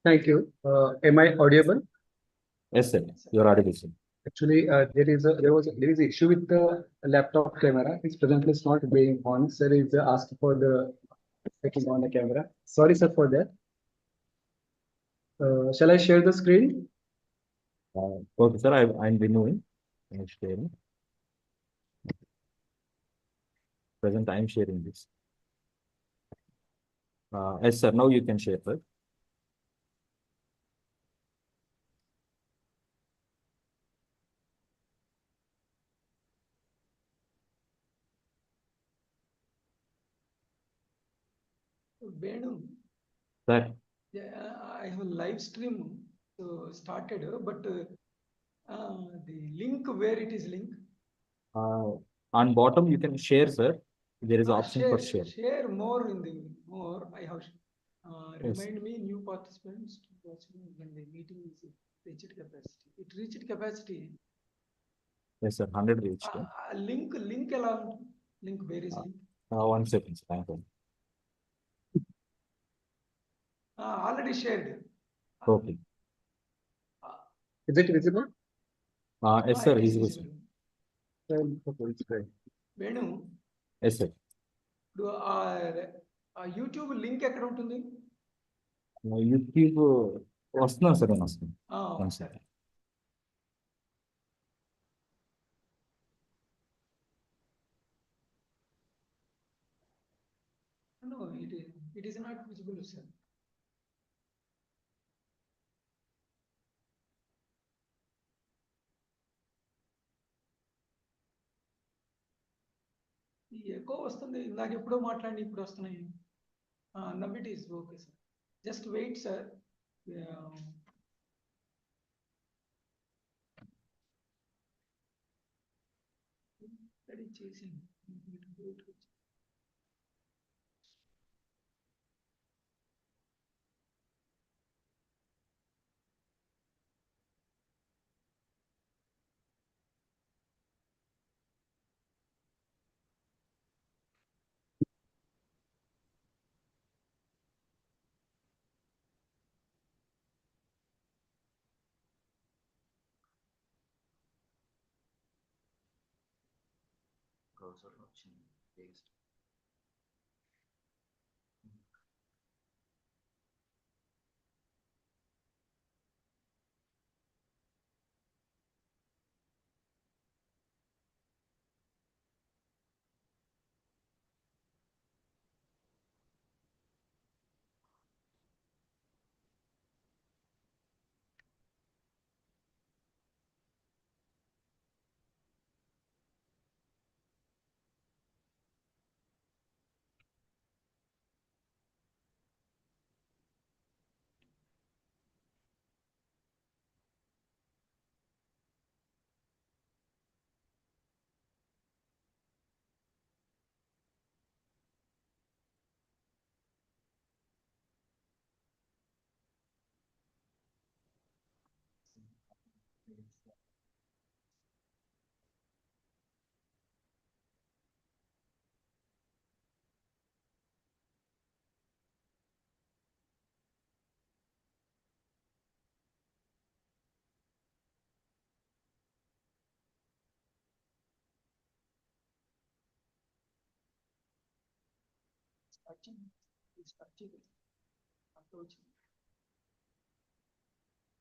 Thank you. Am I audible? Yes, sir. You're audible, sir. Actually, there is an issue with the laptop camera. It's presently not being on. Sir is asked for the checking on the camera. Sorry, sir, for that. Shall I share the screen? Okay, sir. I'm removing. I'm sharing. Present, I'm sharing this. Yes, sir. Now you can share, sir. Venu, Sir, yeah, I have a live stream started, but the link where it is link. on bottom you can share, sir. There is option for share. Share more in the more. I have Yes. remind me new participants to watch me when the meeting is reached capacity. It reached capacity. Yes, sir. 100 reached. Link along. Link where is link? 1 second, sir. Thank you. Already shared. Okay. Is it visible? Yes, sir. It is Visible, sir. visible. Venu, Yes, sir. YouTube link ఎక్కడ ఉంటుంది? YouTube వస్తున్నా sir వస్తుంది. One సరే. second. No, it is not visible, sir. ఎక్కువ వస్తుంది ఇందాక ఎప్పుడో మాట్లాడి ఇప్పుడు వస్తున్నాయి. Now it is okay sir. Just wait sir. Study చేసి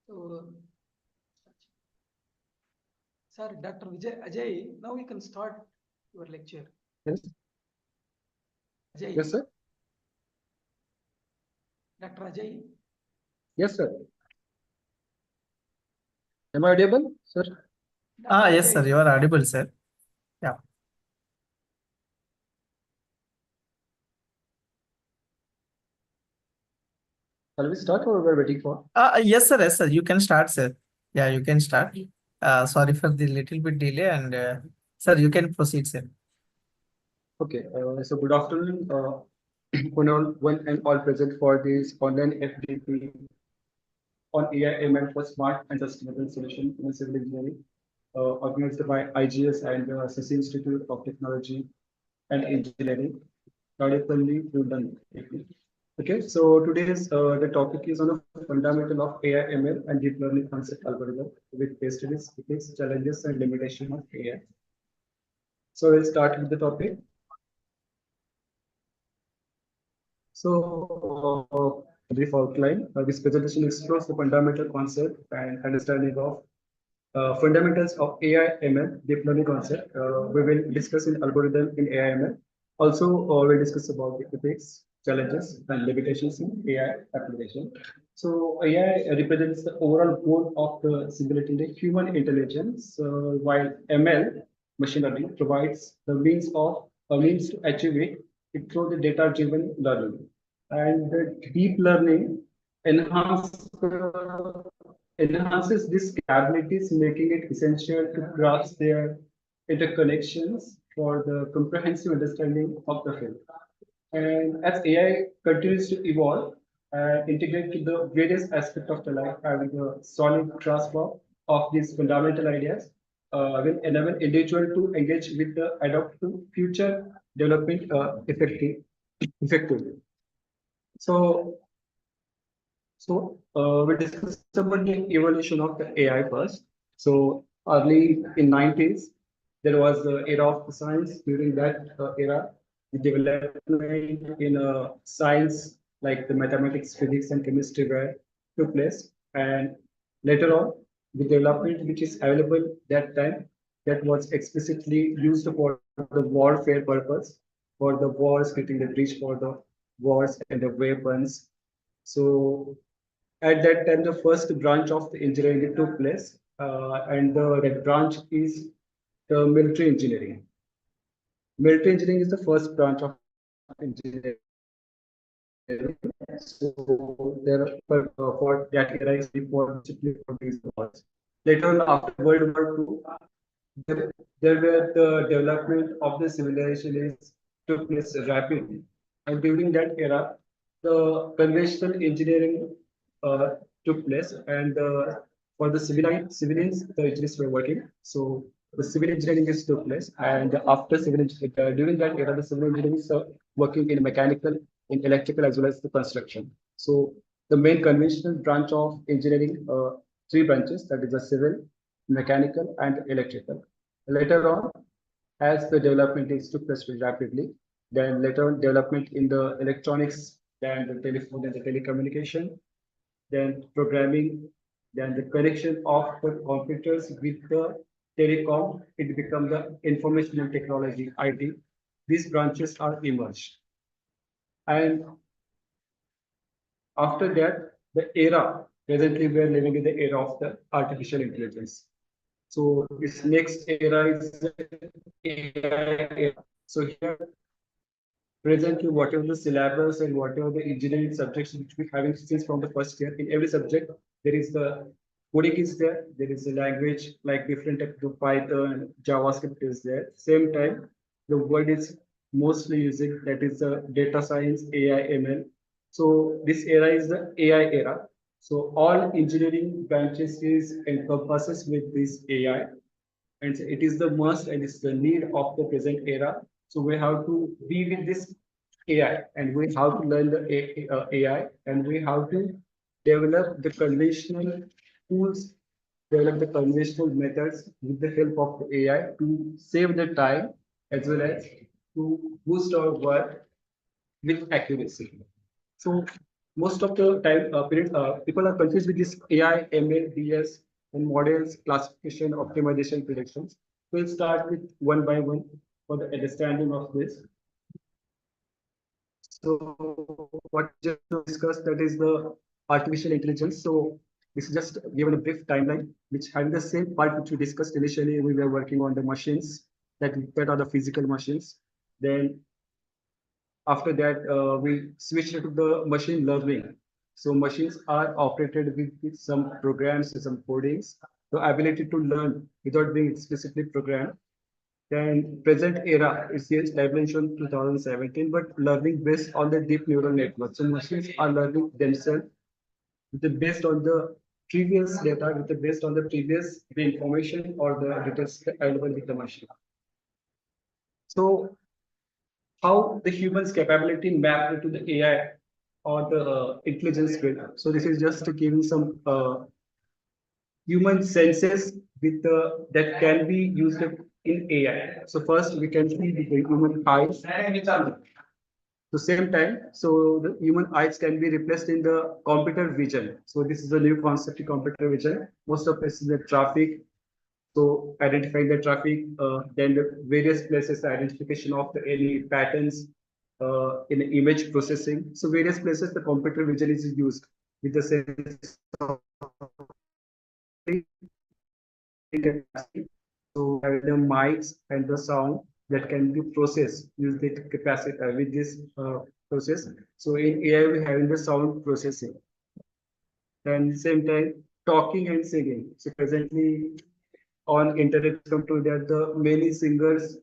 So, sir, Dr. Ajay, now we can start your lecture. Yes. Ajay. Yes, sir. Dr. Ajay. Yes, sir. Am I audible, sir? Yes, sir. You are audible, sir. Yeah. Shall we start or we're waiting for? Yes, sir. Yes, sir. You can start, sir. Yeah, you can start. Sorry for the little bit delay, and sir, you can proceed, sir. Okay. So good afternoon, one and all present for this online FDP on AI/ML for smart and sustainable solution in civil engineering, organized by IGS and Sasi Institute of Technology and Engineering, Kadipalli, London. Okay, so today's the topic is on the fundamental of AI, ML, and deep learning concept algorithm with case studies, ethics, challenges, and limitation of AI. So we'll start with the topic. So, brief outline. This presentation explores the fundamental concept and understanding of fundamentals of AI/ML deep learning concept. We will discuss in algorithm in AI/ML. Also, we'll discuss about the ethics, challenges, and limitations in AI application. So, AI represents the overall goal of the simulating the human intelligence, while ML, machine learning, provides the means of a means to achieve it through the data-driven learning. And the deep learning enhance enhances these capabilities, making it essential to grasp their interconnections for the comprehensive understanding of the field. And as AI continues to evolve and integrate to the various aspects of the life, having a solid grasp of these fundamental ideas will enable individual to engage with the adapt to future development effectively. So we discussed about the evolution of the AI first. So early in 90s, there was the era of the science. During that era, the development in science like the mathematics, physics, and chemistry were took place. And later on, the development which is available that time that was explicitly used for the warfare purpose, for the wars, getting the breach for the wars and the weapons. So at that time, the first branch of the engineering took place, and that branch is the military engineering. Military engineering is the first branch of engineering. So there for that era is for these wars. Later on, after World War II, there, there were the development of the civilization is took place rapidly. And during that era, the conventional engineering uh, took place, and for the civilians, the engineers were working. So the civil engineering is took place, and after civil during that era, the civil engineering is working in mechanical, in electrical, as well as the construction. So the main conventional branch of engineering, three branches, that is the civil, mechanical, and electrical. Later on, as the development is took place rapidly, then later on development in the electronics, then the telephone and the telecommunication, then programming, then the connection of the computers with the telecom, it becomes the information and technology, IT. These branches are emerged. And after that, the era, presently we are living in the era of the artificial intelligence. So this next era is the AI era. So here, presently, whatever the syllabus and whatever the engineering subjects which we having since from the first year, in every subject, there is the coding is there. There is a language like different type of Python, JavaScript is there. Same time, the word is mostly using that is the data science, AI, ML. So this era is the AI era. So all engineering branches is encompasses with this AI, and it is the must and it's the need of the present era. So we have to be with this AI, and we have to learn the AI, and we have to develop the conventional tools, develop the conventional methods with the help of the AI to save the time as well as to boost our work with accuracy. So most of the time, people are confused with this AI, ML, DS, and models, classification, optimization, predictions. We'll start with one by one for the understanding of this. So what just discussed, that is the artificial intelligence. So this is just given a brief timeline, which having the same part which we discussed initially. We were working on the machines that are the physical machines. Then after that, we switched to the machine learning. So machines are operated with some programs and some codings. The ability to learn without being explicitly programmed. Then present era is established in 2017, but learning based on the deep neural network. So machines are learning themselves with the based on the previous data, with the based on the previous the information or the details available with the machine. So how the human's capability mapped to the AI or the intelligence build. So this is just to give some human senses with that can be used in AI. So first we can see the human eyes. The same time, so the human eyes can be replaced in the computer vision. So this is a new concept in computer vision. Most of this is the traffic. So identifying the traffic, then the various places, the identification of the any patterns in image processing. So various places the computer vision is used with the sense of capacity. So having the mics and the sound that can be processed use the capacity with this process. So in AI we having the sound processing, and same time talking and singing. So presently on internet come to that the many singers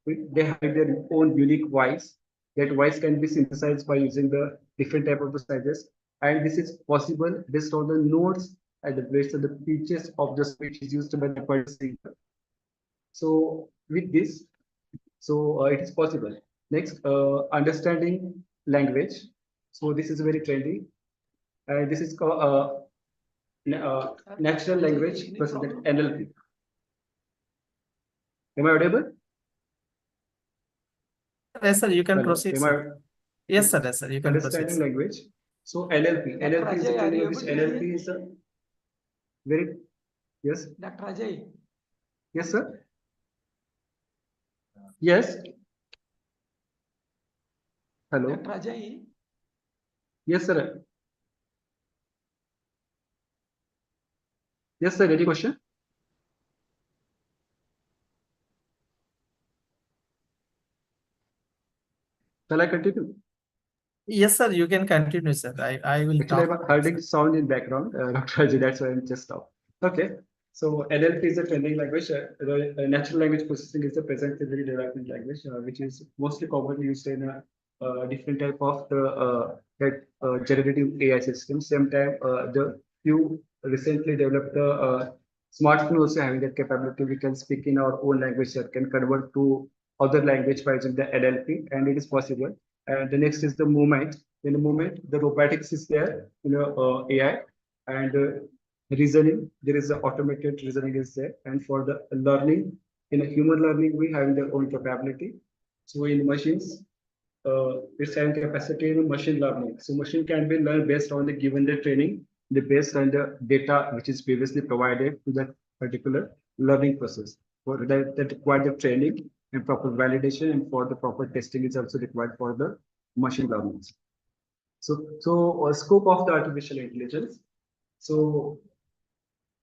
they have their own unique voice. That voice can be synthesized by using the different type of the sizes, and this is possible based on the notes and the based on the pitches of the speech is used by the person singer. So with this, so it is possible. Next, understanding language. So this is very trendy, and this is called natural language Any processing, problem? NLP. Am I audible? Yes, sir, you can Hello, proceed, am sir. I Yes, sir, yes, sir, you can proceed, understanding sir. language? So NLP, Dr. NLP is a Ajay, are training you of which able to hear? NLP is a very yes, Dr. Ajay, yes, sir. Yes, hello, Dr. Ajay, yes, sir. Yes, sir. Any question? Shall I continue? Yes, sir, you can continue, sir. I will Actually, talk. I'm hearing sound in background, Dr. Ajay, that's why I'm just stopped. Okay. So NLP is a training language. Natural language processing is a presently very developing language, which is mostly commonly used in a different type of the generative AI systems. Same time, the few recently developed the smartphone also having that capability. We can speak in our own language that can convert to other language by using the NLP, and it is possible. And the next is the movement. In the moment, the robotics is there, AI, and reasoning. There is a automated reasoning is there, and for the learning, in a human learning, we have their own capability. So in machines, it's having capacity in machine learning. So machine can be learned based on the given the training, the based on the data which is previously provided to that particular learning process. For that require the training and proper validation, and for the proper testing is also required for the machine learning. So scope of the artificial intelligence. So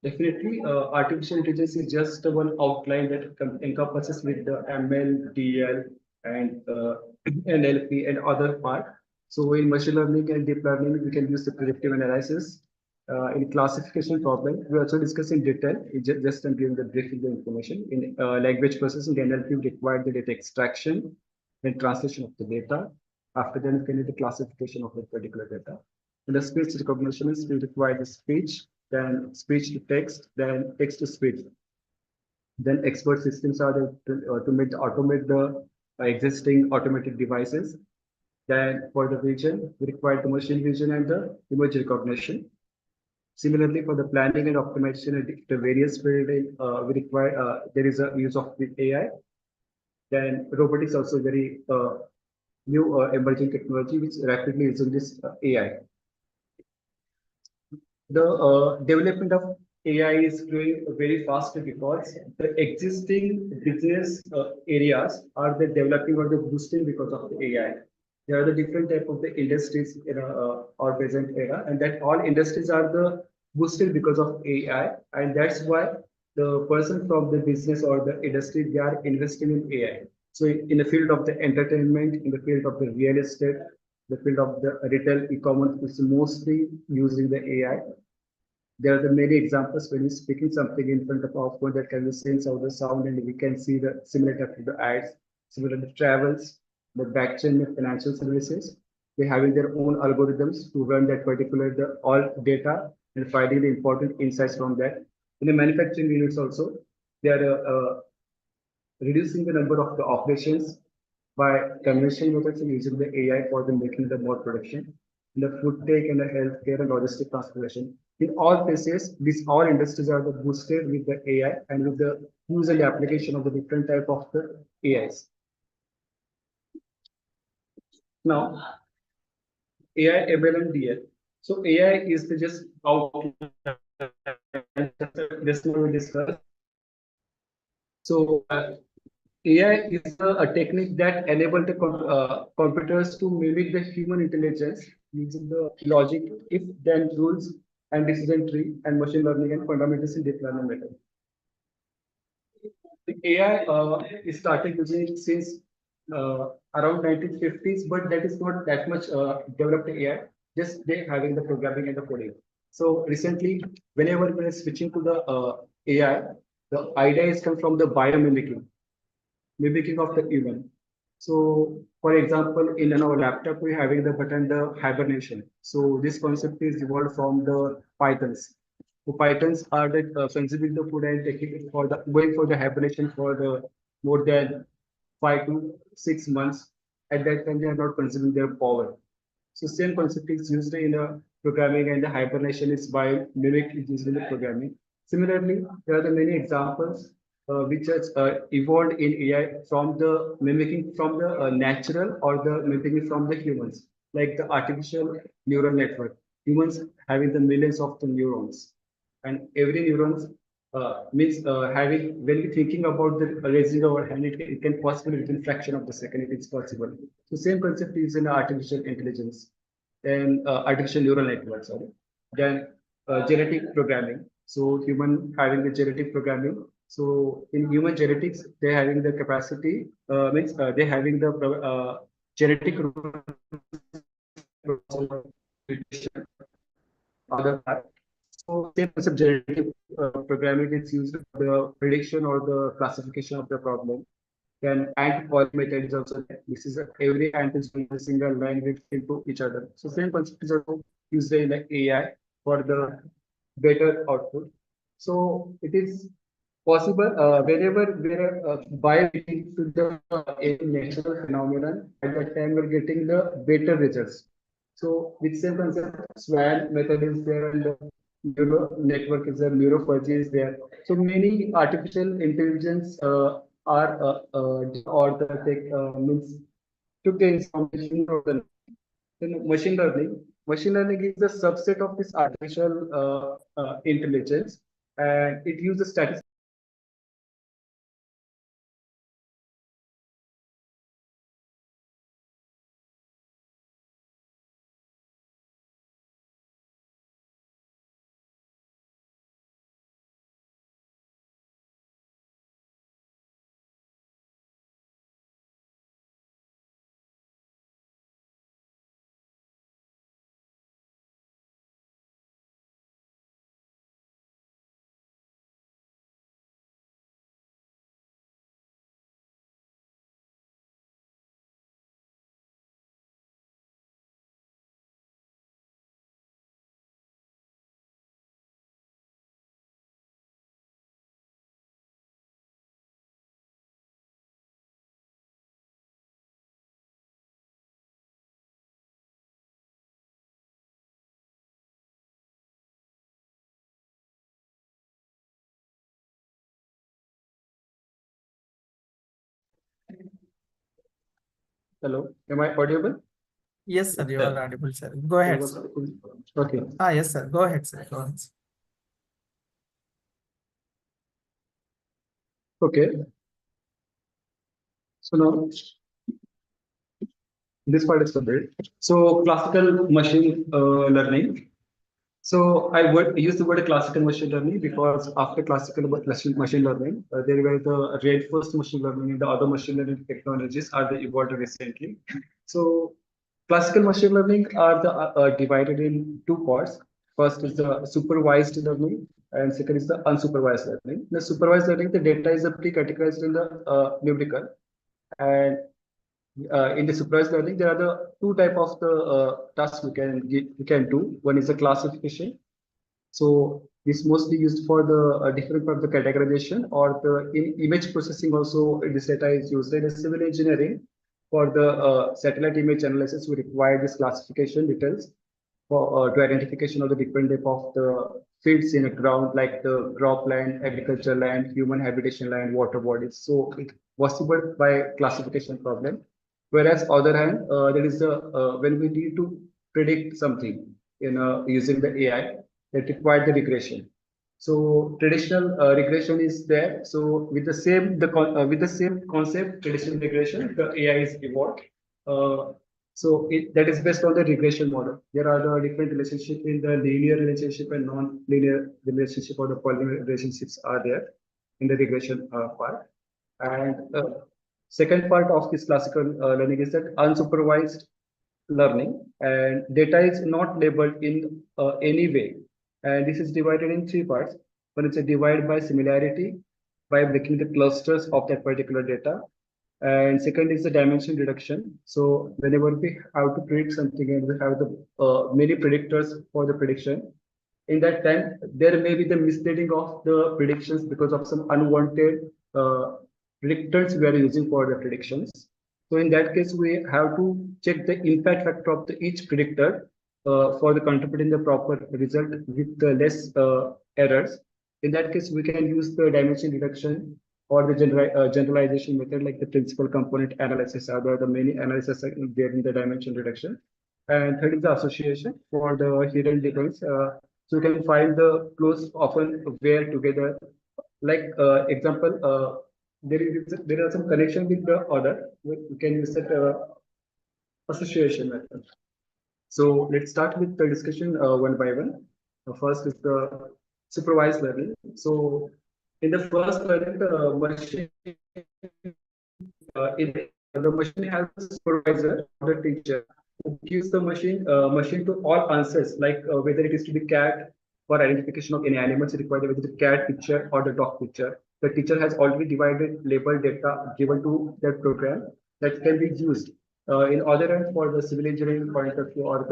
definitely, artificial intelligence is just one outline that encompasses with the ML, DL, and NLP and other part. So in machine learning and deep learning, we can use the predictive analysis. In classification problem, we also discuss in detail. Just I'm giving the brief of the information. In language processing, NLP require the data extraction and translation of the data. After that, we can do the classification of the particular data. In the speech recognition is we require the speech, then speech to text, then text to speech. Then expert systems are there to automate the existing automated devices. Then for the vision, we require the machine vision and the image recognition. Similarly, for the planning and optimization at the various field, we require there is a use of the AI. Then robotics also very new emerging technology which rapidly using this AI. The development of AI is growing very fast because the existing business areas are the developing or the boosting because of the AI. There are the different type of the industries in our present era, and that all industries are the boosted because of AI, and that's why the person from the business or the industry they are investing in AI. So in the field of the entertainment, in the field of the real estate, the field of the retail e-commerce is mostly using the AI. There are the many examples when you're speaking something in front of our phone that can be sense of the sound, and we can see the similar to the ads, similar to travels, the backchain of financial services. They're having their own algorithms to run that particular the all data and finding the important insights from that. In the manufacturing units also, they are reducing the number of the operations by conventional methods and using the AI for the making the more production. in the food tech and the healthcare and logistic transformation. In all places, these all industries are the boosted with the AI and with the use and application of the different type of the AIs. Now, AI, ML, and DL. So AI is the just outline just now we discussed. So AI is a technique that enables the computers to mimic the human intelligence using the logic, if-then rules, and decision tree, and machine learning and fundamentals in deep learning method. The AI is started using since around 1950s, but that is not that much developed AI. Just they having the programming and the coding. So recently, whenever we are switching to the AI, the idea is come from the mimicking of the human. So, for example, in our laptop, we're having the button, the hibernation. So this concept is evolved from the Pythons. So Pythons are the consuming the food and taking it for the going for the hibernation for the more than 5 to 6 months. At that time, they are not consuming their power. So same concept is used in the programming and the hibernation is by mimic is used in the programming. Similarly, there are the many examples which has evolved in AI from the mimicking from the natural or the mimicking from the humans, like the artificial neural network. Humans having the millions of the neurons, and every neurons means having when we thinking about the raising our hand, it can possibly within fraction of the second it is possible. So same concept is in artificial intelligence and artificial neural network. Sorry, then genetic programming. So human having the genetic programming. So in human genetics, they having the capacity means they having the genetic other part. So same concept genetic programming is used for the prediction or the classification of the problem. Then ant call method is also there. This is every ant is doing a single line with into each other. So same concept is also used in the AI for the better output. So it is possible wherever we're by to the a natural phenomenon at that time we're getting the better results. So with same concept, SWAN method is there and the neural network is there, neurophagy is there. So many artificial intelligence are or the tech means took the information from the then machine learning. Machine learning is a subset of this artificial intelligence, and it uses statistics. Hello, am I audible? Yes, sir, you are audible, sir. Go ahead, sir. Okay. Yes, sir. Go ahead, sir. Go ahead, sir. Okay. So now this part is complete. So classical machine learning. So I would use the word classical machine learning because after classical machine learning, there were the reinforced machine learning and the other machine learning technologies are the evolved recently. So classical machine learning are the divided in two parts. First is the supervised learning, and second is the unsupervised learning. The supervised learning, the data is pre-categorized in the numerical, and in the supervised learning, there are the two type of the tasks we can do. One is the classification. So this mostly used for the different part of the categorization or the image processing. Also, this data is used in civil engineering for the satellite image analysis. We require this classification details. for to identification of the different type of the fields in a ground, like the cropland, agriculture land, human habitation land, water bodies. So it's possible by classification problem. Whereas other hand, there is a when we need to predict something using the AI, that require the regression. So traditional regression is there. So with the same with the same concept, traditional regression, the AI is evolved. Uh, that is based on the regression model. There are the different relationship in the linear relationship and non-linear relationship, or the polynomial relationships are there in the regression part. And second part of this classical learning is that unsupervised learning, and data is not labeled in any way. And this is divided in three parts. One is a divide by similarity, by breaking the clusters of that particular data. And second is the dimension reduction. So whenever we have to predict something and we have the many predictors for the prediction, in that time there may be the misleading of the predictions because of some unwanted predictors we are using for the predictions. So in that case, we have to check the impact factor of each predictor for the contributing the proper result with the less errors. In that case, we can use the dimension reduction or the generalization method, like the principal component analysis. Are the many analysis there in the dimension reduction. And third is the association for the hidden difference. So you can find the close often where together. Like example, there are some connection with the other. We can use that association method. So let's start with the discussion one by one. First is the supervised learning. So in the first learning, the machine the machine has a supervisor, the teacher, who gives the machine to all answers, like whether it is to be cat for identification of any animals required, whether the cat picture or the dog picture. The teacher has already divided labeled data given to that program that can be used. In other end, for the civil engineering point of view or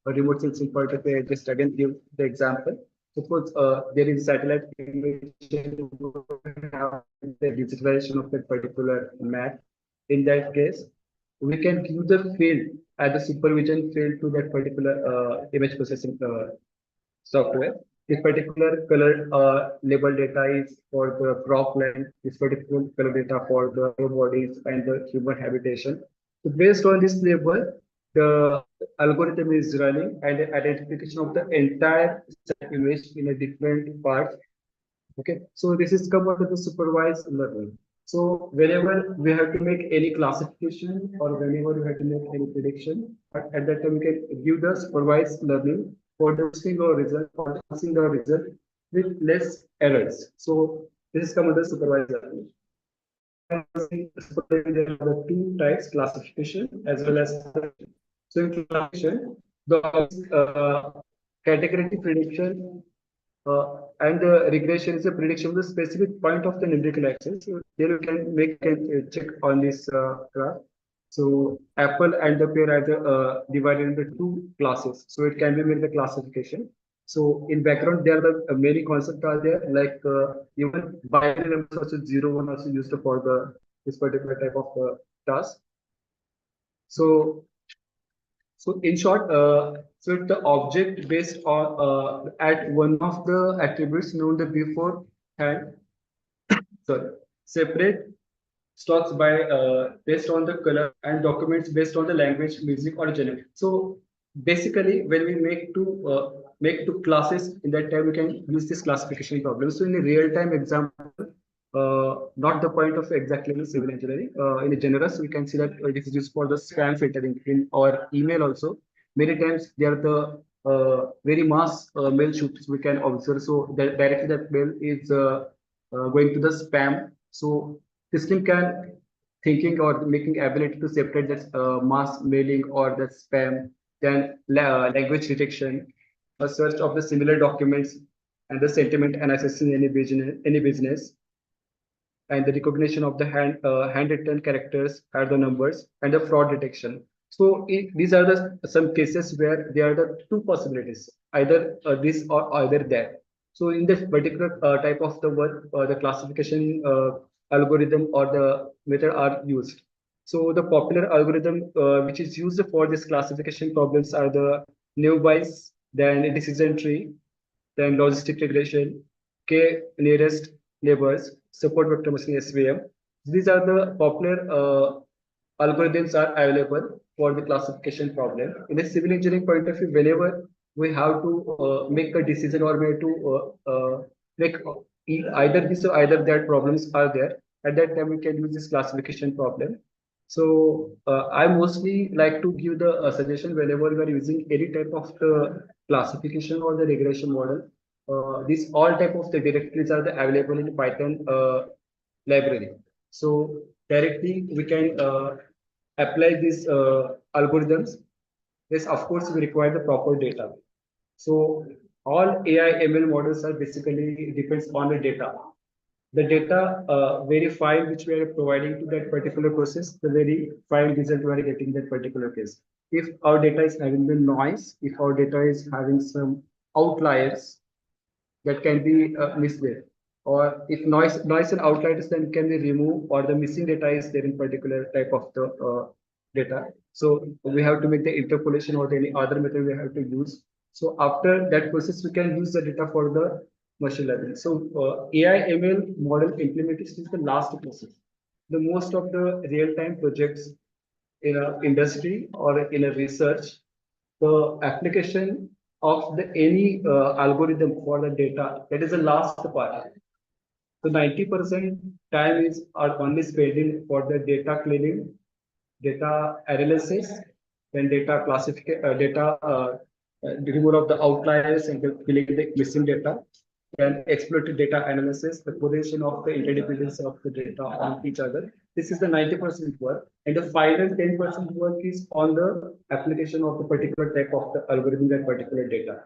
the remote sensing point of view, I just again give the example. Suppose there is satellite image, the digitalization of that particular map. In that case, we can give the field as a supervision field to that particular image processing software. This particular color label data is for the crop land, this particular color data for the bodies and the human habitation. So based on this label, the algorithm is running, and the identification of the entire image in a different parts. Okay, so this is covered with the supervised learning. So whenever we have to make any classification or whenever we have to make any prediction, at that time we can give the supervised learning for the single result or single result with less errors. So this is covered the supervised learning. There are the two types, classification as well as prediction. So in classification, the category prediction and the regression is a prediction of the specific point of the numerical axis. So here you can make a check on this graph. So apple and the pear are divided into two classes. So it can be made the classification. So in background, there are the many concepts are there, like even binary numbers also 0, 1 also used for the this particular type of task. So in short, so the object based on at one of the attributes known the beforehand, sorry, separate stocks by based on the color and documents based on the language, music, or genre. So basically, when we make two classes, in that time we can use this classification problem. So in a real-time example, not the point of exactly in civil engineering. In a generous, we can see that it is used for the spam filtering in our email also. Many times they are the very mass mail shoots we can observe. So that directly that mail is going to the spam. So system can thinking or making ability to separate that mass mailing or the spam, then language detection, a search of the similar documents, and the sentiment analysis in any business, and the recognition of the handwritten characters are the numbers, and the fraud detection. So these are the some cases where there are the two possibilities, either this or either that. So in this particular type of the work, the classification algorithm or the method are used. So the popular algorithm which is used for this classification problems are the neighbors, then decision tree, then logistic regression, K nearest neighbors, support vector machine SVM. These are the popular algorithms are available for the classification problem. In a civil engineering point of view, whenever we have to make a decision or we have to make either this or either that problems are there, at that time we can use this classification problem. So I mostly like to give the suggestion whenever we are using any type of the classification or the regression model. These all type of the directories are the available in Python library. So directly we can apply these algorithms. Yes, of course, we require the proper data. So all AI ML models are basically depends on the data. The data very file which we are providing to that particular process, the very file result we are getting that particular case. If our data is having the noise, if our data is having some outliers, that can be misled. Or if noise and outliers then can be removed, or the missing data is there in particular type of the data. So we have to make the interpolation or any other method we have to use. So after that process, we can use the data for the machine learning. So AI ML model implementation is the last process. The most of the real-time projects in a industry or in a research, the application of the any algorithm for the data, that is the last part. So 90% time is are only spent in for the data cleaning, data analysis, then data classification, removal of the outliers and filling the missing data, then exploited data analysis, the correlation of the interdependence of the data on each other. This is the 90% work, and the final 10% work is on the application of the particular type of the algorithm that particular data.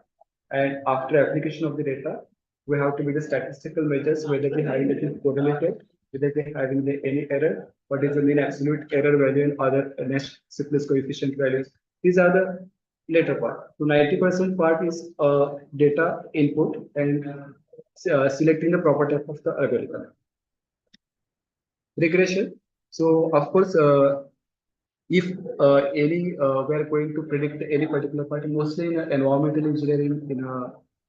And after application of the data, we have to make the statistical measures whether they having it correlated, whether they having the any error, what is the mean absolute error value and other next sickness coefficient values. These are the later part. So 90% part is data input and selecting the proper type of the algorithm. Regression. So of course, if we are going to predict any particular part, mostly in environmental engineering, in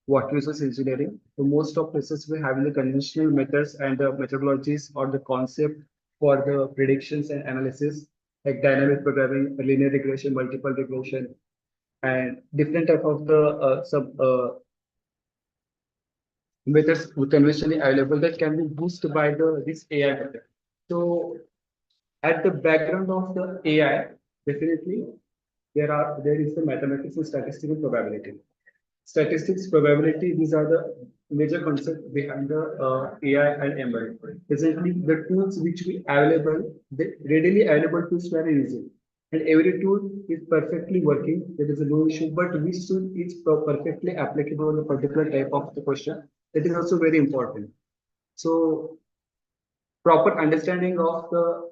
water resource engineering, so most of places we have the conventional methods and the methodologies or the concept for the predictions and analysis, like dynamic programming, linear regression, multiple regression, and different type of the sub methods conventionally available that can be boosted by the this AI method. So at the background of the AI, definitely there is the mathematics and statistical probability. Statistics, probability, these are the major concepts behind the AI and ML. Essentially, the tools which we available, the readily available tools we are using. And every tool is perfectly working. There is no issue, but which tool is perfectly applicable on a particular type of the question. That is also very important. So proper understanding of the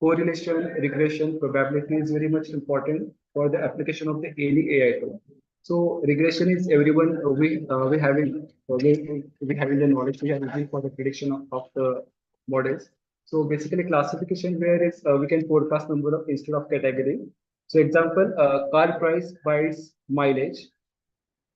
correlation, regression, probability is very much important for the application of the any AI tool. So regression is everyone we having we having the knowledge we are using for the prediction of the models. So basically classification where is we can forecast number of instead of category. So example, car price by its mileage,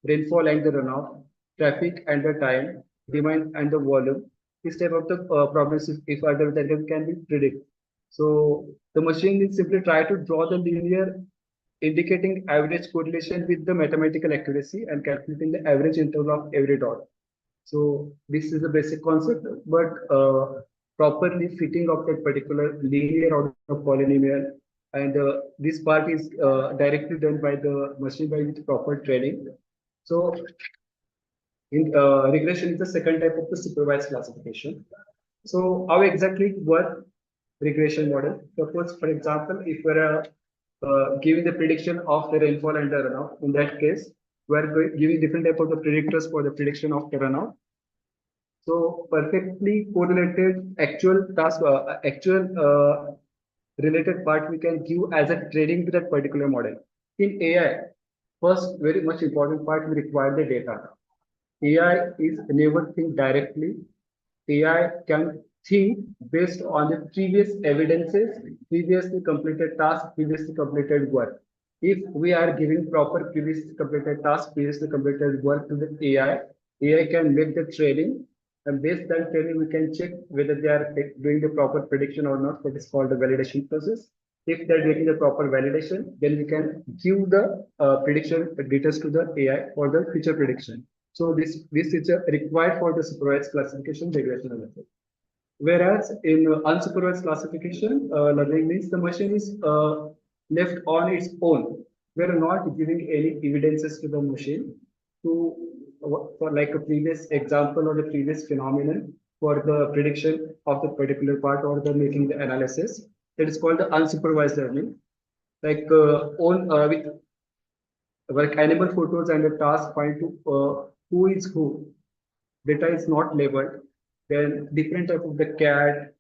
rainfall and the runoff, traffic and the time, demand and the volume. This type of the problems if other than can be predicted. So the machine will simply try to draw the linear indicating average correlation with the mathematical accuracy and calculating the average interval of every dot. So this is the basic concept, but properly fitting of that particular linear or polynomial, and this part is directly done by the machine by with proper training. So in regression is the second type of the supervised classification. So how exactly it work regression model? Suppose, for example, if we're giving the prediction of the rainfall and the runoff, in that case, we're giving different type of the predictors for the prediction of the runoff. So perfectly correlated actual task, actual related part we can give as a training to that particular model. In AI, first very much important part we require the data. AI is never think directly. AI can think based on the previous evidences, previously completed tasks, previously completed work. if we are giving proper previously completed task, previously completed work to the AI can make the training, and based on training, we can check whether they are doing the proper prediction or not. That is called the validation process. If they're doing the proper validation, then we can give the prediction details to the AI for the future prediction. So this is required for the supervised classification regression method. Whereas in unsupervised classification, learning means the machine is left on its own. We are not giving any evidences to the machine to for like a previous example or the previous phenomenon for the prediction of the particular part or the making the analysis. That is called the unsupervised learning. Like with like animal photos and the task find to who is who. Data is not labeled. Then different type of the cat,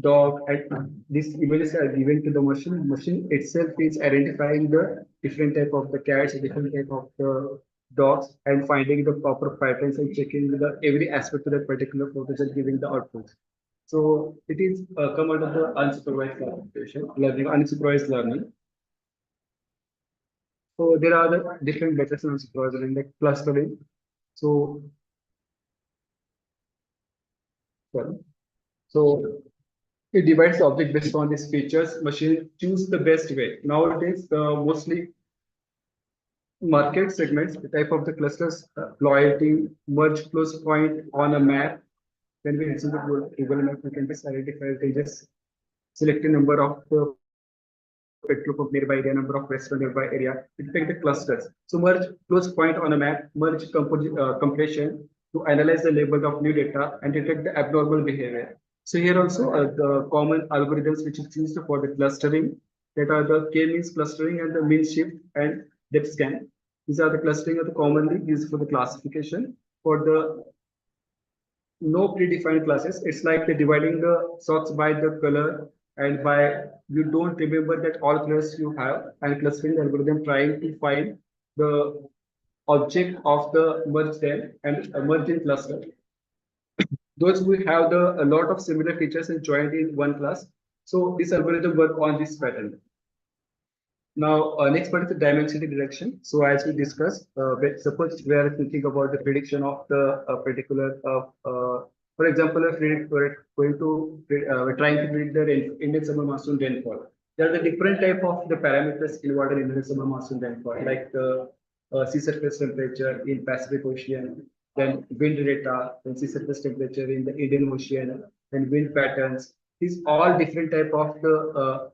dog, and these images are given to the machine. Machine itself is identifying the different type of the cats, different type of the dogs, and finding the proper patterns and checking the every aspect of that particular photos and giving the outputs. So it is come out of the unsupervised classification, learning, unsupervised learning. So there are the different methods in unsupervised learning, like clustering. So, sorry. So it divides the object based on these features. Machine choose the best way. Nowadays, mostly market segments, the type of the clusters, loyalty, merge close point on a map. When we use the Google map, we can just identify the just select a number of the petrol pump nearby area, number of restaurant nearby area. It take the clusters. So merge close point on a map, merge compression to analyze the label of new data and detect the abnormal behavior. So here also the common algorithms which is used for the clustering, that are the k-means clustering and the mean shift and depth scan. These are the clustering of the commonly used for the classification. For the no predefined classes, it's like the dividing the socks by the color and by you don't remember that all colors you have, and clustering algorithm trying to find the object of the merge them and merge in cluster. Those who have a lot of similar features and joined in one class. So this algorithm work on this pattern. Now, next part is the dimensional direction. So as we discussed, suppose we are thinking about the prediction of the particular, for example, if we're going to, we're trying to predict the Indian summer monsoon rainfall. There are the different type of the parameters involved in Indian summer monsoon rainfall, like the sea surface temperature in Pacific Ocean, then wind data, then sea surface temperature in the Indian Ocean, then wind patterns. These all different type of the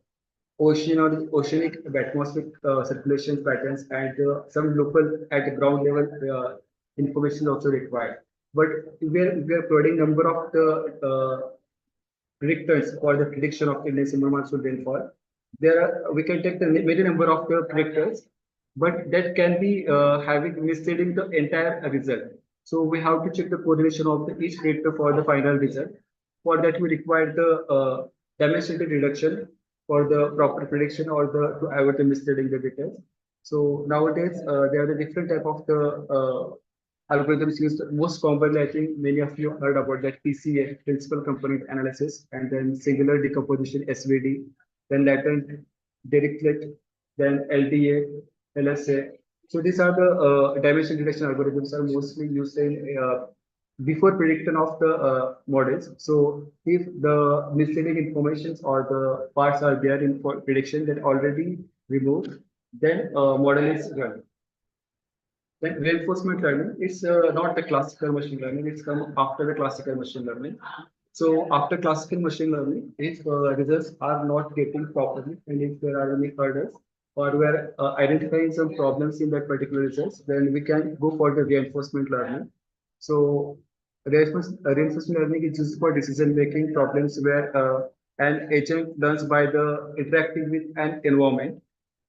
ocean or oceanic atmospheric circulation patterns and some local at the ground level information also required. But we are providing number of the predictors for the prediction of Indian summer monsoon rainfall. There are we can take the many number of the predictors, but that can be having misleading the entire result. So we have to check the correlation of the each predictor for the final result. For that, we require the dimensional reduction for the proper prediction or the to avoid the misleading the details. So nowadays, there are the different type of the algorithms used. Most commonly, I think many of you heard about that PCA, principal component analysis, and then singular decomposition (SVD), then latent dirichlet, then LDA, LSA. So these are the dimension detection algorithms are mostly used in before prediction of the models. So if the misleading informations or the parts are there in for prediction that already removed, then model is run. Then reinforcement learning is not the classical machine learning. It's come after the classical machine learning. So after classical machine learning, if results are not getting properly, and if there are any hurdles, or we are identifying some problems in that particular results, then we can go for the reinforcement learning. So reinforcement learning is used for decision making problems where an agent learns by the interacting with an environment.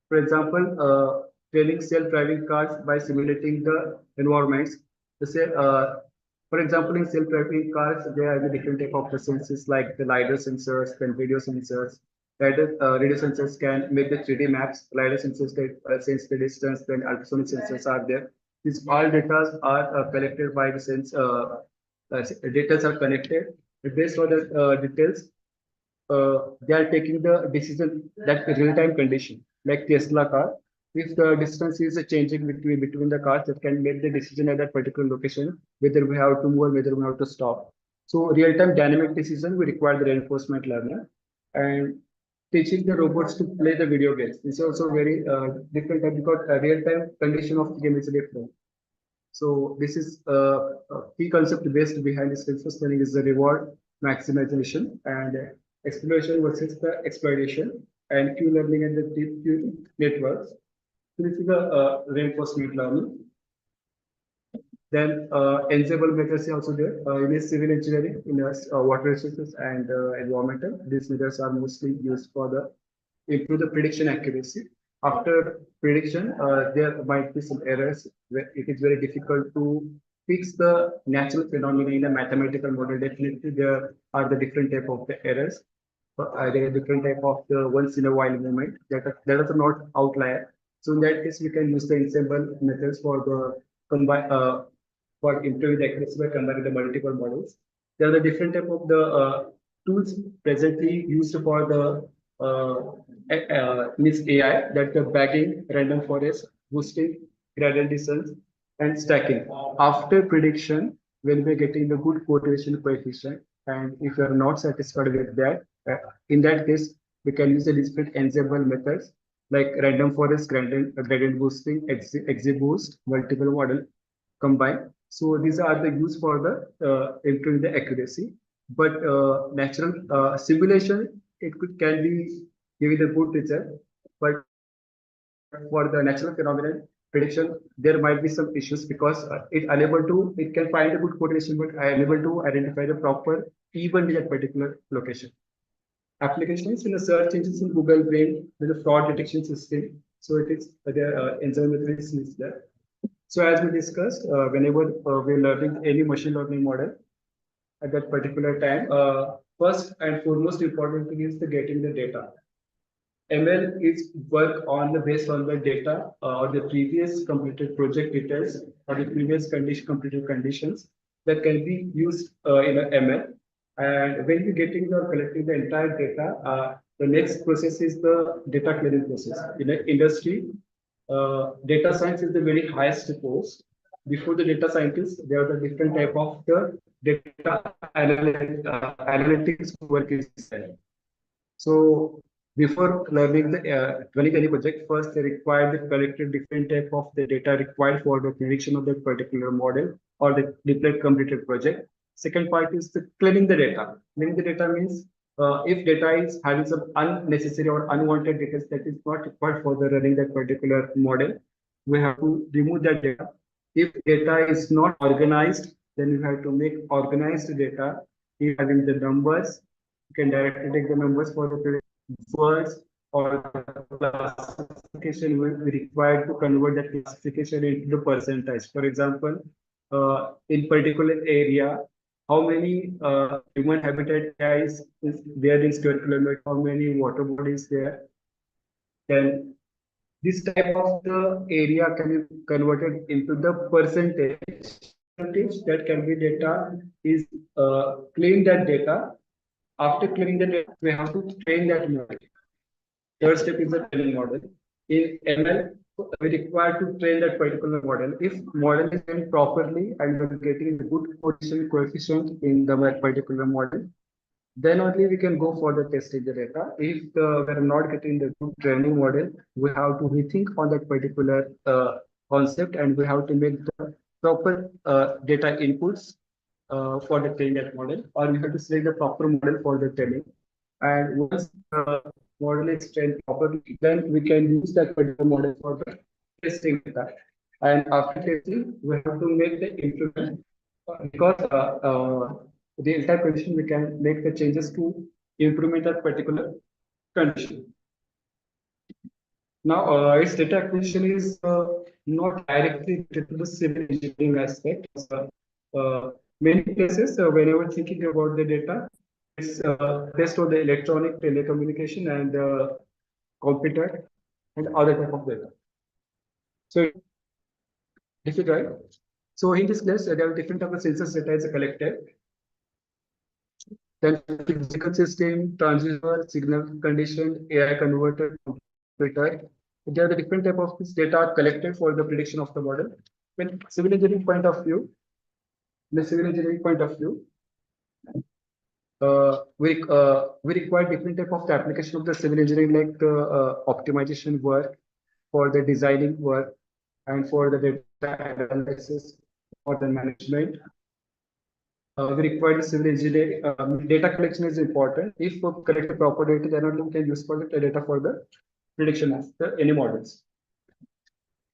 For example, training self-driving cars by simulating the environments. For example, in self-driving cars, there are the different type of the sensors like the LiDAR sensors, then video sensors. Radio sensors can make the 3D maps. LiDAR sensors can sense the distance. Then ultrasonic sensors are there. These all data are collected by the sense. Data are connected. Based on the details, they are taking the decision that real-time condition, like Tesla car. If the distance is changing between the cars, that can make the decision at that particular location, whether we have to move or whether we have to stop. So real-time dynamic decision, we require the reinforcement learning. And teaching the robots to play the video games. This is also very different because real-time condition of the game is different. So this is a key concept based behind this reinforcement learning is the reward maximization and exploration versus the exploitation and Q learning and the deep Q networks. So this is the reinforcement learning. Then ensemble methods are also there in civil engineering, in water resources and environmental. These methods are mostly used for the improve the prediction accuracy. After prediction, there might be some errors where it is very difficult to fix the natural phenomena in a mathematical model. Definitely, there are the different type of the errors. There are different type of the once in a while movement that are not outlier. So in that case, we can use the ensemble methods for the combine for improving the accuracy by combining the multiple models. There are the different type of the tools presently used for the means AI, that the bagging, random forest, boosting, gradient descent, and stacking. After prediction, when we're getting the good correlation coefficient, and if you are not satisfied with that, in that case, we can use the different ensemble methods like random forest, gradient boosting, XGBoost, multiple model combined. So these are the use for the improving the accuracy. But natural simulation, can be giving a good result, but for the natural phenomenon prediction, there might be some issues because it can find a good correlation, but unable to identify the proper even in that particular location. Applications in the search engines in Google Brain, with a fraud detection system. So it is the enzyme is there. So as we discussed, whenever we're learning any machine learning model at that particular time, first and foremost important thing is the getting the data. ML is work on the based on the data or the previous completed project details or the previous completed conditions that can be used in a ML. And when you're getting or collecting the entire data, the next process is the data cleaning process. In the industry, data science is the very highest post. Before the data scientists, there are the different type of the data analytics work is there. So before learning the running any project, first they require the collected different type of the data required for the prediction of that particular model or the deployed completed project. Second part is the cleaning the data. Cleaning the data means if data is having some unnecessary or unwanted data that is not required for the running that particular model, we have to remove that data. If data is not organized, then you have to make organized data. If having the numbers, you can directly take the numbers for the words or classification will be required to convert that classification into the percentage. For example, in particular area, how many human habitat is there in square kilometer, how many water bodies there, then this type of the area can be converted into the percentage. That can be data is clean that data. After cleaning the data, we have to train that model. Third step is the training model. In ML, we require to train that particular model. If model is trained properly and we're getting the good correlation coefficient in the particular model, then only we can go for the testing the data. If we're not getting the good training model, we have to rethink on that particular concept and we have to make the proper data inputs for the training that model, or we have to select the proper model for the training. And once the model is trained properly, then we can use that particular model for the testing data. And after testing, we have to make the improvement because the entire condition we can make the changes to implement that particular condition. Now, its data acquisition is not directly related to the civil engineering aspect. Many places, whenever thinking about the data, it's based on the electronic telecommunication and computer and other type of data. So, if you try, so in this case, there are different type of sensors data is collected. Then physical system, transistor, signal condition, AI converter, computer, There are the different type of this data are collected for the prediction of the model. When civil engineering point of view, the civil engineering point of view, we require different type of the application of the civil engineering, like the optimization work, for the designing work, and for the data analysis, for the management. We require the civil engineering. Data collection is important. If we collect the proper data, then only we can use for the data for the prediction of the any models.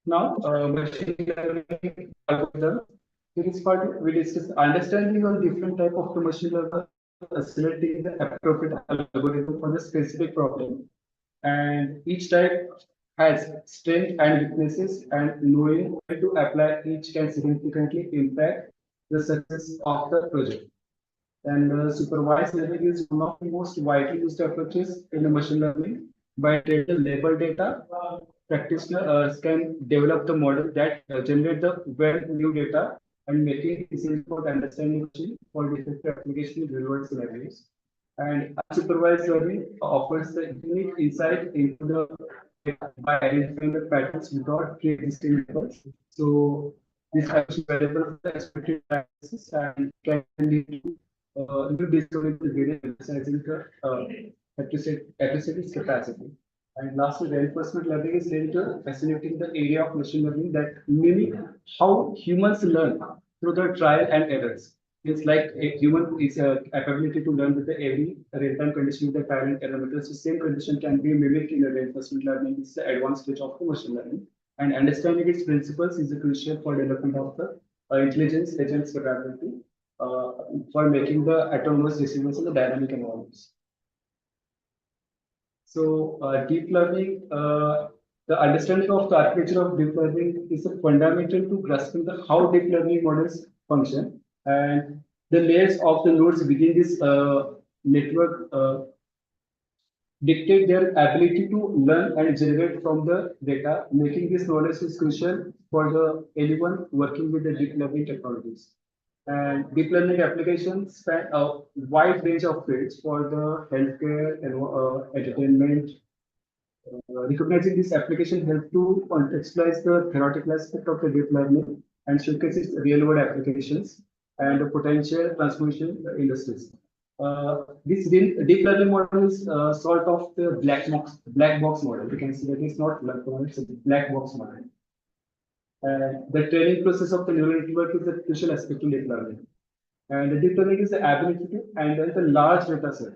Now, machine learning algorithm. In this part, we discuss understanding of different type of the machine learning, selecting the appropriate algorithm for the specific problem, and each type has strength and weaknesses, and knowing where to apply each can significantly impact the success of the project. And supervised learning is one of the most widely used approaches in the machine learning. By training the label data, practitioners can develop the model that generate the well new data and making it easy for the understanding machine for different application in real world scenarios. And unsupervised learning offers the unique insight into the data by identifying the patterns without pre-existing labels. So this is available for the expected practices and can lead to new discovery is very emphasizing the accuracy capacity. And lastly, reinforcement learning is linked to fascinating the area of machine learning that mimic how humans learn through the trial and errors. It's like a human is a capability to learn with the every real-time condition with the trial and error methods. The same condition can be mimicked in the reinforcement learning. It's the advanced stage of the machine learning. And understanding its principles is crucial for development of the intelligence agents capability uh, for making the autonomous decisions in the dynamic environments. So deep learning, the understanding of the architecture of deep learning is a fundamental to grasping the how deep learning models function, and the layers of the nodes within this network dictate their ability to learn and generate from the data, making this knowledge is crucial for the anyone working with the deep learning technologies. And deep learning applications span a wide range of fields for the healthcare and entertainment. Recognizing this application help to contextualize the theoretical aspect of the deep learning and showcases real-world applications and the potential transformation industries. This deep learning model is sort of the black box model. You can see that it's not black box, it's a black box model. The training process of the neural network is a crucial aspect in deep learning. And the deep learning is the ability to handle the large data set.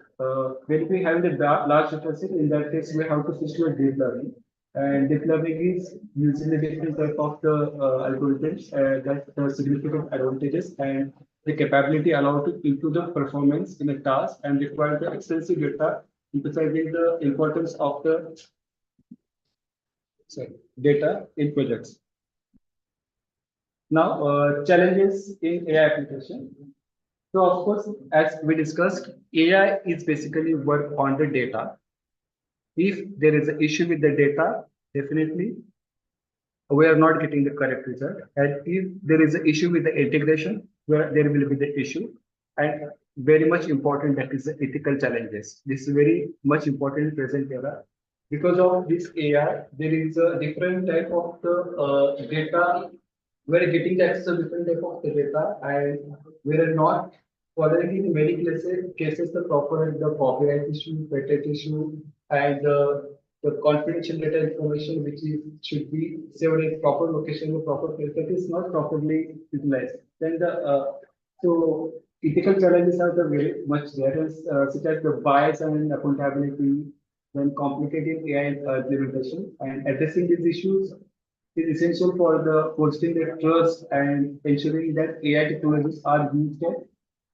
When we have the large data set, in that case, we have to switch to a deep learning. And deep learning is using the different type of the algorithms that have significant advantages and the capability allowed to improve the performance in a task and require the extensive data, emphasizing the importance of the data in projects. Now, challenges in AI application. So, of course, as we discussed, AI is basically work on the data. If there is an issue with the data, definitely we are not getting the correct result. And if there is an issue with the integration, where there will be the issue. And very much important, that is the ethical challenges. This is very much important in present era. Because of this AI, there is a different type of the data. We're getting the access to different type of the data, and we are not following in many cases the proper the copyright issue, patent issue, and the confidential data information which is should be saved in proper location, the proper place that is not properly utilized. Then the so ethical challenges are the very much there, such as the bias and accountability, then complicated AI implementation, and addressing these issues is essential for the fostering the trust and ensuring that AI technologies are used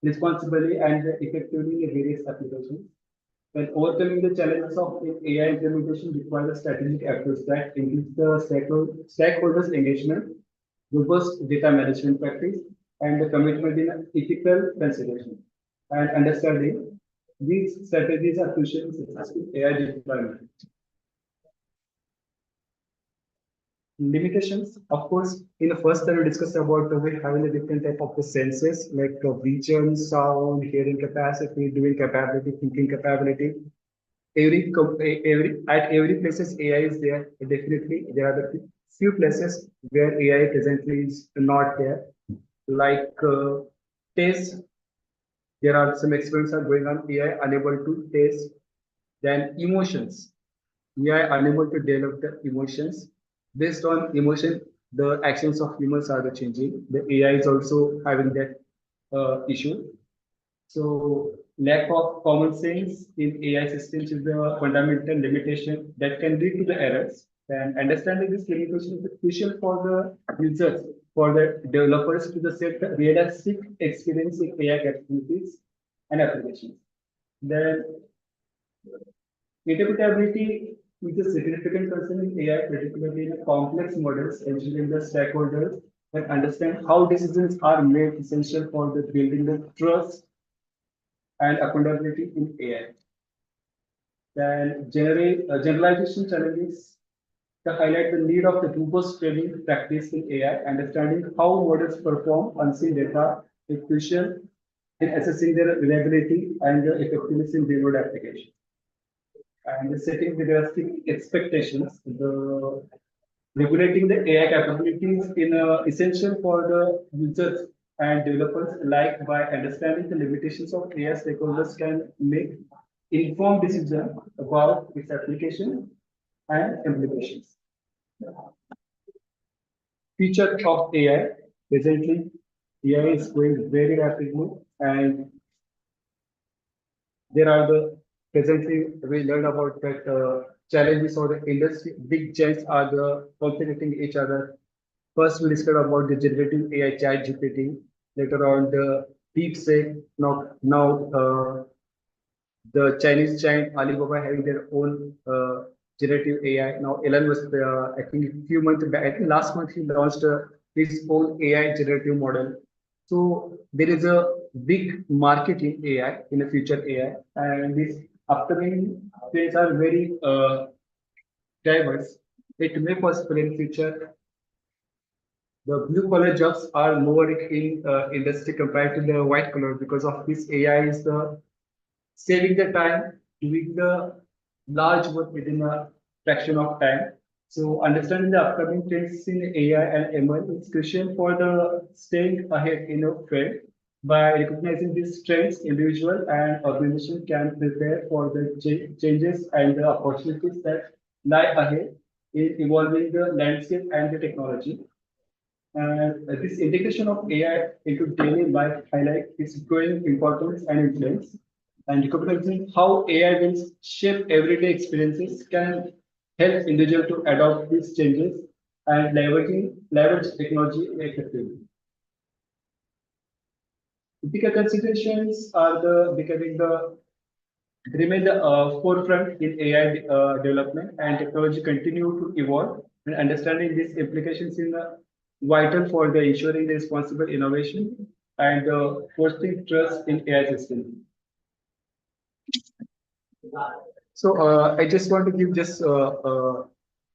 responsibly and effectively in various applications. When overcoming the challenges of AI implementation requires a strategic approach that includes the stakeholders engagement, robust data management practice, and the commitment in ethical consideration and understanding. These strategies are crucial in successful AI deployment. Limitations, of course, in the first time we discussed about we having a different type of the senses like vision, sound, hearing capacity, doing capability, thinking capability. at every places AI is there. Definitely, there are the few places where AI presently is not there. Like taste, there are some experiments are going on. AI unable to taste. Then emotions, AI unable to develop the emotions. Based on emotion, the actions of humans are the changing. The AI is also having that issue. So lack of common sense in AI systems is the fundamental limitation that can lead to the errors. And understanding this limitation is crucial for the users, for the developers to the set the realistic experience in AI capabilities and applications. Then interpretability is a significant concern in AI, particularly in complex models, ensuring the stakeholders can understand how decisions are made essential for the building the trust and accountability in AI. Then generalization challenges to highlight the need of the robust training practice in AI, understanding how models perform unseen data is crucial in assessing their reliability and their effectiveness in real-world application. And setting the realistic expectations, the regulating the AI capabilities in essential for the users and developers alike by understanding the limitations of AI stakeholders can make informed decisions about its application and implications. Future of AI. Presently, AI is growing very rapidly, and there are the presently we learned about that challenges or the industry big giants are the competing each other. First, we discussed about the generative AI chat GPT. Later on, the DeepSeek. Now, the Chinese giant Alibaba having their own generative AI. Now, Elon Musk, I think a few months back, I think last month he launched his own AI generative model. So there is a big market in AI, in the future AI, and these upcoming trends are very diverse. It may possible in future the blue collar jobs are more in industry compared to the white collar because of this AI is the saving the time, doing the large work within a fraction of time. So understanding the upcoming trends in AI and ML is crucial for the staying ahead in a field. By recognizing these trends, individual and organization can prepare for the changes and the opportunities that lie ahead in evolving the landscape and the technology. And this integration of AI into daily life highlights its growing importance and influence. And recognizing how AI will shape everyday experiences can help individuals to adopt these changes and leverage technology effectively. Ethical considerations are the becoming the remain the forefront in AI development and technology continue to evolve and understanding these implications in vital for the ensuring the responsible innovation and fostering trust in AI systems. So I just want to give just a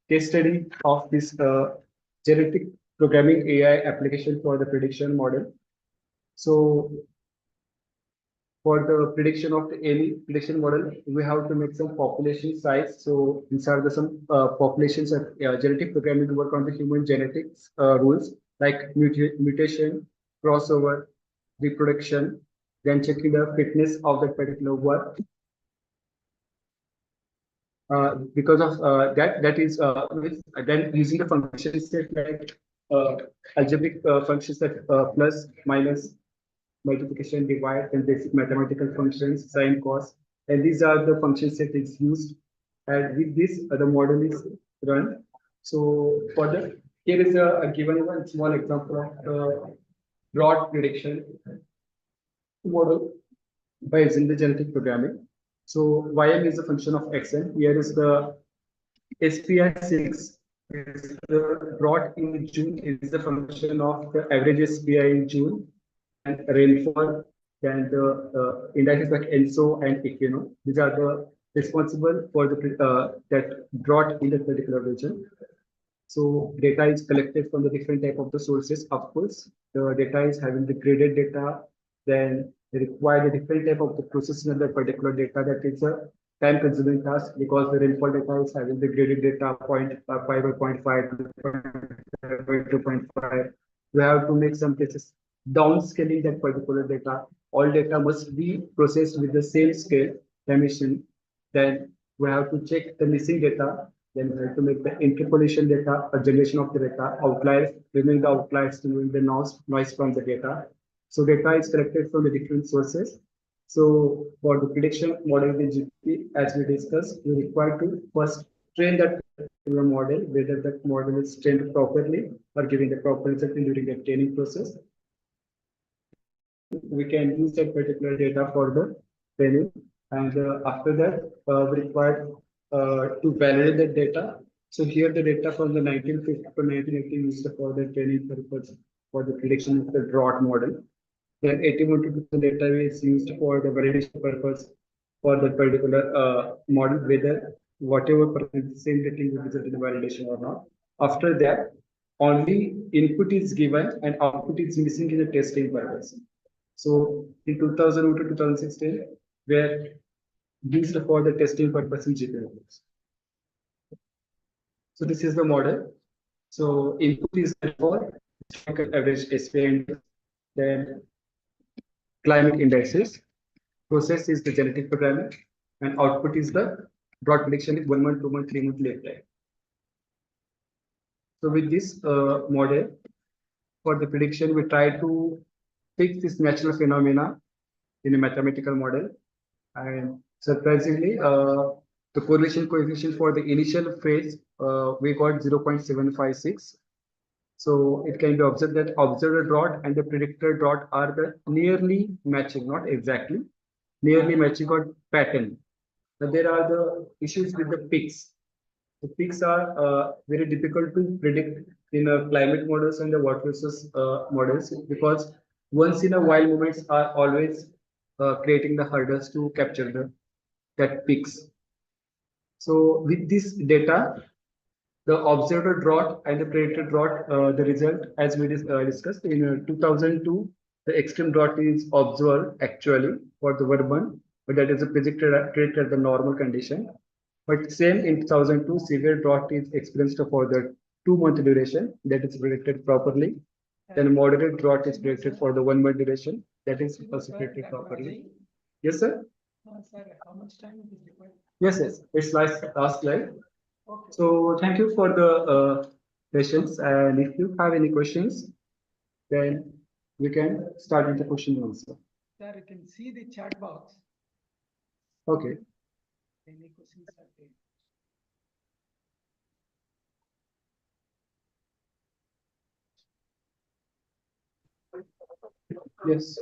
case study of this genetic programming AI application for the prediction model. So for the prediction of any prediction model, we have to make some population size. So these are the some populations of genetic programming to work on the human genetics rules like mutation, crossover, reproduction, then checking the fitness of that particular work. Because of that is then using the function set like algebraic functions that plus, minus, multiplication, divide, and basic mathematical functions, sine, cos, and these are the function set is used. And with this, the model is run. So for the here is a given one small example of the broad prediction model by using the genetic programming. So ym is a function of xn. Here is the SPI6 is the broad in June is the function of the average SPI in June and rainfall. Then the indices like ENSO and Equino. These are the responsible for the that drought in the particular region. So data is collected from the different type of the sources. Of course, the data is having the graded data. Then they require a different type of the processing of the particular data that is time-consuming task because the rainfall data is having the graded data 0.5 or 0.5 to 2.5. We have to make some cases downscaling that particular data. All data must be processed with the same scale dimension. Then we have to check the missing data. Then we have to make the interpolation data, a generation of the data, outliers, removing the outliers, removing the noise from the data. So data is collected from the different sources. So for the prediction model in GP, as we discussed, we require to first train that particular model, whether that model is trained properly or giving the proper result during the training process. We can use that particular data for the training, and after that, we require to validate the data. So here the data from the 1950 to 1980 used for the training purpose for the prediction of the drought model. Then 8122 data is used for the validation purpose for the particular model, whether whatever percent getting will result in validation or not. After that, only input is given and output is missing in the testing purpose. So in 2000 to 2016, were used for the testing purpose in GPU. So this is the model. So input is for average SPI index, then climate indices. Process is the genetic programming, and output is the drought prediction in 1 month, 2 month, 3 month lead time. So with this model for the prediction, we try to fix this natural phenomena in a mathematical model. And surprisingly, the correlation coefficient for the initial phase, we got 0.756. So it can be observed that observed drought and the predicted drought are the nearly matching, not exactly, nearly matching or pattern. But there are the issues with the peaks. The peaks are very difficult to predict in climate models and the water resource models, because once in a while moments are always creating the hurdles to capture that peaks. So with this data, the observed drought and the predicted drought, the result, as we discussed in 2002, the extreme drought is observed actually for the Vermont, but that is a predicted at the normal condition. But same in 2002, severe drought is experienced for the 2-month duration, that is predicted properly. Then moderate drought is predicted for the 1 month duration, that is also predicted properly. Yes, sir? Sir, how much time is required? Yes, it's last slide. Okay. So thank you for the questions, and if you have any questions, then we can start with the question and answer. Sir, you can see the chat box. Okay. Any questions are there? Yes.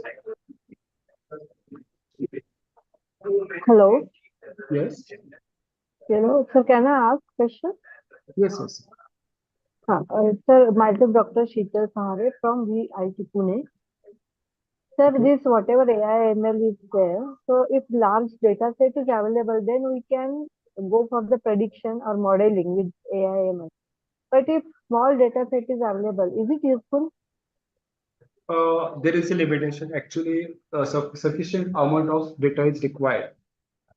Hello. Yes. Hello. Sir, can I ask question? Yes. Sir, myself Dr. Sheetal Sahare from VIT Pune. Sir, this whatever AI/ML is there, so if large data set is available, then we can go for the prediction or modeling with AI/ML. But if small data set is available, is it useful? There is a limitation. Actually, sufficient amount of data is required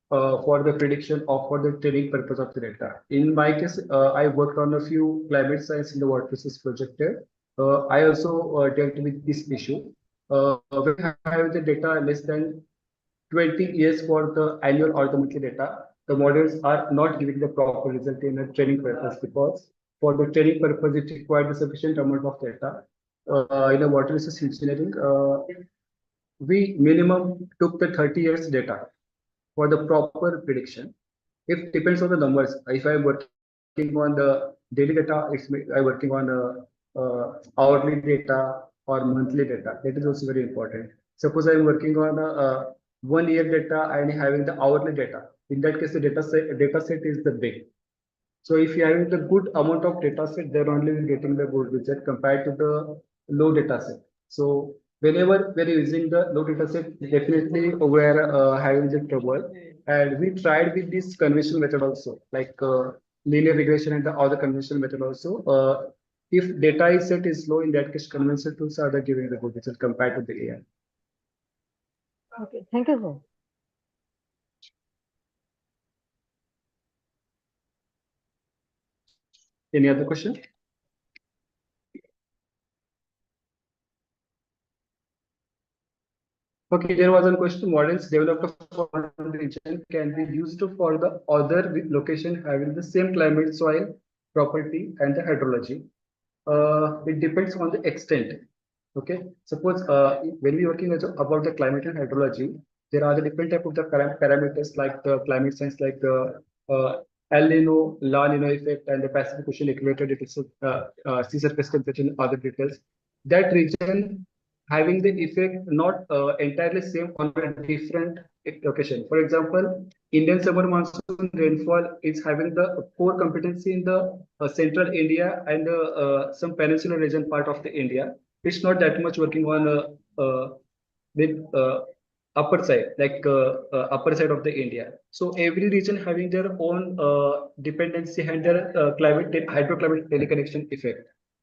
for the prediction or for the training purpose of the data. In my case, I worked on a few climate science in the water resource project here. I also dealt with this issue. We have the data less than 20 years for the annual or the monthly data. The models are not giving the proper result in a training purpose, because for the training purpose, it requires a sufficient amount of data. In a water resource engineering, we minimum took the 30 years data for the proper prediction. It depends on the numbers. If I'm working on the daily data, I'm working on hourly data or monthly data. That is also very important. Suppose I'm working on a 1 year data and having the hourly data. In that case, the data set is the big. So if you have the good amount of data set, then only we're getting the good result compared to the low data set. So whenever we're using the low data set, definitely we're having the trouble. And we tried with this conventional method also, like linear regression and the other conventional method also. If data set is low, in that case, conventional tools are giving the good result compared to the AI. Okay, thank you, sir. Any other question? Okay, there was a question. Models developed for one region can be used for the other location having the same climate, soil, property, and the hydrology. It depends on the extent. Okay, suppose when we working about the climate and hydrology, there are the different type of the parameters like the climate science, like the El Nino, La Nino effect, and the Pacific Ocean equator details, sea surface temperature, and other details. That region having the effect not entirely same on a different location. For example, Indian summer monsoon rainfall is having the core competency in the central India and some peninsular region part of the India. It's not that much working on with upper side, like upper side of the India. So every region having their own dependency and their hydroclimate teleconnection effect.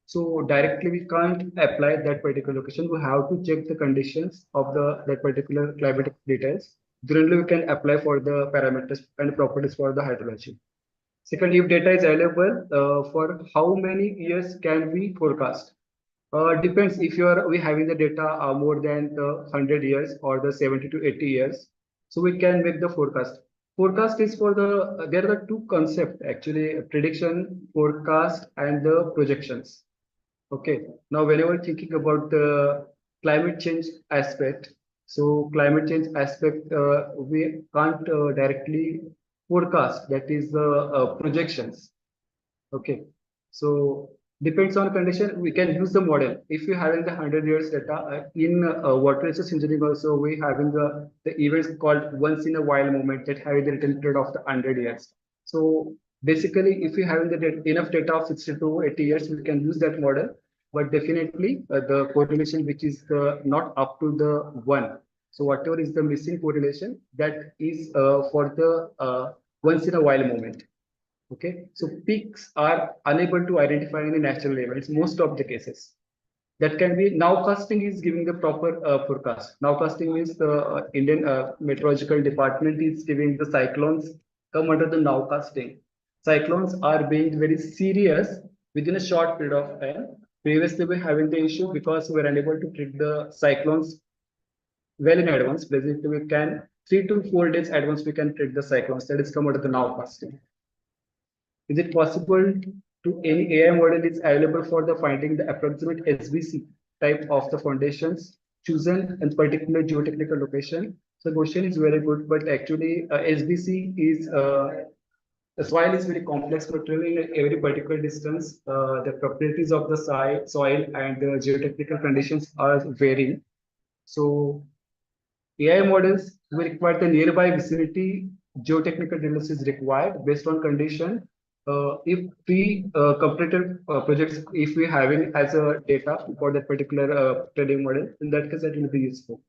So directly we can't apply that particular location. We have to check the conditions of the that particular climatic details. Then only we can apply for the parameters and properties for the hydrology. Second, if data is available, for how many years can we forecast? Depends if we having the data more than the 100 years or the 70 to 80 years. So we can make the forecast. Forecast is for the, there are two concepts actually, prediction, forecast, and the projections. Okay, now whenever thinking about the climate change aspect, so climate change aspect, we can't directly forecast, that is the projections. Okay, so depends on condition. We can use the model. If you having the 100 years data in water resource engineering, also we having the events called once in a while moment that having the return period of the 100 years. So basically, if you having the enough data of 60 to 80 years, we can use that model. But definitely the correlation which is not up to the one. So whatever is the missing correlation, that is for the once in a while moment. Okay, so peaks are unable to identify any natural events most of the cases. That can be nowcasting is giving the proper forecast. Nowcasting means the Indian Meteorological Department is giving the cyclones come under the nowcasting. Cyclones are being very serious within a short period of time. Previously, we having the issue because we were unable to treat the cyclones well in advance. Basically, we can 3 to 4 days advance we can treat the cyclones. That is come under the nowcasting. Is it possible to any AI model is available for the finding the approximate SBC type of the foundations chosen in particular geotechnical location? So question is very good, but actually SBC is the soil is very complex material in every particular distance. The properties of the soil and the geotechnical conditions are varying. So AI models will require the nearby vicinity geotechnical details is required based on condition. If we completed projects, if we having as a data for that particular trading model, in that case, that will be useful.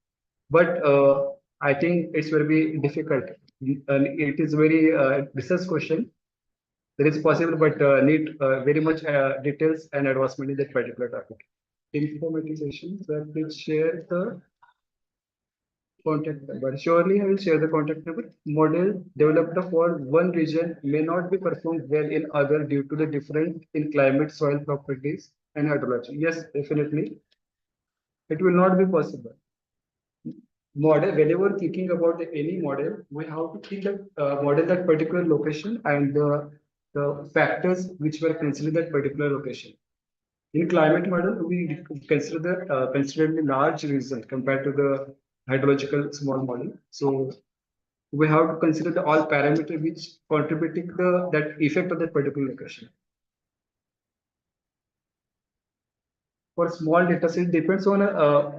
But I think it's very difficult. And it is very research question. There is possible, but need very much details and advancement in that particular topic. Informatization. So please share the contact number. Surely I will share the contact number. Model developed for one region may not be performed well in other due to the difference in climate, soil properties, and hydrology. Yes, definitely. It will not be possible. Model, whenever thinking about any model, we have to think that model that particular location and the factors which were considered that particular location. In climate model, we consider the considerably large region compared to the hydrological small model. So we have to consider the all parameters which contributing the that effect of that particular location. For small data set, depends on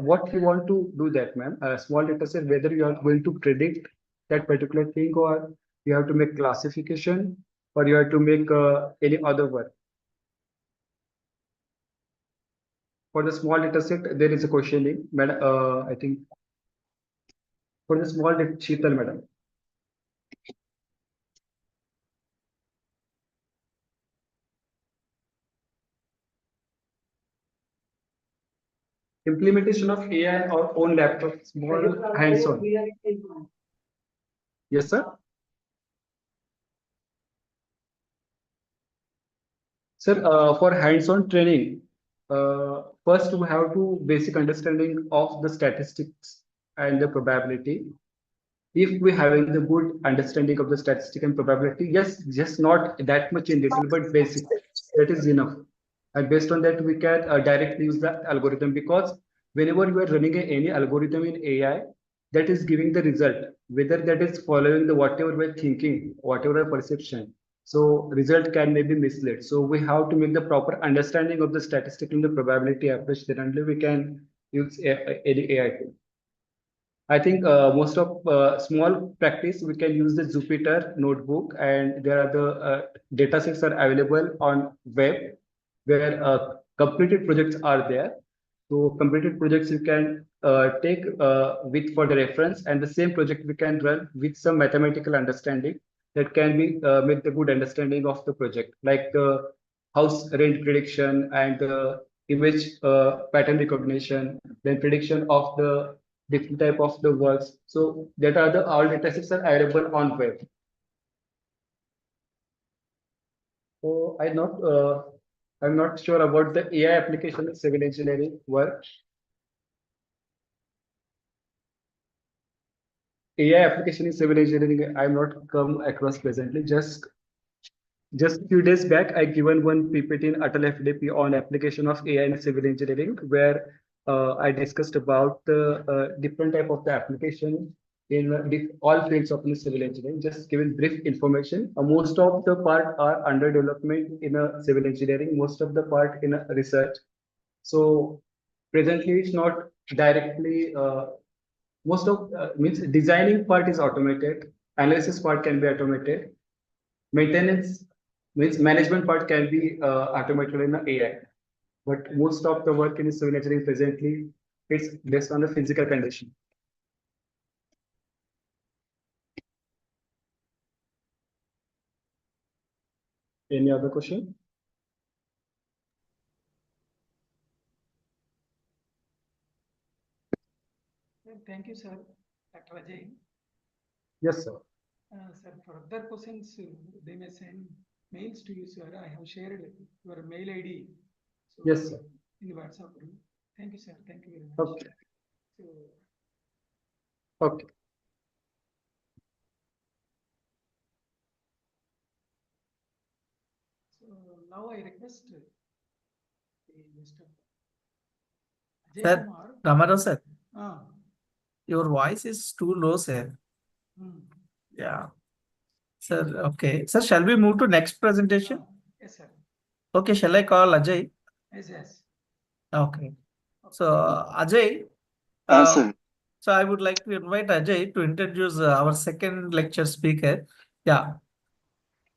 what you want to do that, ma'am. A small data set, whether you are going to predict that particular thing or you have to make classification or you have to make any other work. For the small data set, there is a questioning, madam. I think for the small data, Sheetal, madam. Implementation of AI on our own laptop, small hands-on. Yes, sir. Sir, for hands-on training, first we have to basic understanding of the statistics and the probability. If we having the good understanding of the statistic and probability, yes, just not that much in detail, but basic, that is enough. And based on that, we can directly use the algorithm, because whenever you are running any algorithm in AI, that is giving the result, whether that is following the whatever we're thinking, whatever perception. So result can maybe misled. So we have to make the proper understanding of the statistical and the probability approach. Then only we can use any AI tool. I think most of small practice, we can use the Jupyter notebook, and there are the data sets are available on web, where completed projects are there. So completed projects you can take with for the reference, and the same project we can run with some mathematical understanding that can be make the good understanding of the project, like the house rent prediction and the image pattern recognition, then prediction of the different type of the works. So that are the all data sets are available on web. So I'm not sure about the AI application in civil engineering work. AI application in civil engineering, I'm not come across presently. Just few days back, I given one PPT in Atal FDP on application of AI in civil engineering, where I discussed about the different type of the application in all fields of the civil engineering. Just giving brief information. Most of the part are under development in a civil engineering. Most of the part in a research. So presently, it's not directly. Most of means designing part is automated. Analysis part can be automated. Maintenance means management part can be automated in the AI, but most of the work in civil engineering presently it's based on the physical condition. Any other question? Thank you, sir. Dr. Ajay. Yes, sir. Sir, further questions, they may send mails to you, sir. I have shared your mail ID. So Yes, sir. in the WhatsApp group. Thank you, sir. Thank you very much. Okay. So, Okay. so now I request the Mr. Ajay Sir, Kumar. Ramarao sir, Ah, your voice is too low, sir. Yeah. Sir, okay. Sir, shall we move to next presentation? yes, sir. Okay, shall I call Ajay? Yes, yes. Okay. So, Ajay, Sir. so I would like to invite Ajay to introduce our second lecture speaker. Yeah.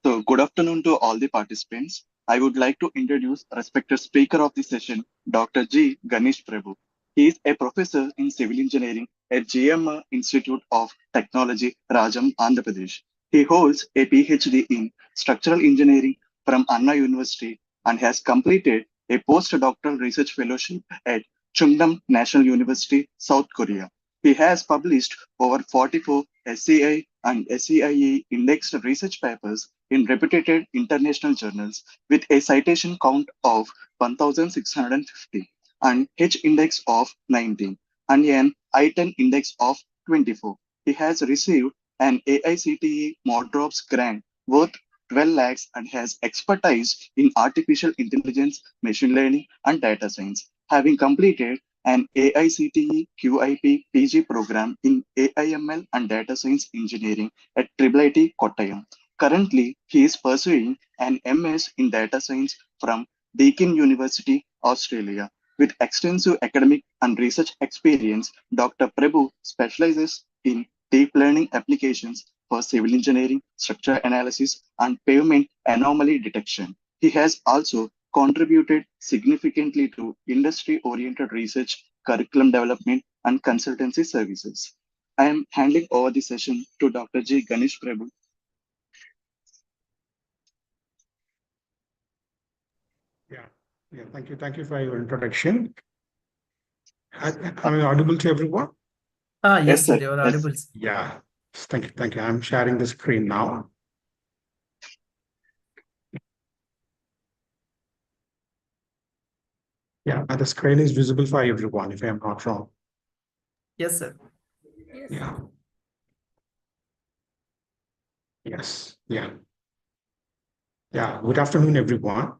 So, good afternoon to all the participants. I would like to introduce respected speaker of the session, Dr. G. Ganesh Prabhu. He is a professor in civil engineering at GM Institute of Technology, Rajam, Andhra Pradesh. He holds a PhD in structural engineering from Anna University and has completed a postdoctoral research fellowship at Chungdam National University, South Korea. He has published over 44 SCI and SCIE indexed research papers in reputed international journals with a citation count of 1,650, and H index of 19, and an I-10 index of 24. He has received an AICTE Modrops grant worth 12 lakhs and has expertise in artificial intelligence, machine learning, and data science, having completed an AICTE QIP PG program in AI/ML and data science engineering at IIIT Kottayam. Currently, he is pursuing an MS in data science from Deakin University, Australia. With extensive academic and research experience, Dr. Prabhu specializes in deep learning applications for civil engineering, structure analysis, and pavement anomaly detection. He has also contributed significantly to industry-oriented research, curriculum development, and consultancy services. I am handing over the session to Dr. G. Ganesh Prabhu. Yeah, thank you. Thank you for your introduction. Am I audible to everyone? Yes, sir, sir. you are Yes. audible. Yeah, thank you. Thank you. I'm sharing the screen now. Yeah, and the screen is visible for everyone, if I am not wrong. Yes, sir. Yeah. Yes. Yeah. Yeah. Good afternoon, everyone.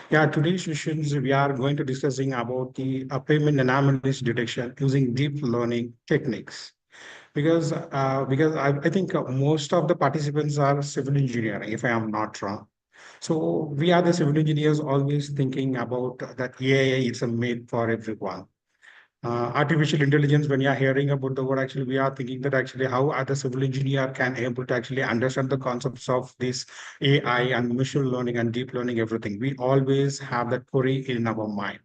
Yeah, today's sessions we are going to discussing about the payment anomalies detection using deep learning techniques. Because I think most of the participants are civil engineering, if I am not wrong. So we are the civil engineers always thinking about that AI is a made for everyone. Artificial intelligence, when you're hearing about the word, actually we are thinking that actually how other civil engineer can able to actually understand the concepts of this AI and machine learning and deep learning, everything. We always have that query in our mind.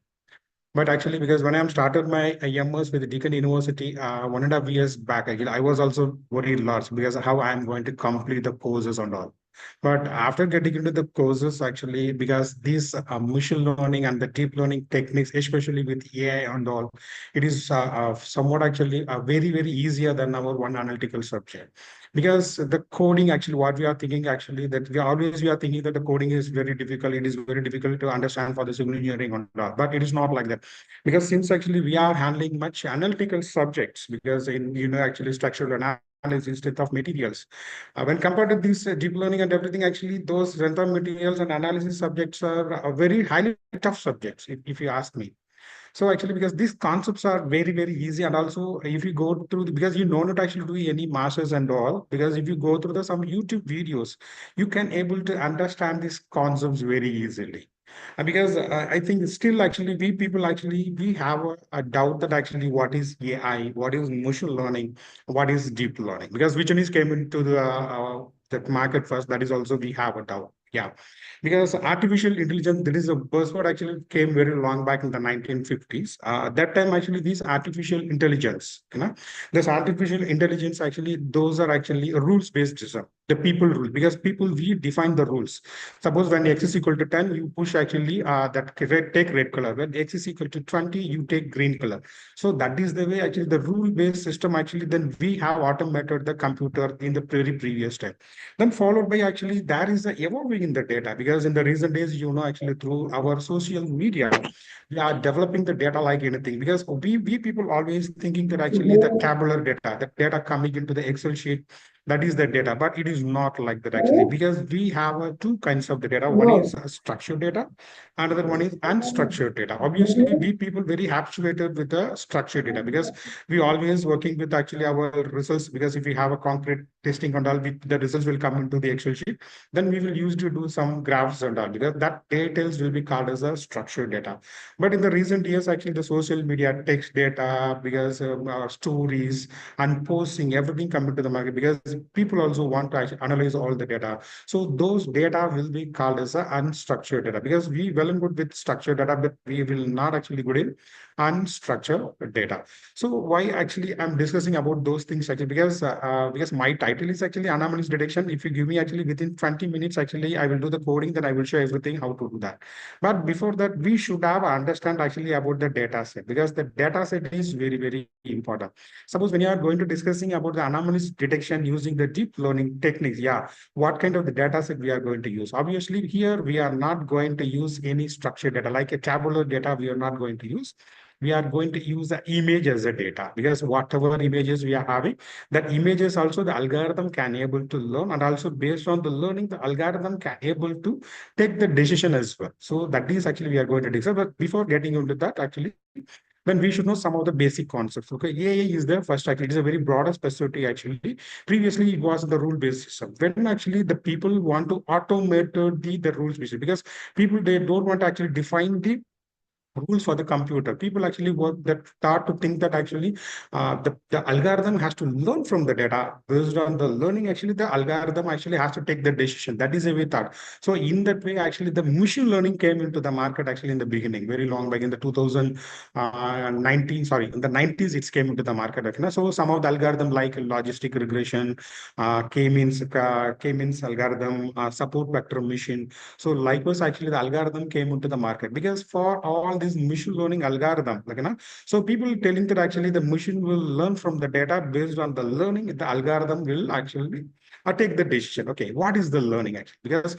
But actually, because when I started my MS with Deakin University 1.5 years back, actually, I was also very lost because how I'm going to complete the courses and all. But after getting into the courses, actually, because these machine learning and the deep learning techniques, especially with AI and all, it is somewhat actually very, very easier than our one analytical subject. Because the coding, actually, what we are thinking, actually, that we are thinking that the coding is very difficult. It is very difficult to understand for the civil engineering and all, but it is not like that because since actually we are handling much analytical subjects because in actually structural analysis instead of materials when compared to this deep learning and everything, actually those random materials and analysis subjects are very highly tough subjects if you ask me. So actually, because these concepts are very, very easy, and also if you go through because you don't not actually do any masters and all, because if you go through the some YouTube videos, you can able to understand these concepts very easily. Because I think still actually we people actually we have a doubt that actually what is AI, what is machine learning, what is deep learning, because which one is came into the market first, that is also we have a doubt. Yeah, because artificial intelligence, there is a buzzword actually came very long back in the 1950s. That time actually this artificial intelligence, this artificial intelligence actually those are actually a rules based system. The people rule because people we define the rules. Suppose when x is equal to 10, you push actually that red, take red color. When x is equal to 20, you take green color. So that is the way actually the rule based system actually then we have automated the computer in the very previous time. Then followed by actually there is a evolving in the data because in the recent days, actually through our social media, we are developing the data like anything because we people always thinking that actually the tabular data, the data coming into the Excel sheet, that is the data, but it is not like that actually because we have two kinds of the data. One is structured data, another one is unstructured data. Obviously, we people very habituated with the structured data because we always working with actually our results because if we have a concrete testing and all, the results will come into the Excel sheet. Then we will use to do some graphs and all because that details will be called as a structured data. But in the recent years, actually the social media text data because stories and posting everything coming to the market because people also want to actually analyze all the data. So those data will be called as a unstructured data because we well and good with structured data, but we will not actually good in unstructured data. So why actually I'm discussing about those things actually because my title is actually anomalies detection. If you give me actually within 20 minutes, actually I will do the coding, then I will show everything how to do that. But before that, we should have understand actually about the data set because the data set is very, very important. Suppose when you are going to discussing about the anomalies detection using the deep learning techniques, yeah, what kind of the data set we are going to use? Obviously, here we are not going to use any structured data like a tabular data. We are not going to use. We are going to use the image as a data because whatever images we are having, that images also the algorithm can able to learn, and also based on the learning, the algorithm can able to take the decision as well. So that is actually we are going to discuss. But before getting into that, actually, then we should know some of the basic concepts. Okay, AI is the first. Actually, it is a very broader specialty. Actually, previously it was the rule-based system. When actually the people want to automate the rules-based because people they don't want to actually define the rules for the computer. People actually work that start to think that actually the algorithm has to learn from the data. Based on the learning, actually the algorithm actually has to take the decision. That is a way thought. So in that way, actually the machine learning came into the market actually in the beginning, very long back in the 2019, sorry, in the 90s, it came into the market. Okay? So some of the algorithm like logistic regression, K-means algorithm, support vector machine. So likewise, actually the algorithm came into the market because for all this machine learning algorithm, so people telling that actually the machine will learn from the data based on the learning, the algorithm will actually take the decision. Okay, what is the learning actually? Because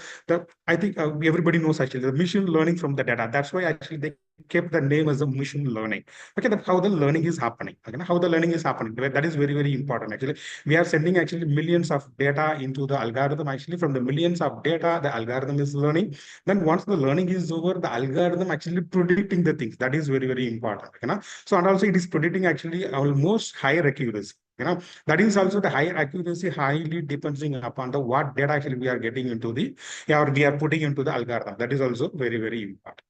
I think everybody knows actually the machine learning from the data. That's why actually they kept the name as a machine learning. Okay, that's how the learning is happening. Okay, how the learning is happening. That is very, very important. Actually, we are sending actually millions of data into the algorithm. Actually, from the millions of data, the algorithm is learning. Then once the learning is over, the algorithm actually predicting the things. That is very, very important. Okay, so and also it is predicting actually almost higher accuracy. That is also the higher accuracy highly depending upon the what data actually we are getting into the or we are putting into the algorithm. That is also very, very important.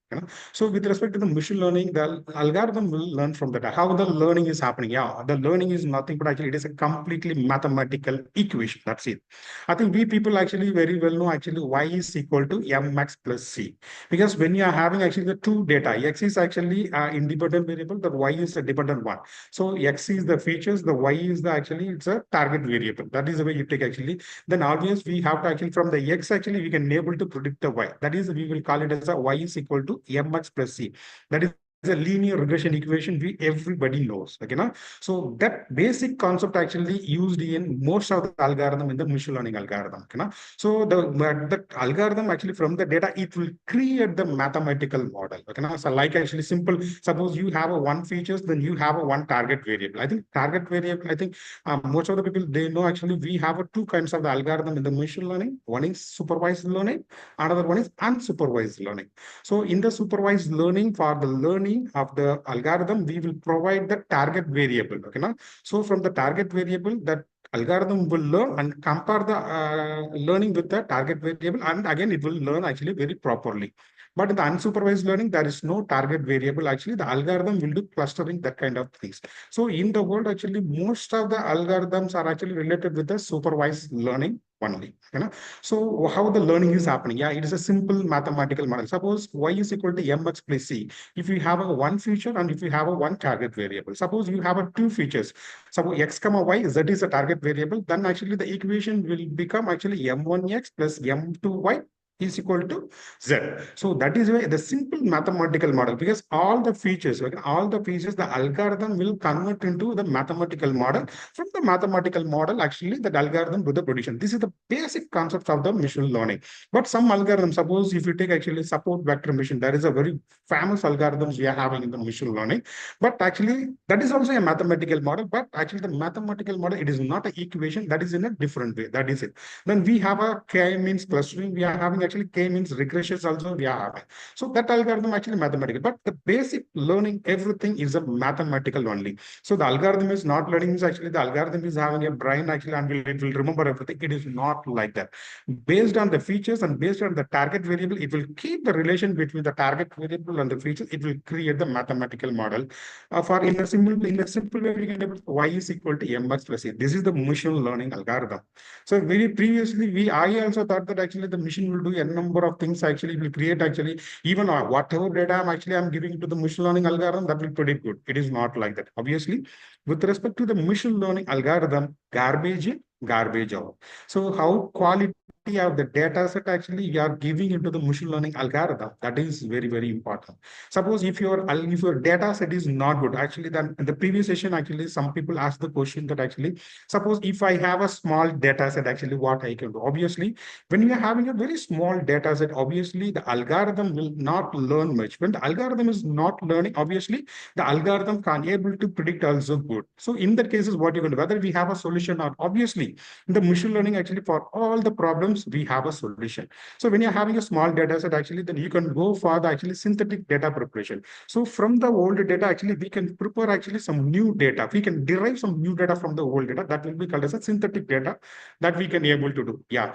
So with respect to the machine learning, the algorithm will learn from that. How the learning is happening? Yeah, the learning is nothing but actually it is a completely mathematical equation. That's it. I think we people actually very well know actually y is equal to mx plus c. Because when you are having actually the two data, x is actually independent variable, the y is a dependent one. So x is the features, the y is the actually it's a target variable. That is the way you take actually. Then obvious we have to actually from the x actually we can able to predict the y. That is we will call it as a y is equal to mx plus c. That is a linear regression equation we everybody knows. Okay, now so that basic concept actually used in most of the algorithm in the machine learning algorithm. Okay, now so the algorithm actually from the data it will create the mathematical model. Okay, now so like actually simple. Suppose you have a one features, then you have a one target variable. I think target variable. I think most of the people they know actually we have a two kinds of the algorithm in the machine learning. One is supervised learning, another one is unsupervised learning. So in the supervised learning, for the learning of the algorithm, we will provide the target variable. Okay, now so from the target variable that algorithm will learn and compare the learning with the target variable, and again it will learn actually very properly. But in the unsupervised learning, there is no target variable. Actually, the algorithm will do clustering, that kind of things. So in the world, actually, most of the algorithms are actually related with the supervised learning only. So how the learning is happening? Yeah, it is a simple mathematical model. Suppose y is equal to mx plus c. If you have a one feature and if you have a one target variable, suppose you have a two features. Suppose x comma y, z is a target variable, then actually the equation will become actually m1x plus m2y is equal to z. So that is why the simple mathematical model, because all the features, the algorithm will convert into the mathematical model. From the mathematical model, actually, that algorithm do the prediction. This is the basic concept of the machine learning. But some algorithms, suppose if you take actually support vector machine, there is a very famous algorithms we are having in the machine learning. But actually, that is also a mathematical model. But actually, the mathematical model, it is not an equation. That is in a different way. That is it. Then we have a k-means clustering. We are having actually k-means regressions also we are having. So that algorithm actually mathematical. But the basic learning, everything is a mathematical only. So the algorithm is not learning, is actually the algorithm is having a brain actually and it will remember everything. It is not like that. Based on the features and based on the target variable, it will keep the relation between the target variable and the features. It will create the mathematical model. For in a simple way, we can able y is equal to mx plus a. This is the machine learning algorithm. So very previously, I also thought that actually the machine will do a number of things. Actually, it will create actually even whatever data I'm giving to the machine learning algorithm, that will predict good. It is not like that. Obviously, with respect to the machine learning algorithm, garbage in, garbage out. So how quality of the data set actually you are giving into the machine learning algorithm, that is very, very important. Suppose if your data set is not good, actually then in the previous session, actually some people asked the question that actually, suppose if I have a small data set, actually what I can do. Obviously, when you are having a very small data set, obviously the algorithm will not learn much. When the algorithm is not learning, obviously the algorithm can't able to predict also good. So in that cases, what you're going to, whether we have a solution or obviously in the machine learning, actually for all the problems, we have a solution. So when you're having a small data set, actually, then you can go for the actually synthetic data preparation. So from the old data, actually, we can prepare actually some new data. We can derive some new data from the old data that will be called as a synthetic data that we can able to do. Yeah.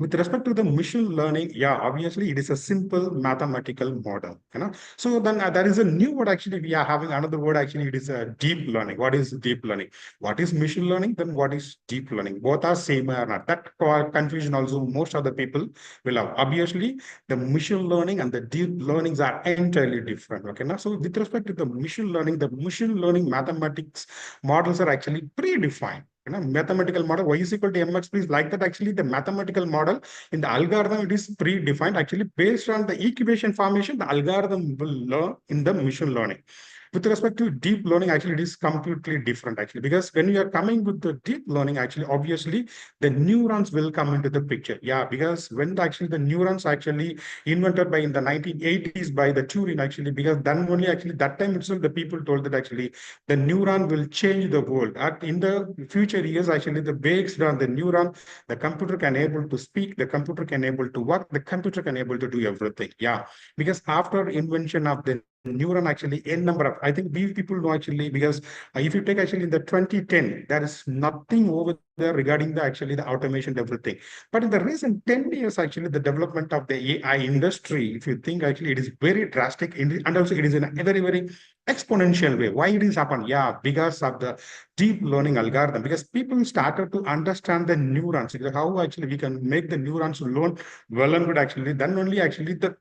With respect to the machine learning, yeah, obviously it is a simple mathematical model. So then there is a new word actually we are having another word actually it is a deep learning. What is deep learning? What is machine learning? Then what is deep learning? Both are same or not? That confusion also most of the people will have. Obviously, the machine learning and the deep learnings are entirely different. So with respect to the machine learning mathematics models are actually predefined. Mathematical model y is equal to mx, please like that. Actually, the mathematical model in the algorithm it is predefined. Actually, based on the equation formation, the algorithm will learn in the machine learning. With respect to deep learning, actually, it is completely different, actually, because when you are coming with the deep learning, actually, obviously, the neurons will come into the picture. Yeah, because when actually the neurons actually invented by in the 1980s by the Turing, actually, because then only actually that time itself, the people told that actually the neuron will change the world. In the future years, actually, the based on the neuron, the computer can able to speak, the computer can able to work, the computer can able to do everything. Yeah, because after invention of the neuron, actually n number of, I think we people know actually, because if you take actually in the 2010, there is nothing over there regarding the actually the automation everything. But in the recent 10 years, actually the development of the AI industry, if you think actually it is very drastic and also it is in a very, very exponential way. Why it is happened? Yeah, because of the deep learning algorithm, because people started to understand the neurons, how actually we can make the neurons learn well and good, actually. Then only actually the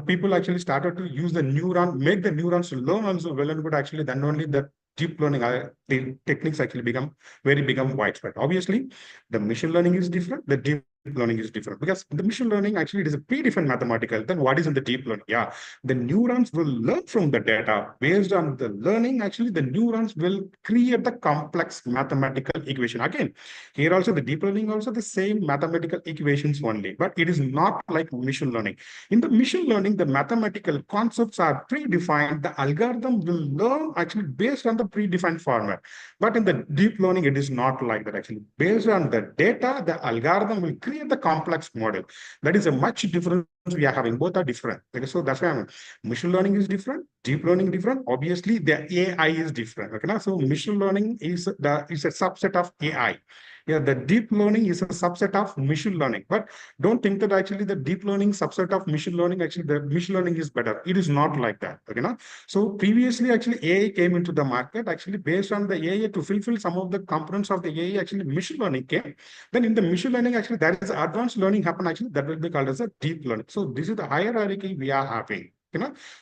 people actually started to use the neuron, make the neurons learn also well and good, actually. Then only the deep learning the techniques actually become widespread. Obviously, the machine learning is different, the deep learning is different, because the machine learning actually it is a pre-defined mathematical. Then what is in the deep learning? Yeah, the neurons will learn from the data. Based on the learning, actually the neurons will create the complex mathematical equation. Again, here also the deep learning also the same mathematical equations only, but it is not like machine learning. In the machine learning, the mathematical concepts are predefined. The algorithm will learn actually based on the predefined format. But in the deep learning, it is not like that actually. Based on the data, the algorithm will create the complex model. That is a much different we are having. Both are different. Okay, so that's why machine learning is different, deep learning different. Obviously, the AI is different. Okay, now, so machine learning is a subset of AI. Yeah, the deep learning is a subset of machine learning. But don't think that actually the deep learning subset of machine learning, actually the machine learning is better. It is not like that. Okay, now, so previously actually AI came into the market actually based on the AI to fulfill some of the components of the AI. Actually, machine learning came. Then in the machine learning, actually there is advanced learning happen. Actually, that will be called as a deep learning. So this is the hierarchy we are having.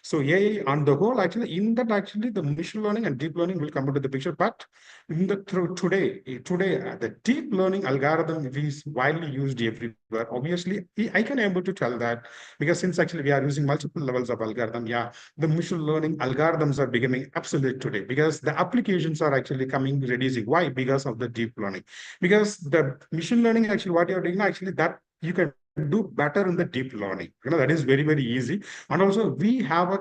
So AI on the whole, actually, in that actually the machine learning and deep learning will come into the picture. But in the today the deep learning algorithm is widely used everywhere. Obviously, I can able to tell that because since actually we are using multiple levels of algorithm, yeah, the machine learning algorithms are becoming obsolete today because the applications are actually coming reducing. Why? Because of the deep learning. Because the machine learning actually what you're doing actually that you can do better in the deep learning. That is very, very easy. And also we have a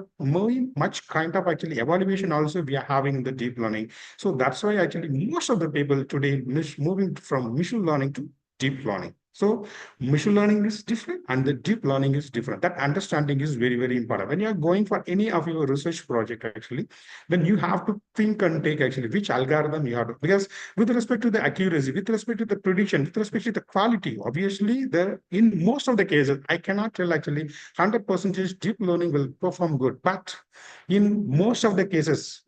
much kind of actually evaluation also we are having in the deep learning. So that's why actually most of the people today moving from machine learning to deep learning. So machine learning is different and the deep learning is different. That understanding is very, very important. When you are going for any of your research project, actually, then you have to think and take actually which algorithm you have to, because with respect to the accuracy, with respect to the prediction, with respect to the quality, obviously in most of the cases, I cannot tell actually 100% deep learning will perform good. But in most of the cases,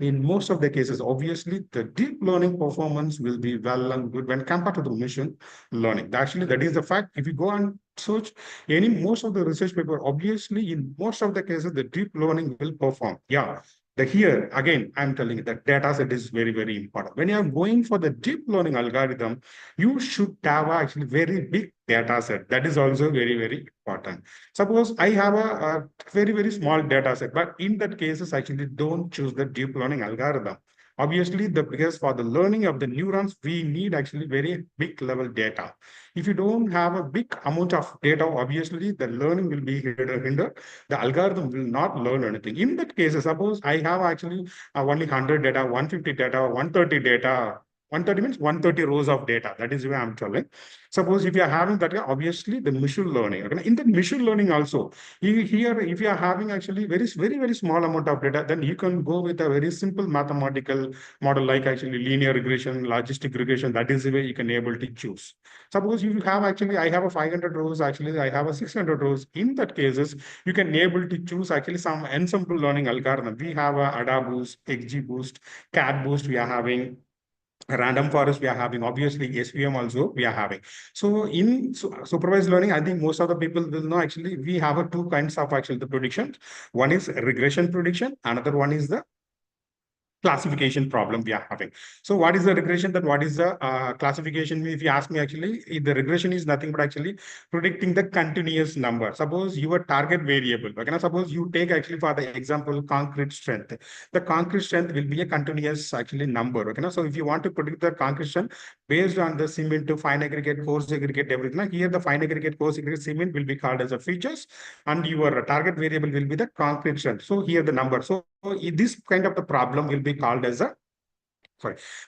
obviously the deep learning performance will be well and good when compared to the machine learning. Actually, that is the fact. If you go and search most of the research paper, obviously in most of the cases, the deep learning will perform. Yeah. Here again, I'm telling you that data set is very, very important. When you are going for the deep learning algorithm, you should have actually very big data set. That is also very, very important. Suppose I have a very, very small data set, but in that cases, actually don't choose the deep learning algorithm. Obviously, because for the learning of the neurons, we need actually very big level data. If you don't have a big amount of data, obviously the learning will be hindered. The algorithm will not learn anything. In that case, suppose I have actually only 100 data, 150 data, 130 data. 130 means 130 rows of data. That is where I'm telling. Suppose if you are having that, obviously the machine learning. Okay? In the machine learning also, here, if you are having actually very, very, very small amount of data, then you can go with a very simple mathematical model like actually linear regression, logistic regression. That is the way you can able to choose. Suppose you have actually, I have a 500 rows, actually I have a 600 rows. In that cases, you can able to choose actually some ensemble learning algorithm. We have a AdaBoost, XGBoost, CatBoost we are having. Random forest we are having, obviously SVM also we are having. So in supervised learning, I think most of the people will know actually we have two kinds of actually the predictions. One is regression prediction, another one is the classification problem we are having. So what is the regression? Then what is the classification? If you ask me, actually, the regression is nothing but actually predicting the continuous number. Suppose your target variable. Okay, now suppose you take actually for the example concrete strength. The concrete strength will be a continuous actually number. Okay, now so if you want to predict the concrete strength based on the cement to fine aggregate, coarse aggregate, everything. Now here the fine aggregate, coarse aggregate, cement will be called as a features, and your target variable will be the concrete strength. So here the number. So this kind of the problem will be called as a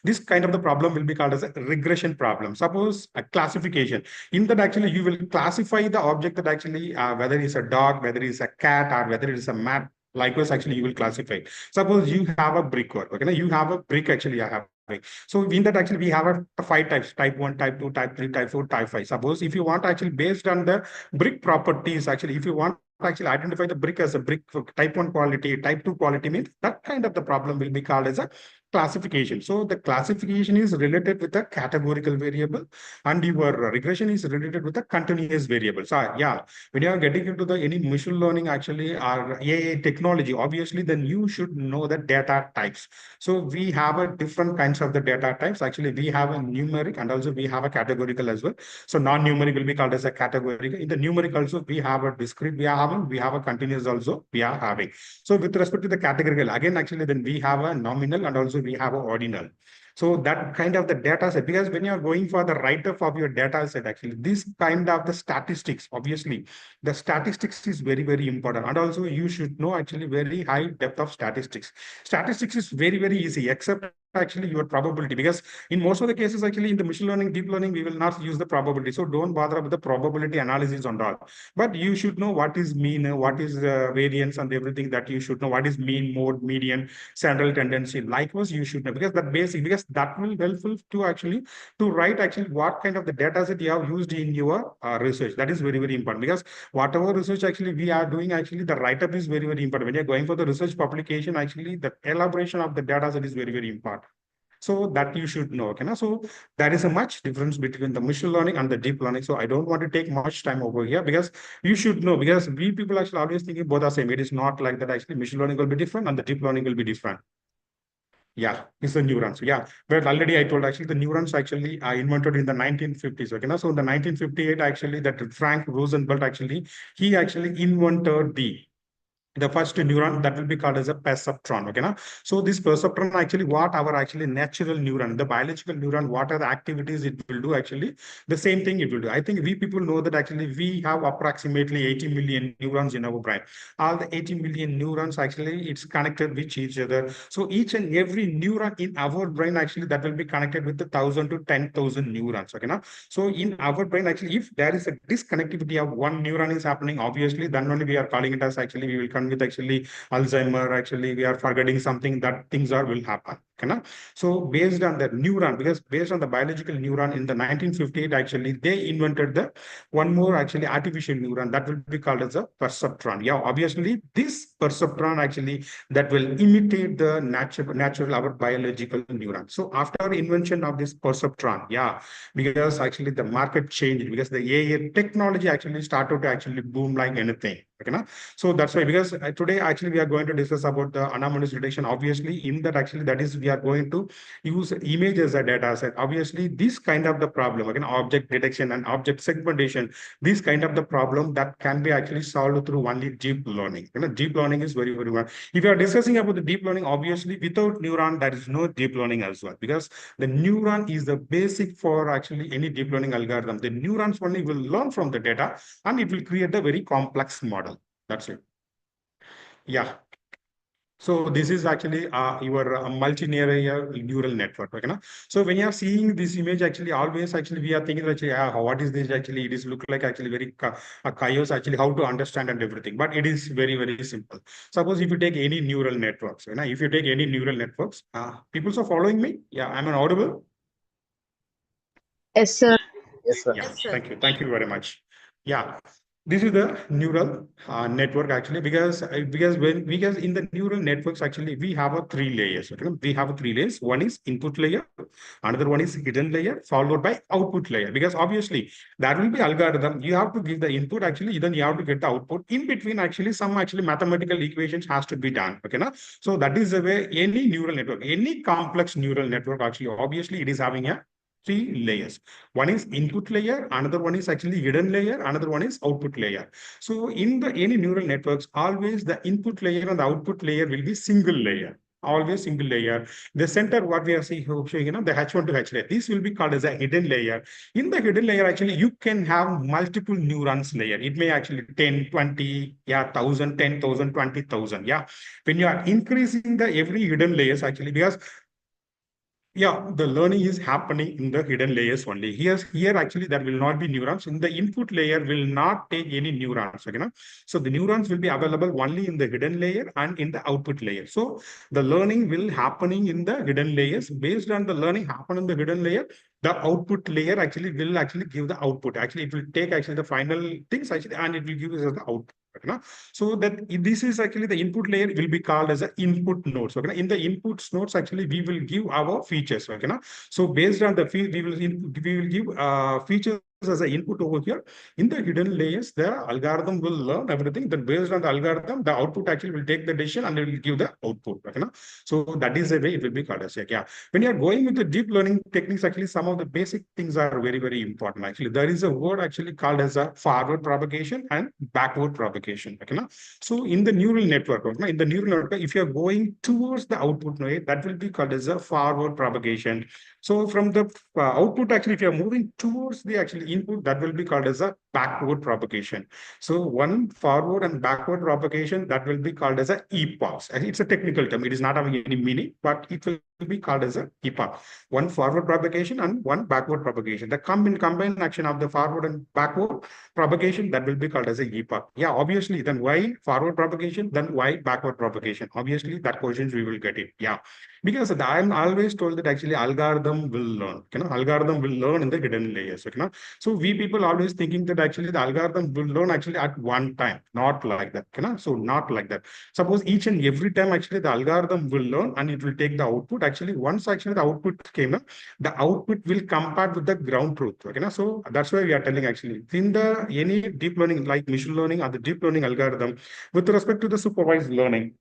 this kind of the problem will be called as a regression problem. Suppose a classification. In that actually you will classify the object that actually whether it's a dog, whether it's a cat, or whether it is a mat. Likewise, actually you will classify. Suppose you have a brickwork. Okay, now you have a brick actually I have. So in that actually we have a 5 types: type 1, type 2, type 3, type 4, type 5. Suppose if you want actually based on the brick properties, actually if you want actually identify the brick as a brick type 1 quality, type 2 quality, means that kind of the problem will be called as a classification. So the classification is related with a categorical variable, and your regression is related with a continuous variable. So yeah, when you are getting into the any machine learning actually or AI technology, obviously then you should know the data types. So we have a different kinds of the data types. Actually, we have a numeric and also we have a categorical as well. So non-numeric will be called as a categorical. In the numeric also we have a discrete, we have a continuous also we are having. So with respect to the categorical, again, actually, then we have a nominal and also we have a ordinal. So that kind of the data set, because when you're going for the write-up of your data set, actually, this kind of the statistics, obviously, the statistics is very, very important. And also you should know actually very high depth of statistics. Statistics is very, very easy, except actually your probability, because in most of the cases, actually in the machine learning, deep learning, we will not use the probability. So don't bother with the probability analysis and all. But you should know what is mean, what is variance and everything that you should know, what is mean, mode, median, central tendency. Likewise, you should know, because that basic, because that will helpful to actually to write actually what kind of the data set you have used in your research. That is very, very important, because whatever research actually we are doing, actually the write-up is very, very important. When you're going for the research publication, actually the elaboration of the data set is very, very important. So that you should know. Okay, so there is a much difference between the machine learning and the deep learning. So I don't want to take much time over here, because you should know, because we people actually always thinking both are same. It is not like that. Actually, machine learning will be different and the deep learning will be different. Yeah, it's the neurons. Yeah, but already I told actually the neurons actually are invented in the 1950s. Okay, so in the 1958 actually that Frank Rosenblatt actually he actually invented the first neuron that will be called as a perceptron. Okay, now so this perceptron actually what our actually natural neuron, the biological neuron, what are the activities it will do? Actually the same thing it will do. I think we people know that actually we have approximately 80 million neurons in our brain. All the 80 million neurons actually it's connected with each other. So each and every neuron in our brain actually that will be connected with the 1,000 to 10,000 neurons. Okay, now so in our brain actually if there is a disconnectivity of one neuron is happening, obviously then only we are calling it as actually we will come with actually Alzheimer, actually we are forgetting something, that things are will happen. Okay, so based on the neuron, because based on the biological neuron in the 1958 actually they invented the one more actually artificial neuron that will be called as a perceptron. Yeah, obviously this perceptron actually that will imitate the natural our biological neuron. So after invention of this perceptron, yeah, because actually the market changed, because the AI technology actually started to actually boom like anything. Okay, now so that's why, because today actually we are going to discuss about the anomalous detection. Obviously in that actually that is we are going to use image as a data set. Obviously this kind of the problem, again, object detection and object segmentation, this kind of the problem that can be actually solved through only deep learning. Deep learning is very, very well. If you are discussing about the deep learning, obviously without neuron there is no deep learning as well, because the neuron is the basic for actually any deep learning algorithm. The neurons only will learn from the data and it will create a very complex model. That's it. Yeah. So this is actually your multi-neural neural network. Okay, na? So when you are seeing this image, actually always actually we are thinking actually, what is this actually? It is look like actually very chaos actually how to understand and everything. But it is very, very simple. Suppose if you take any neural networks, if you take any neural networks, people are following me. Yeah, I'm an audible. Yes, sir. Yes, sir. Yeah, Yes, sir. thank you. Thank you very much. Yeah. This is the neural network actually, because in the neural networks actually we have a three layers. Okay? We have a three layers. One is input layer, another one is hidden layer, followed by output layer. Because obviously that will be algorithm. You have to give the input actually, then you have to get the output. In between actually some actually mathematical equations has to be done. Okay, na? So that is the way any neural network, any complex neural network actually, obviously it is having a three layers. One is input layer, another one is actually hidden layer, another one is output layer. So in the any neural networks, always the input layer and the output layer will be single layer. Always single layer. The center, what we are seeing, the H1 to H layer, this will be called as a hidden layer. In the hidden layer, actually, you can have multiple neurons layer. It may actually 10, 20, yeah, 1,000, 10,000, 20,000. Yeah. When you are increasing the every hidden layers, actually, because yeah, the learning is happening in the hidden layers only. Here actually there will not be neurons. In the input layer will not take any neurons. Okay, no? So the neurons will be available only in the hidden layer and in the output layer. So the learning will happening in the hidden layers. Based on the learning happen in the hidden layer, the output layer actually will actually give the output. Actually, it will take actually the final things actually, and it will give us the output. Okay, no? So that this is actually the input layer will be called as the input nodes. Okay, in the inputs nodes actually we will give our features. Okay, so based on the we will give features as an input over here. In the hidden layers, the algorithm will learn everything. Then based on the algorithm, the output actually will take the decision and it will give the output. Okay, so that is the way it will be called as. Yeah, when you are going with the deep learning techniques, actually some of the basic things are very, very important. Actually, there is a word actually called as a forward propagation and backward propagation. Okay, so in the neural network, okay, in the neural network, if you are going towards the output, that will be called as a forward propagation. So from the output, actually, if you are moving towards the actual input, that will be called as a backward propagation. So one forward and backward propagation, that will be called as a epochs. It's a technical term. It is not having any meaning, but it will be called as a epoch. One forward propagation and one backward propagation. The combined action of the forward and backward propagation, that will be called as a epoch. Yeah, obviously, then why forward propagation, then why backward propagation? Obviously, that questions we will get it. Yeah, because I'm always told that actually algorithm will learn. Algorithm will learn in the hidden layers. So we people always thinking that actually the algorithm will learn actually at one time, not like that. So not like that. Suppose each and every time actually the algorithm will learn and it will take the output. Actually, once actually the output came up, the output will compare with the ground truth. So that's why we are telling actually in the any deep learning like machine learning or the deep learning algorithm with respect to the supervised learning,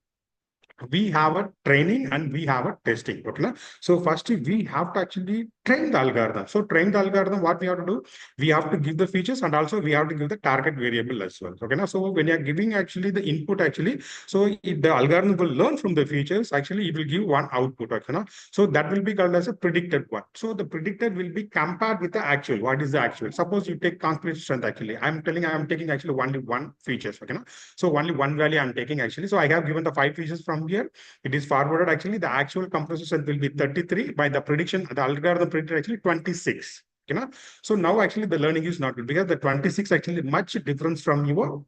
we have a training and we have a testing. Okay, so first we have to actually train the algorithm. So train the algorithm, what we have to do, we have to give the features and also we have to give the target variable as well. Okay, so when you are giving actually the input actually, so if the algorithm will learn from the features, actually it will give one output. Okay, so that will be called as a predicted one. So the predicted will be compared with the actual. What is the actual? Suppose you take concrete strength. Actually, I'm taking actually only one features. Okay, so only one value I'm taking actually. So I have given the 5 features from here. It is forwarded actually. The actual compressor strength will be 33. By the prediction, the algorithm predicted actually 26. So now actually the learning is not good because the 26 actually much difference from your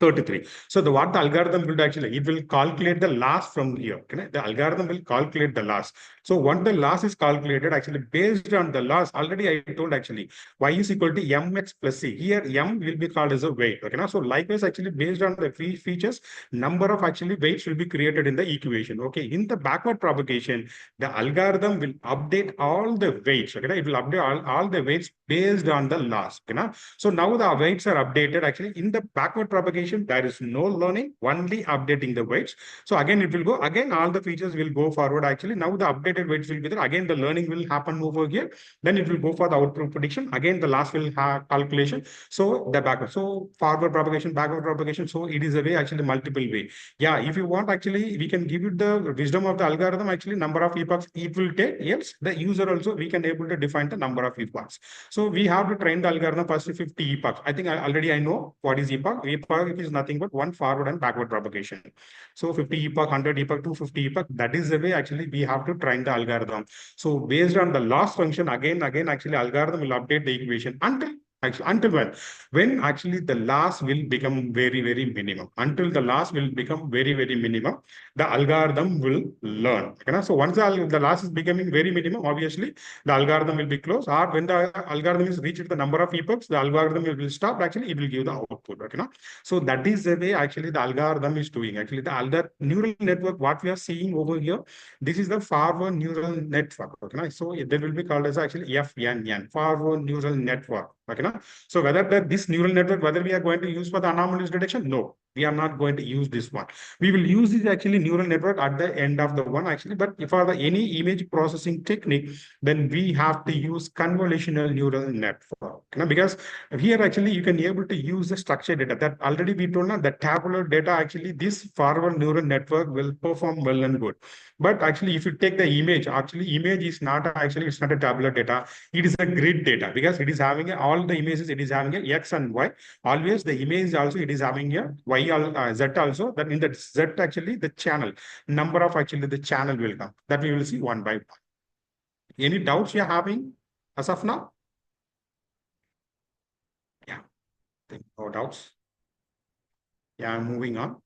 33. So what the algorithm will do actually, it will calculate the loss from here. The algorithm will calculate the loss. So once the loss is calculated, actually based on the loss, already I told actually y is equal to mx plus c. Here m will be called as a weight. So likewise actually based on the features, number of actually weights will be created in the equation. Okay, in the backward propagation, the algorithm will update all the weights. It will update all the weights based on the loss. So now the weights are updated. Actually in the backward propagation, there is no learning, only updating the weights. So again, it will go, again, all the features will go forward. Actually, now the updated weights will be there. Again, the learning will happen over here. Then it will go for the output prediction. Again, the last will have calculation. So the backward, so forward propagation, backward propagation. So it is a way, actually multiple way. Yeah, if you want, actually, we can give you the wisdom of the algorithm, actually number of epochs it will take. Yes, the user also, we can able to define the number of epochs. So we have to train the algorithm first 50 epochs. I think already I know what is epoch. Epoch is nothing but one forward and backward propagation. So 50 epoch, 100 epoch, 250 epoch, that is the way actually we have to train the algorithm. So based on the loss function, again, actually algorithm will update the equation until Actually, until when actually the loss will become very, very minimum. Until the loss will become very, very minimum, the algorithm will learn. Okay? So once the loss is becoming very minimum, obviously the algorithm will be closed. Or when the algorithm is reached the number of epochs, the algorithm will stop. Actually, it will give the output. Okay? So that is the way actually the algorithm is doing. Actually, the neural network, what we are seeing over here, this is the forward neural network. Okay? So that will be called as actually FNN, forward neural network. Okay? So whether this neural network, whether we are going to use for the anomalous detection, no, we are not going to use this one. We will use this actually neural network at the end of the one actually, but if for the any image processing technique, then we have to use convolutional neural network. Because here actually you can be able to use the structured data that already we told now that tabular data actually this forward neural network will perform well and good. But actually if you take the image, actually image is not actually, it's not a tabular data, it is a grid data because it is having all the images, it is having a X and Y. Always the image also it is having a Y Z also. That in the Z actually the channel number of actually the channel will come. That we will see one by one. Any doubts you are having as of now? Yeah, no doubts. Yeah, I'm moving on.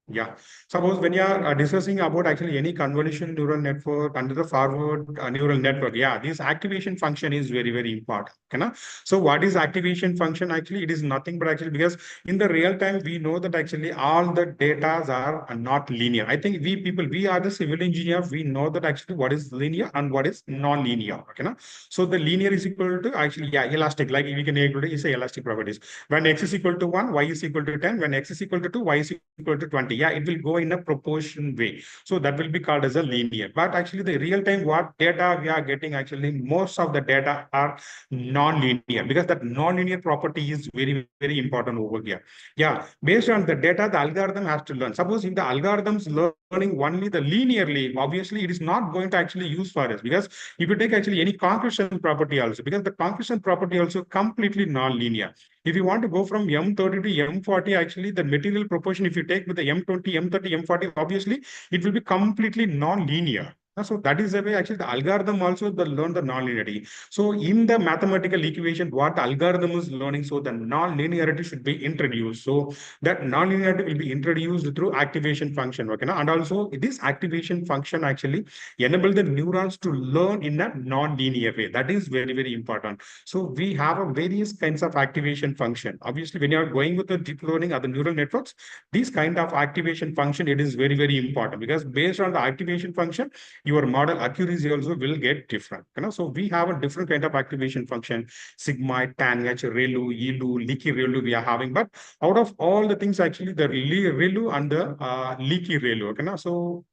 Yeah. Suppose when you are discussing about actually any convolution neural network under the forward neural network, yeah, this activation function is very, very important. Okay, so what is activation function? Actually, it is nothing but actually because in the real time, we know that actually all the data are not linear. I think we people, we are the civil engineers, we know that actually what is linear and what is non-linear. Okay, so the linear is equal to actually, yeah, elastic, like we can able to say elastic properties. When X is equal to 1, Y is equal to 10. When X is equal to 2, Y is equal to 20. Yeah, it will go in a proportion way. So that will be called as a linear. But actually the real time what data we are getting, actually most of the data are non-linear because that non-linear property is very, very important over here. Yeah, based on the data, the algorithm has to learn. Suppose if the algorithms learning only the linearly, obviously it is not going to actually use for us because if you take actually any conclusion property also, because the conclusion property also completely non-linear. If you want to go from M30 to M40, actually the material proportion, if you take with the M20, M30, M40, obviously it will be completely non-linear. So that is the way actually the algorithm also learn the non-linearity. So in the mathematical equation, what the algorithm is learning, so the non-linearity should be introduced. So that non-linearity will be introduced through activation function. Okay, and also this activation function actually enable the neurons to learn in a non-linear way. That is very, very important. So we have a various kinds of activation function. Obviously, when you are going with the deep learning or the neural networks, this kind of activation function, it is very, very important because based on the activation function, your model accuracy also will get different. So we have a different kind of activation function, sigmoid, tanh, ReLU, ELU, leaky ReLU we are having. But out of all the things, actually, the ReLU and the leaky ReLU. Okay, so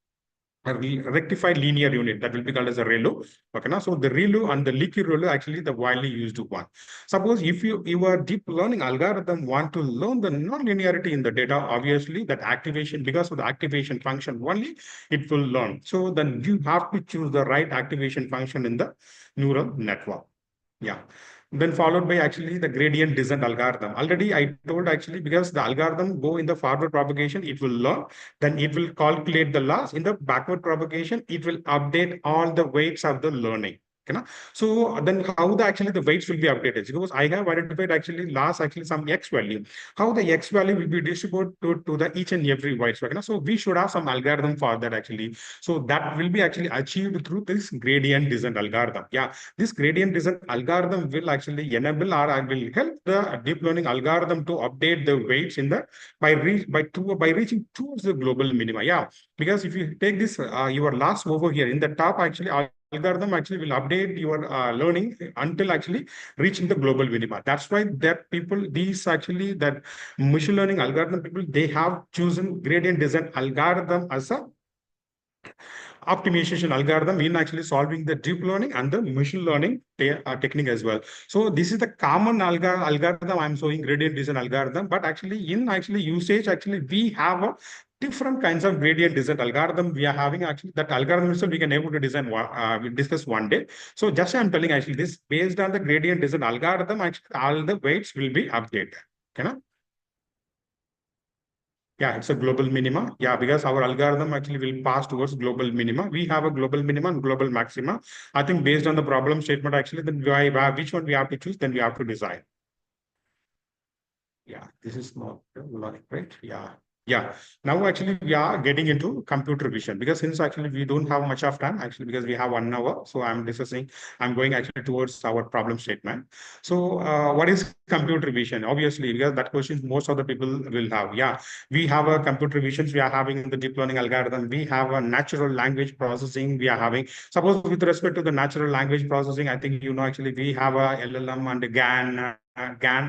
a rectified linear unit that will be called as a ReLU. Okay, now so the ReLU and the leaky ReLU actually the widely used one. Suppose if your deep learning algorithm want to learn the non-linearity in the data, obviously that activation, because of the activation function only, it will learn. So then you have to choose the right activation function in the neural network. Yeah. Then followed by actually the gradient descent algorithm. Already I told actually because the algorithm go in the forward propagation, it will learn, then it will calculate the loss. In the backward propagation, it will update all the weights of the learning. Okay, so then how actually the weights will be updated? Because I have identified actually loss actually some X value. How the X value will be distributed to the each and every weights. Okay, so we should have some algorithm for that actually. So that will be actually achieved through this gradient descent algorithm. Yeah, this gradient descent algorithm will actually enable or will help the deep learning algorithm to update the weights in the by reaching towards the global minima. Yeah, because if you take this your loss over here in the top, actually algorithm actually will update your learning until actually reaching the global minima. That's why that people, these actually that machine learning algorithm people, they have chosen gradient descent algorithm as a optimization algorithm in actually solving the deep learning and the machine learning technique as well. So this is the common algorithm I'm showing, gradient descent algorithm, but actually in actually usage, actually we have a different kinds of gradient descent algorithm we are having. Actually that algorithm itself we can able to design we discuss one day. So just I'm telling actually this based on the gradient descent algorithm, actually all the weights will be updated. Okay, Yeah, it's a global minima. Yeah, because our algorithm actually will pass towards global minima. We have a global minima and global maxima. I think based on the problem statement, actually, then which one we have to choose, then we have to decide. Yeah, this is not logic, right? Yeah. Yeah. Now actually we are getting into computer vision because since actually we don't have much of time actually because we have 1 hour. So I'm going actually towards our problem statement. So what is computer vision? Obviously, because that question most of the people will have. Yeah, we have a computer visions we are having in the deep learning algorithm. We have a natural language processing we are having. Suppose with respect to the natural language processing, I think you know actually we have a LLM and a GAN,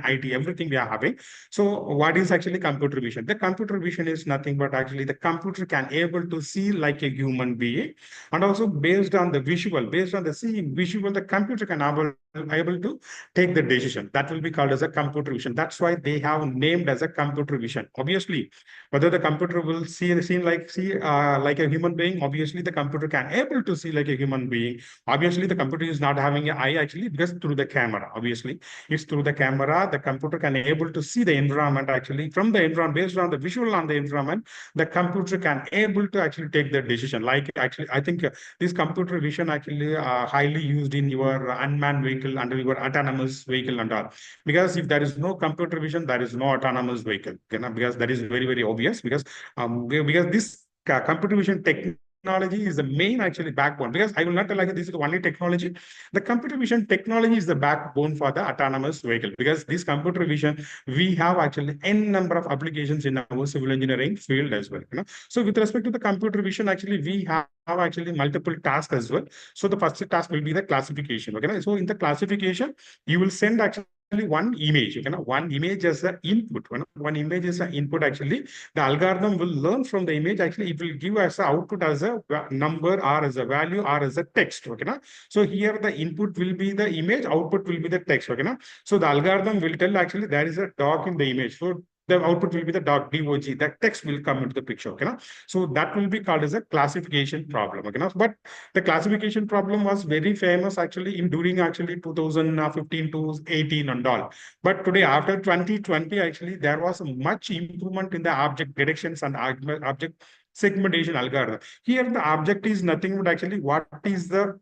IT, everything we are having. So what is actually computer vision? The computer vision is nothing but actually the computer can able to see like a human being, and also based on the visual, based on the seeing visual, the computer can able to take the decision. That will be called as a computer vision. That's why they have named as a computer vision. Obviously, whether the computer will see like a human being, obviously the computer can able to see like a human being. Obviously, the computer is not having an eye actually because through the camera. Obviously, it's through the camera the computer can able to see the environment actually from the environment based on the visual on the environment. The computer can able to actually take the decision. Like actually, I think this computer vision actually highly used in your unmanned vehicle under your autonomous vehicle and all. Because if there is no computer vision, there is no autonomous vehicle. Because that is very obvious. Because this computer vision technology is the main actually backbone. Because I will not tell like this is the only technology. The computer vision technology is the backbone for the autonomous vehicle. Because this computer vision, we have actually n number of applications in our civil engineering field as well. So with respect to the computer vision, actually we have actually multiple tasks as well. So the first task will be the classification. Okay, so in the classification, you will send actually one image. One image as an input. One image is an input. Actually, the algorithm will learn from the image. Actually, it will give us an output as a number or as a value or as a text. Okay, so here the input will be the image, output will be the text. Okay, so the algorithm will tell actually there is a dog in the image. So the output will be the dog, DOG. That text will come into the picture. Okay, so that will be called as a classification problem. Okay, but the classification problem was very famous actually in during actually 2015 to 18 and all. But today after 2020, actually there was much improvement in the object detections and object segmentation algorithm. Here the object is nothing but actually what is the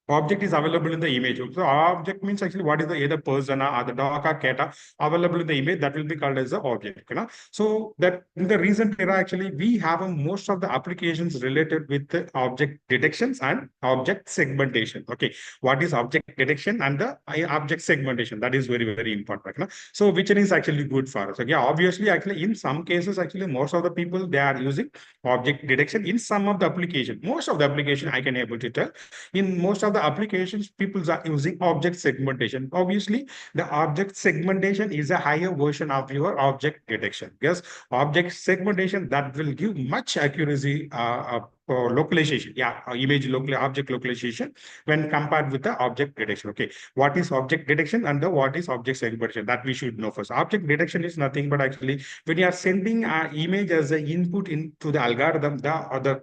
object is available in the image. So object means actually what is the either person or the dog or cat available in the image, that will be called as the object. So that in the recent era, actually, we have most of the applications related with the object detections and object segmentation. Okay, what is object detection and the object segmentation? That is very important. So which one is actually good for us? So yeah, obviously, actually, in some cases, actually, most of the people they are using object detection in some of the application. Most of the application I can able to tell in most of the applications, people are using object segmentation. Obviously, the object segmentation is a higher version of your object detection because object segmentation that will give much accuracy for localization. Yeah, object localization when compared with the object detection. Okay, what is object detection and what is object segmentation? That we should know first. Object detection is nothing but actually when you are sending an image as an input into the algorithm, the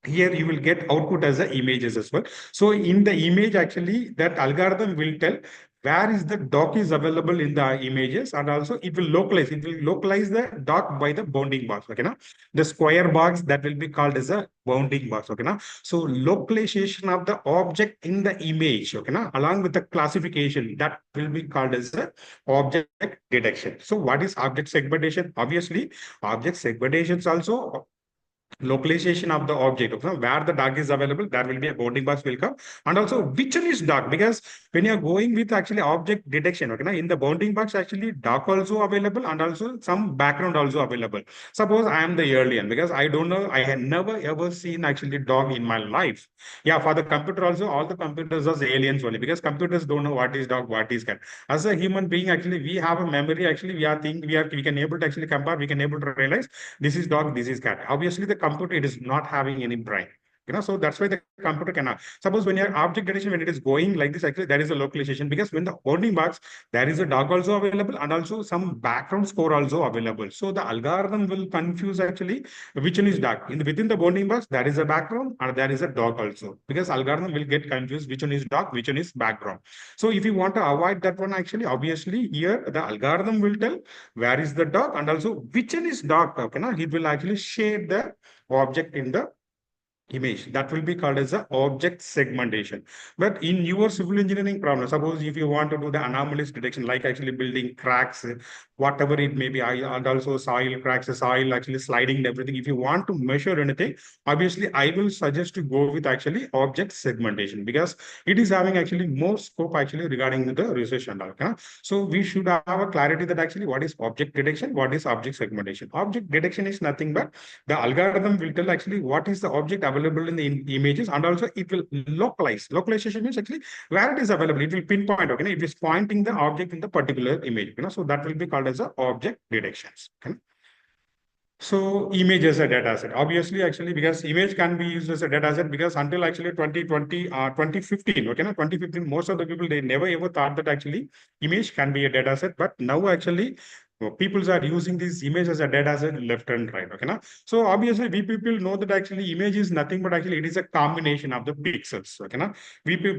here you will get output as the images as well. So in the image, actually, that algorithm will tell where is the doc is available in the images, and also it will localize the doc by the bounding box. Okay, now the square box that will be called as a bounding box. Okay, now so localization of the object in the image. Okay, now along with the classification that will be called as a object detection. So what is object segmentation? Obviously, object segmentation is also localization of the object. Okay, where the dog is available, there will be a bounding box will come, and also which one is dog, because when you are going with actually object detection, okay, now in the bounding box actually dog also available and also some background also available. Suppose I am the alien because I don't know, I had never ever seen actually dog in my life. Yeah, for the computer also, all the computers are aliens only because computers don't know what is dog, what is cat. As a human being, actually we have a memory. Actually we can able to actually compare, we can able to realize this is dog, this is cat. Obviously, the computer it is not having any brain. So that's why the computer cannot. Suppose when your object detection, when it is going like this, actually there is a localization, because when the bounding box, there is a dog also available and also some background score also available. So the algorithm will confuse actually which one is dog. Within the bounding box, there is a background and there is a dog also, because algorithm will get confused which one is dog, which one is background. So if you want to avoid that one, actually, obviously here the algorithm will tell where is the dog and also which one is dog. Okay, now it will actually shade the object in the image. That will be called as the object segmentation. But in your civil engineering problem, suppose if you want to do the anomalies detection, like actually building cracks, whatever it may be, and also soil cracks, soil actually sliding and everything. If you want to measure anything, obviously I will suggest to go with actually object segmentation, because it is having actually more scope actually regarding the research and all. Okay? So we should have a clarity that actually what is object detection, what is object segmentation. Object detection is nothing but the algorithm will tell actually what is the object available in the images, and also it will localize. Localization means actually where it is available. It will pinpoint. Okay, it is pointing the object in the particular image. So that will be called as a object detections. Okay? So image as a data set, obviously, actually, because image can be used as a data set, because until actually 2020, 2015, okay, 2015, most of the people, they never ever thought that actually image can be a data set. But now actually people are using this image as a data set left and right. Okay, now, so obviously we people know that actually image is nothing but actually it is a combination of the pixels. Okay, now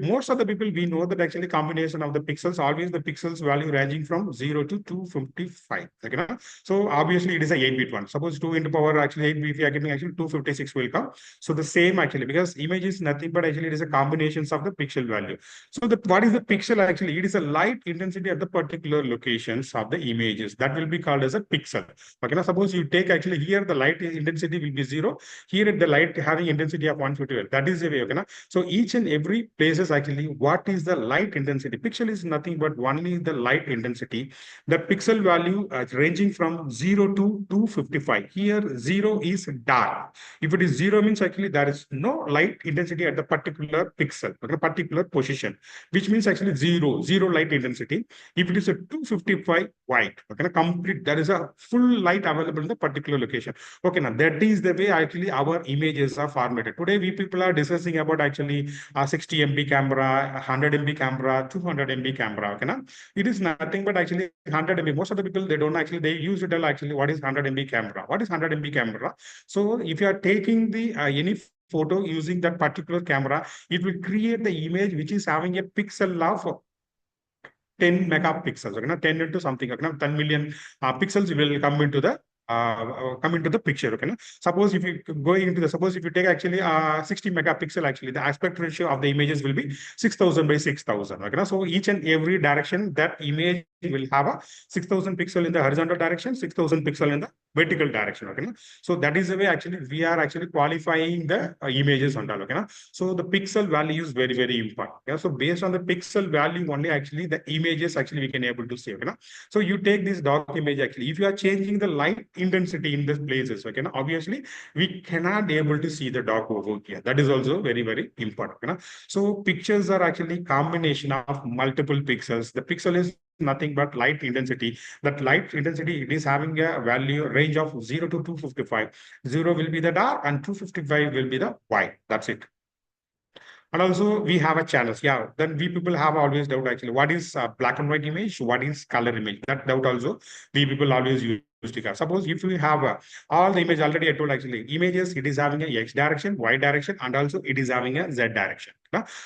most of the people, we know that actually combination of the pixels, always the pixels value ranging from 0 to 255. Okay, now, so obviously it is a 8-bit one. Suppose 2 into power actually 8, if we are getting actually 256 will come. So the same actually, because image is nothing but actually it is a combinations of the pixel value. So what is the pixel actually? It is a light intensity at the particular locations of the images. That will be called as a pixel. Okay, now suppose you take actually here the light intensity will be 0. Here the light having intensity of 150. That is the way. Okay, now, so each and every places actually what is the light intensity? Pixel is nothing but only the light intensity. The pixel value ranging from 0 to 255. Here 0 is dark. If it is 0 means actually there is no light intensity at the particular pixel, okay, particular position, which means actually 0 light intensity. If it is a 255 white, okay, complete, there is a full light available in the particular location. Okay, now that is the way actually our images are formatted. Today we people are discussing about actually a 60 MB camera, 100 MB camera, 200 MB camera. Okay, now it is nothing but actually 100 MB. Most of the people, they don't actually, they use to tell actually what is 100 MB camera. What is 100 MB camera? So if you are taking the any photo using that particular camera, it will create the image which is having a pixel of 10 megapixels. Okay, now 10 into something. Okay, now 10 million pixels will come into the picture. Okay, now suppose if you go into the, suppose if you take actually 60 megapixel, actually the aspect ratio of the images will be 6000 by 6000. Okay, now so each and every direction that image will have a 6000 pixel in the horizontal direction, 6000 pixel in the vertical direction. Okay, now so that is the way actually we are actually qualifying the images on that. Okay, now so the pixel value is very, very important. Yeah, so based on the pixel value only actually the images actually we can able to see. Okay, now so you take this dog image, actually if you are changing the light intensity in these places, okay, now obviously we cannot be able to see the dog over here. That is also very, very important. Okay, now so pictures are actually combination of multiple pixels. The pixel is nothing but light intensity. That light intensity, it is having a value range of 0 to 255. 0 will be the dark and 255 will be the white. That's it. And also we have a channels. Yeah, then we people have always doubt actually what is black and white image, what is color image. That doubt also we people always use to have. Suppose if we have all the image, already I told actually images, it is having a x direction, y direction, and also it is having a z direction.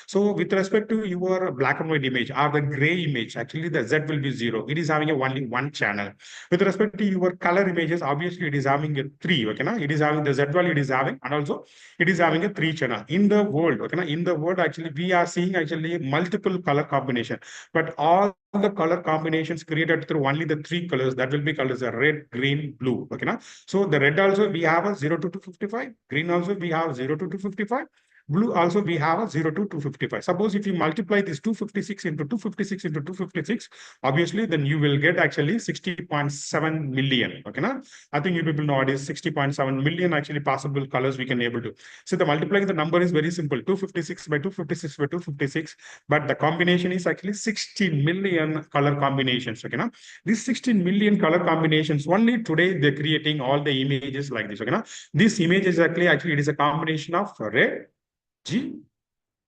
So with respect to your black and white image or the gray image, actually the z will be 0. It is having a only one channel. With respect to your color images, obviously it is having a 3. Okay, now it is having the z value, it is having, and also it is having a 3 channel. In the world, okay, now in the world actually we are seeing actually multiple color combination, but all the color combinations created through only the 3 colors, that will be called as a red, green, blue. Okay, now so the red also we have a 0 to 255, green also we have 0 to 255, blue also we have a 0 to 255. Suppose if you multiply this 256 into 256 into 256, obviously then you will get actually 60.7 million. Okay, now I think you people know it is 60.7 million actually possible colors we can able to. So the multiplying the number is very simple, 256 by 256 by 256, but the combination is actually 16 million color combinations. Okay, now these 16 million color combinations only today they're creating all the images like this. Okay, now this image is actually it is a combination of red,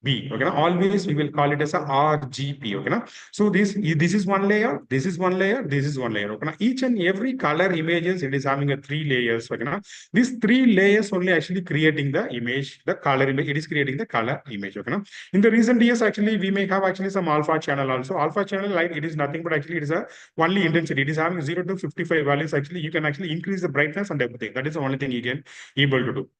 B. Okay, now always we will call it as a RGB. Okay, now so this is one layer, this is one layer, this is one layer. Okay, now each and every color images it is having a 3 layers. Okay, now these 3 layers only actually creating the image, the color image. It is creating the color image. Okay, now in the recent years actually we may have actually some alpha channel also. Alpha channel like it is nothing but actually it is a only intensity. It is having 0 to 55 values. Actually you can actually increase the brightness and everything. That is the only thing you can able to do.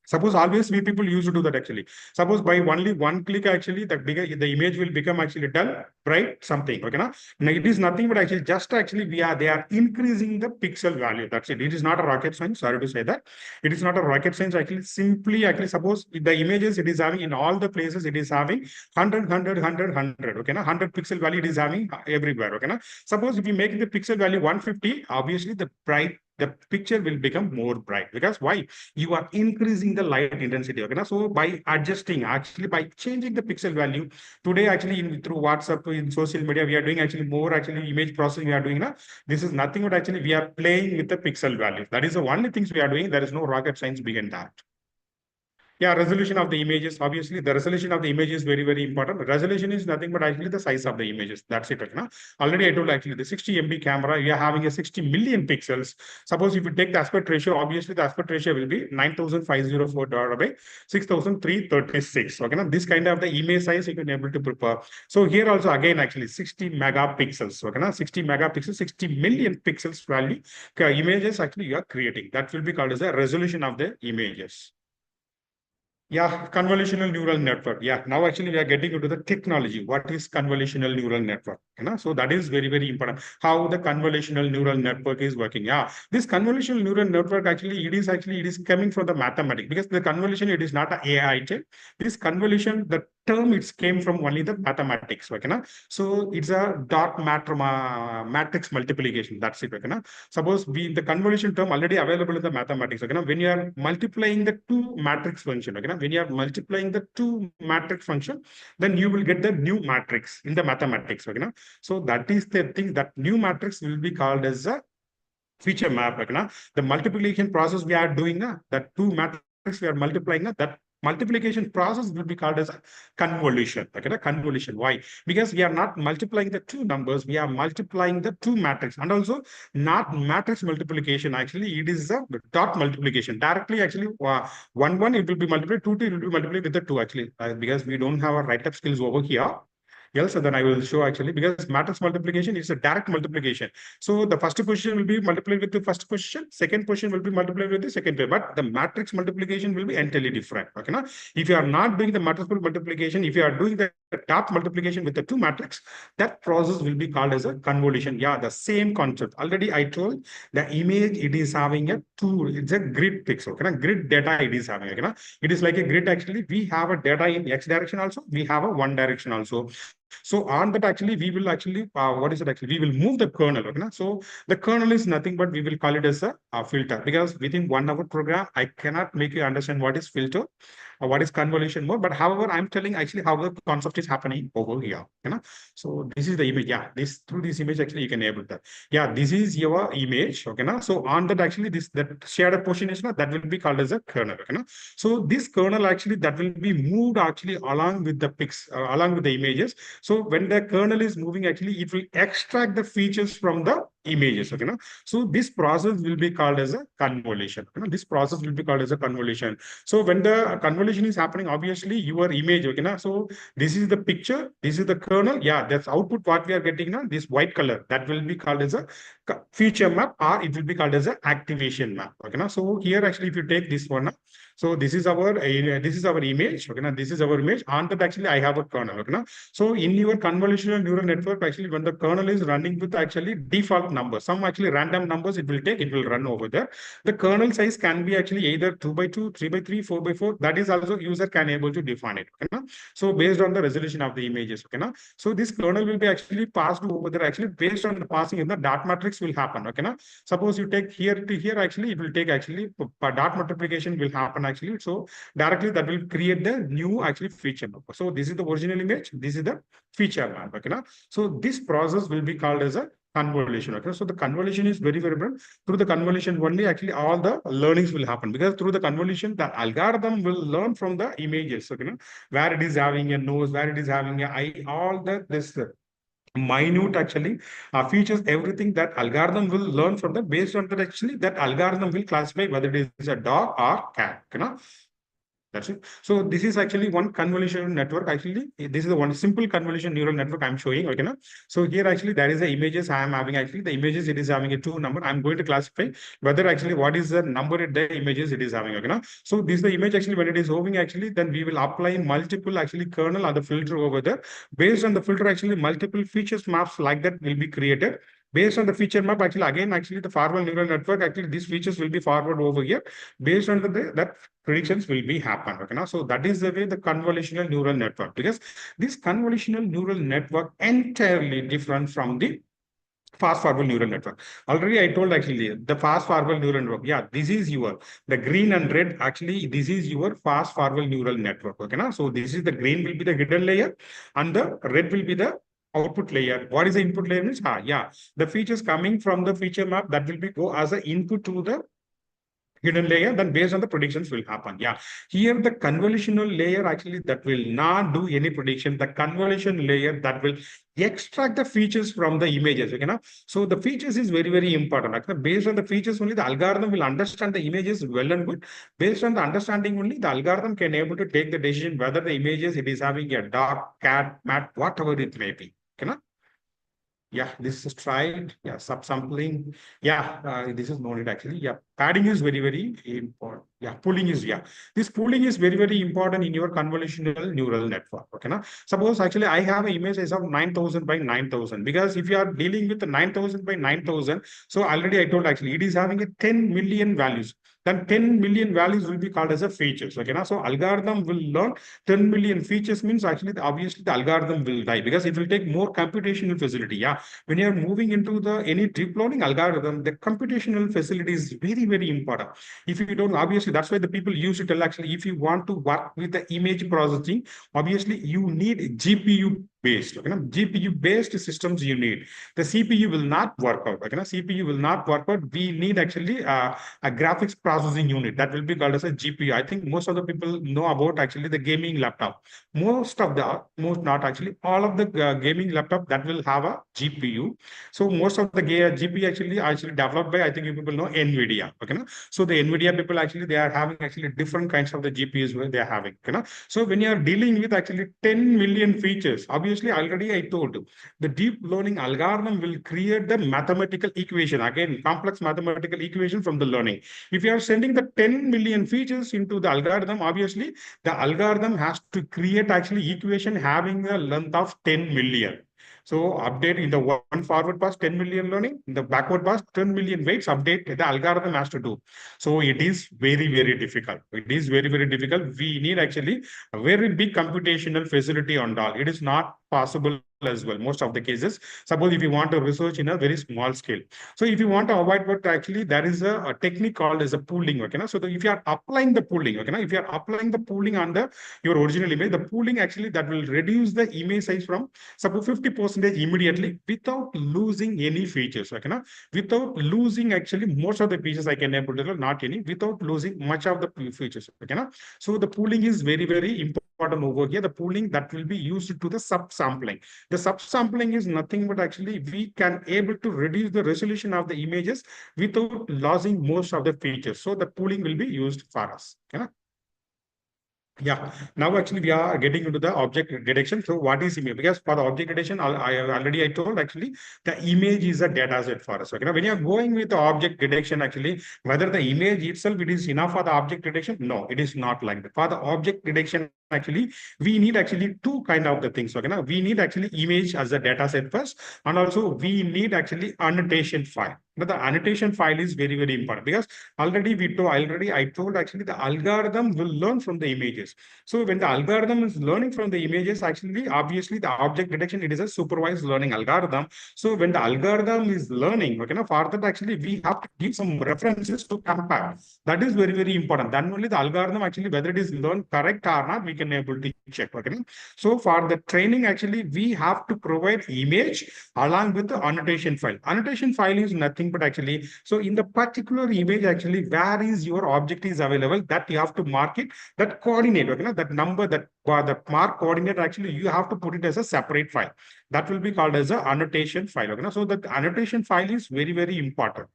Suppose always we people used to do that actually. Suppose by only one click actually the bigger the image will become actually dull, bright, something. Okay, now it is nothing but actually just actually they are increasing the pixel value. That's it. It is not a rocket science. Sorry to say that. It is not a rocket science actually. Simply actually suppose the images it is having in all the places it is having 100, 100, 100, 100. Okay, now 100 pixel value it is having everywhere. Okay, now suppose if you make the pixel value 150, obviously the picture will become more bright because why? You are increasing the light intensity. Okay, so by adjusting, actually by changing the pixel value today, actually through WhatsApp, in social media, we are doing actually more actually image processing. We are doing now. This is nothing but actually we are playing with the pixel value. That is the only things we are doing. There is no rocket science behind that. Yeah, resolution of the images. Obviously, the resolution of the image is very, very important. Resolution is nothing but actually the size of the images. That's it. Okay, already I told actually the 60 MB camera, you are having a 60 million pixels. Suppose if you take the aspect ratio, obviously the aspect ratio will be 9504 divided by 6336. Okay, now this kind of the image size you can able to prepare. So here also again actually 60 megapixels. Okay, now 60 megapixels, 60 million pixels value images actually you are creating. That will be called as the resolution of the images. Yeah, convolutional neural network. Yeah, now actually we are getting into the technology. What is convolutional neural network? You know, so that is very, very important. How the convolutional neural network is working. Yeah, this convolutional neural network actually it is coming from the mathematics because the convolution it is not an AI chip. This convolution, the term it came from only the mathematics. Okay, na? So it's a matrix multiplication. That's it. Okay, na? Suppose the convolution term already available in the mathematics. Okay, na? When you are multiplying the two matrix function. Okay, na? When you are multiplying the two matrix function, then you will get the new matrix in the mathematics. Okay, na? So that is the thing that new matrix will be called as a feature map. Okay, na? The multiplication process we are doing, that two matrix we are multiplying, that multiplication process will be called as a convolution. Okay, the convolution. Why? Because we are not multiplying the two numbers, we are multiplying the two matrix, and also not matrix multiplication. Actually, it is a dot multiplication. Directly, actually, one it will be multiplied, two it will be multiplied with the two. Actually, because we don't have a write-up skills over here. Else, then I will show actually because matrix multiplication is a direct multiplication. So the first position will be multiplied with the first position, second position will be multiplied with the second position, but the matrix multiplication will be entirely different. Okay, now if you are not doing the matrix multiplication, if you are doing the dot multiplication with the two matrix, that process will be called as a convolution. Yeah, the same concept. Already I told the image it is having a two, it's a grid pixel. Okay, grid data it is having. Okay, it is like a grid. Actually, we have a data in x direction also, we have a one direction also. So on that, actually, we will actually, what is it actually? We will move the kernel. Okay? So the kernel is nothing but we will call it as a filter because within 1 hour program, I cannot make you understand what is filter or what is convolution mode. But however, I'm telling actually how the concept is happening over here. You know? So this is the image. Yeah, through this image, actually, you can able that. Yeah, this is your image. Okay. Now, so on that, actually, that shared portion is not that will be called as a kernel. Okay. Now, so this kernel actually that will be moved actually along with the along with the images. So when the kernel is moving, actually, it will extract the features from the images. Okay, no? So this process will be called as a convolution. This process will be called as a convolution. So when the convolution is happening, obviously your image. Okay, no? So this is the picture. This is the kernel. Yeah, that's output. What we are getting now, this white color that will be called as a feature map, or it will be called as an activation map. Okay, no? So here actually, if you take this one. So this is our image. Okay, now this is our image. On that actually I have a kernel. Okay, now so in your convolutional neural network, actually when the kernel is running with actually default numbers, some actually random numbers it will run over there. The kernel size can be actually either 2 by 2, 3 by 3, 4 by 4. That is also user can able to define it. Okay, now? So based on the resolution of the images. Okay, now so this kernel will be actually passed over there. Actually based on the passing in the dot matrix will happen. Okay, now suppose you take here to here. Actually it will take actually dot multiplication will happen. Actually, so directly that will create the new actually feature map. So this is the original image, this is the feature map. Okay, now so this process will be called as a convolution. Okay, so the convolution is very, very important. Through the convolution only, actually, all the learnings will happen, because through the convolution, the algorithm will learn from the images. Okay, where it is having a nose, where it is having a eye, all that this minute actually features, everything that algorithm will learn from that. Based on that, actually, that algorithm will classify whether it is a dog or cat. That's it. So this is actually one convolutional network. Actually, this is the one simple convolution neural network I'm showing. Okay, now. So here actually there is the images I am having. Actually, the images, it is having a two number. I'm going to classify whether actually what is the number in the images it is having. Okay, now. So this is the image actually when it is hovering actually, then we will apply multiple actually kernel or the filter over there. Based on the filter, actually multiple features maps like that will be created. Based on the feature map, actually, again, actually, the forward neural network, actually, these features will be forward over here. Based on that predictions will be happen. Okay, now, so that is the way the convolutional neural network, because this convolutional neural network entirely different from the fast forward neural network. Already I told actually the fast forward neural network. Yeah, this is your, the green and red, actually, this is your fast forward neural network. Okay, now, so this is the green will be the hidden layer and the red will be the output layer. What is the input layer means? Yeah, the features coming from the feature map that will be go as an input to the hidden layer, then based on the predictions will happen. Yeah, here the convolutional layer actually that will not do any prediction. The convolution layer that will extract the features from the images. Okay, now, so the features is very, very important. Okay? Based on the features only, the algorithm will understand the images well and good. Based on the understanding only, the algorithm can able to take the decision whether the images it is having a dog, cat, mat, whatever it may be. Okay, now? Yeah, this is tried. Yeah, subsampling. Yeah, this is noted actually. Yeah, padding is very, very important. Yeah, pooling is, yeah. This pooling is very, very important in your convolutional neural network. Okay, now suppose actually I have an image size of 9,000 by 9,000, because if you are dealing with the 9,000 by 9,000, so already I told actually it is having a 10 million values. Then 10 million values will be called as a features. Okay, now so algorithm will learn 10 million features means actually obviously the algorithm will die, because it will take more computational facility. Yeah, when you are moving into the any deep learning algorithm, the computational facility is very, very important. If you don't, obviously that's why the people use it. Actually, if you want to work with the image processing, obviously you need GPU based. Okay, GPU based systems you need. The CPU will not work out. Okay, CPU will not work out. We need actually a graphics processing unit that will be called as a GPU. I think most of the people know about actually the gaming laptop. Most not actually all of the gaming laptop that will have a GPU. So most of the GPU actually developed by, I think you people know, NVIDIA. Okay, so the NVIDIA people actually they are having actually different kinds of the GPUs where they are having. Okay, so when you are dealing with actually 10 million features, obviously already I told you, the deep learning algorithm will create the mathematical equation, again complex mathematical equation from the learning. If you are sending the 10 million features into the algorithm, obviously the algorithm has to create actually equation having a length of 10 million. So update in the one forward pass 10 million learning, in the backward pass 10 million weights update the algorithm has to do. So it is very, very difficult. It is very, very difficult. We need actually a very big computational facility on all. It is not possible as well. Most of the cases, suppose if you want to research in a very small scale. So if you want to avoid, but actually there is a technique called as a pooling. Okay, so if you are applying the pooling, okay, if you are applying the pooling on the your original image, the pooling actually that will reduce the image size from suppose 50% immediately without losing any features. Okay, without losing actually most of the features I can able to not any without losing much of the features. Okay, so the pooling is very, very important over here. The pooling that will be used to the subsampling. The subsampling is nothing but actually we can able to reduce the resolution of the images without losing most of the features. So the pooling will be used for us. Okay? Yeah, now actually we are getting into the object detection. So what is image? Because for the object detection, I told actually the image is a data set for us. Okay, now when you are going with the object detection, actually whether the image itself it is enough for the object detection? No, it is not like that. For the object detection, actually we need actually two kind of the things. Okay, now we need actually image as a data set first, and also we need actually annotation file. But the annotation file is very, very important because I told actually the algorithm will learn from the images. So when the algorithm is learning from the images, actually, obviously the object detection, it is a supervised learning algorithm. So when the algorithm is learning, okay, now for that actually we have to give some references to compare. That is very, very important. Then only the algorithm actually, whether it is learned correct or not, we can able to check. Okay. So for the training, actually, we have to provide image along with the annotation file. Annotation file is nothing but actually, so in the particular image, actually, where is your object is available, that you have to mark it, that coordinate, okay, that number, that the mark coordinate, actually, you have to put it as a separate file. That will be called as a annotation file. Okay, so that annotation file is very, very important.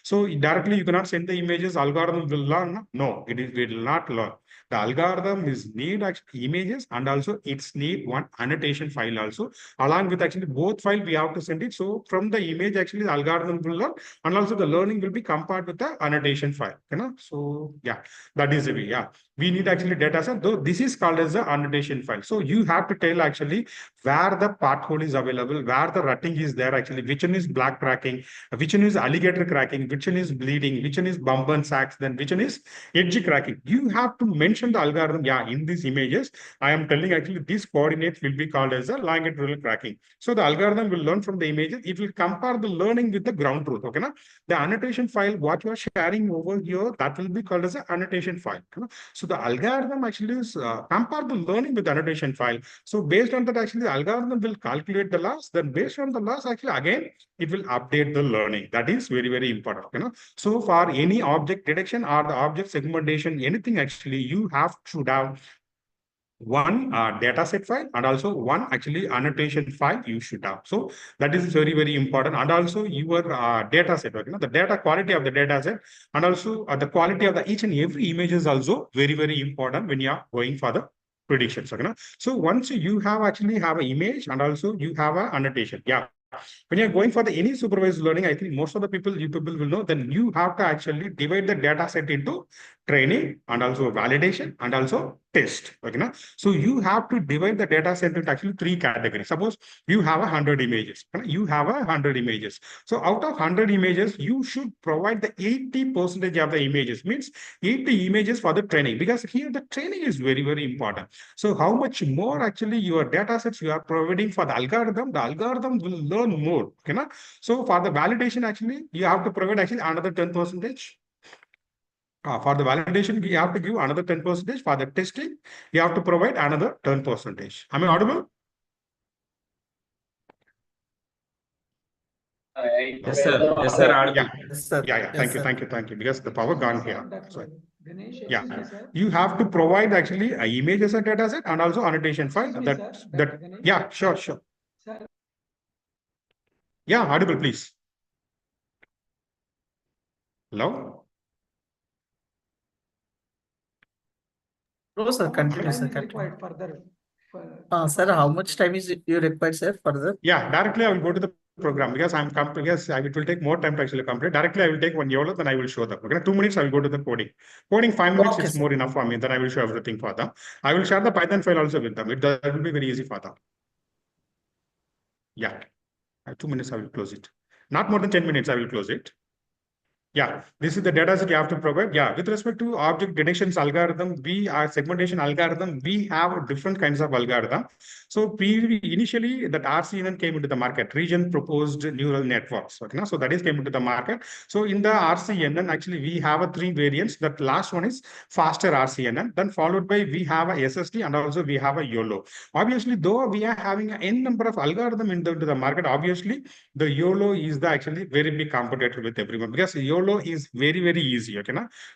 So directly you cannot send the images, algorithm will learn. No, it will not learn. The algorithm is need actually images, and also it's need one annotation file also. Along with actually both file we have to send it. So from the image, actually the algorithm will learn, and also the learning will be compared with the annotation file. So yeah, that is the way. Yeah, we need actually data set, though this is called as the annotation file. So you have to tell actually where the pothole is available, where the rutting is there, actually which one is black cracking, which one is alligator cracking, which one is bleeding, which one is bump and sacks, then which one is edge cracking. You have to mention the algorithm. Yeah, in these images, I am telling actually these coordinates will be called as a longitudinal cracking. So the algorithm will learn from the images. It will compare the learning with the ground truth. Okay, now the annotation file, what you are sharing over here, that will be called as an annotation file. So the algorithm actually is compare the learning with the annotation file. So based on that, actually the algorithm will calculate the loss. Then based on the loss, actually again it will update the learning. That is very, very important. So for any object detection or the object segmentation, anything actually you have to have one data set file and also one actually annotation file you should have. So that is very, very important. And also your data set, the data quality of the data set, and also the quality of the each and every image is also very, very important when you are going for the predictions. So once you have actually have an image and also you have an annotation. Yeah. When you're going for the any supervised learning, I think most of the people, you people will know, then you have to actually divide the data set into training and also validation and also test. So you have to divide the data set into actually three categories. Suppose you have 100 images. You have 100 images. So out of 100 images, you should provide the 80% of the images, means 80 images for the training, because here the training is very, very important. So how much more actually your data sets you are providing for the algorithm will learn more. So for the validation, actually, you have to provide actually another 10%. For the validation, you have to give another 10%. For the testing, you have to provide another 10%. Am I audible? Yes, sir. Yes, sir. Yeah. Yes, sir. Yeah. Yes, Thank you. sir. Thank you. Thank you. Because the power gone here. That So, Ganesh, yeah. excuse me, sir. You have to provide actually a image as a data set and also annotation file. Excuse me, sir. That Ganesh. yeah, sure. Sir, Yeah, audible, please. Hello? No, sir, how much continue, time sir. is Continue. required further? Sir, how much time is you required, sir, further? Yeah, directly I will go to the program because it will take more time to actually complete. Directly I will take one YOLO, then I will show them. Okay, 2 minutes I will go to the coding. Coding 5 minutes, Okay, it's sir. more enough for me. Then I will show everything for them. I will share the Python file also with them. That will be very easy for them. Yeah, 2 minutes I will close it. Not more than 10 minutes I will close it. Yeah, this is the data set you have to provide. Yeah, with respect to object detections algorithm, segmentation algorithm, we have different kinds of algorithm. So initially that RCNN came into the market, region proposed neural networks. Okay, so that is came into the market. So in the RCNN, actually we have a 3 variants. That last one is faster RCNN, then followed by we have a SST and also we have a YOLO. Obviously, though we are having an N number of algorithm into the market, obviously the YOLO is the actually very big competitor with everyone, because YOLO is very, very easy.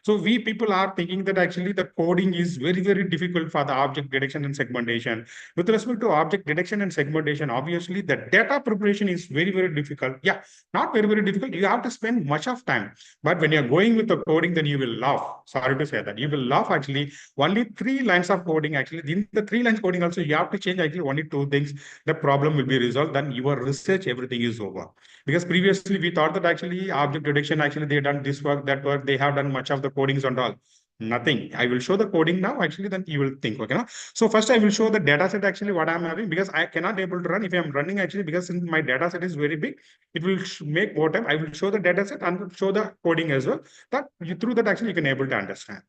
So we people are thinking that actually the coding is very, very difficult for the object detection and segmentation. With respect to object detection and segmentation, obviously the data preparation is very, very difficult. Yeah, not very, very difficult. You have to spend much of time. But when you're going with the coding, then you will laugh. Sorry to say that. You will laugh actually. Only 3 lines of coding actually. In the 3 lines coding also, you have to change actually only 2 things. The problem will be resolved. Then your research, everything is over. Because previously we thought that actually object detection, actually they done this work, that work, they have done much of the codings and all. Nothing. I will show the coding now. Actually, then you will think. Okay. So first I will show the data set actually what I'm having, because I cannot able to run if I'm running actually, because since my data set is very big, it will make more time. I will show the data set and show the coding as well. That you through that actually you can able to understand.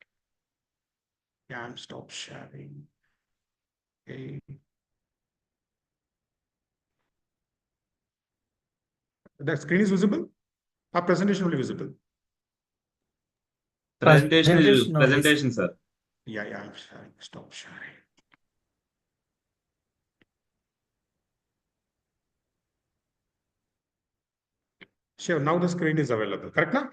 Yeah, I'm stop sharing. Okay. The screen is visible. Our presentation will be visible. Presentation, sir. Yeah, I'm sharing. Stop sharing. Sure, now the screen is available. Correct now?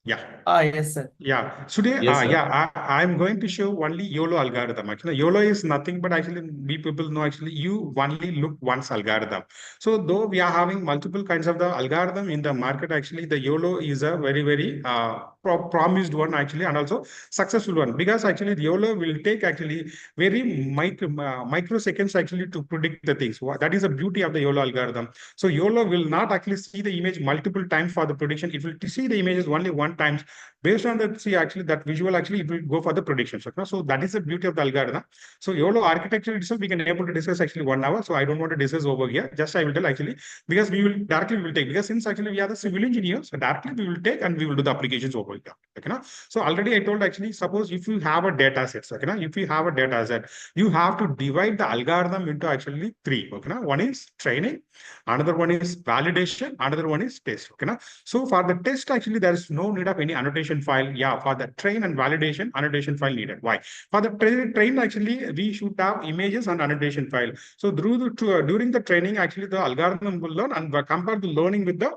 Yeah. Yes, sir. Yeah. Today, Yes, sir. I'm going to show only YOLO algorithm. Actually, YOLO is nothing but actually we people know actually you only look once algorithm. So though we are having multiple kinds of the algorithm in the market, actually the YOLO is a very, very promised one actually, and also successful one, because actually the YOLO will take actually very microseconds actually to predict the things. That is the beauty of the YOLO algorithm. So YOLO will not actually see the image multiple times for the prediction. It will see the images only one time. Based on that, see actually that visual actually it will go for the predictions. Okay? So that is the beauty of the algorithm. So YOLO architecture itself we can able to discuss actually 1 hour. So I don't want to discuss over here. Just I will tell actually, because we will take, because since actually we are the civil engineers, so directly we will take and we will do the applications over here. Okay? So already I told actually, suppose if you have a data set, okay? If you have a data set, you have to divide the algorithm into actually 3. Okay? One is training, another one is validation, another one is test. Okay? So for the test, actually, there is no need of any annotation file. Yeah, for the train and validation, annotation file needed. Why? For the train, actually, we should have images and annotation file. So during the training, actually, the algorithm will learn and compare the learning with the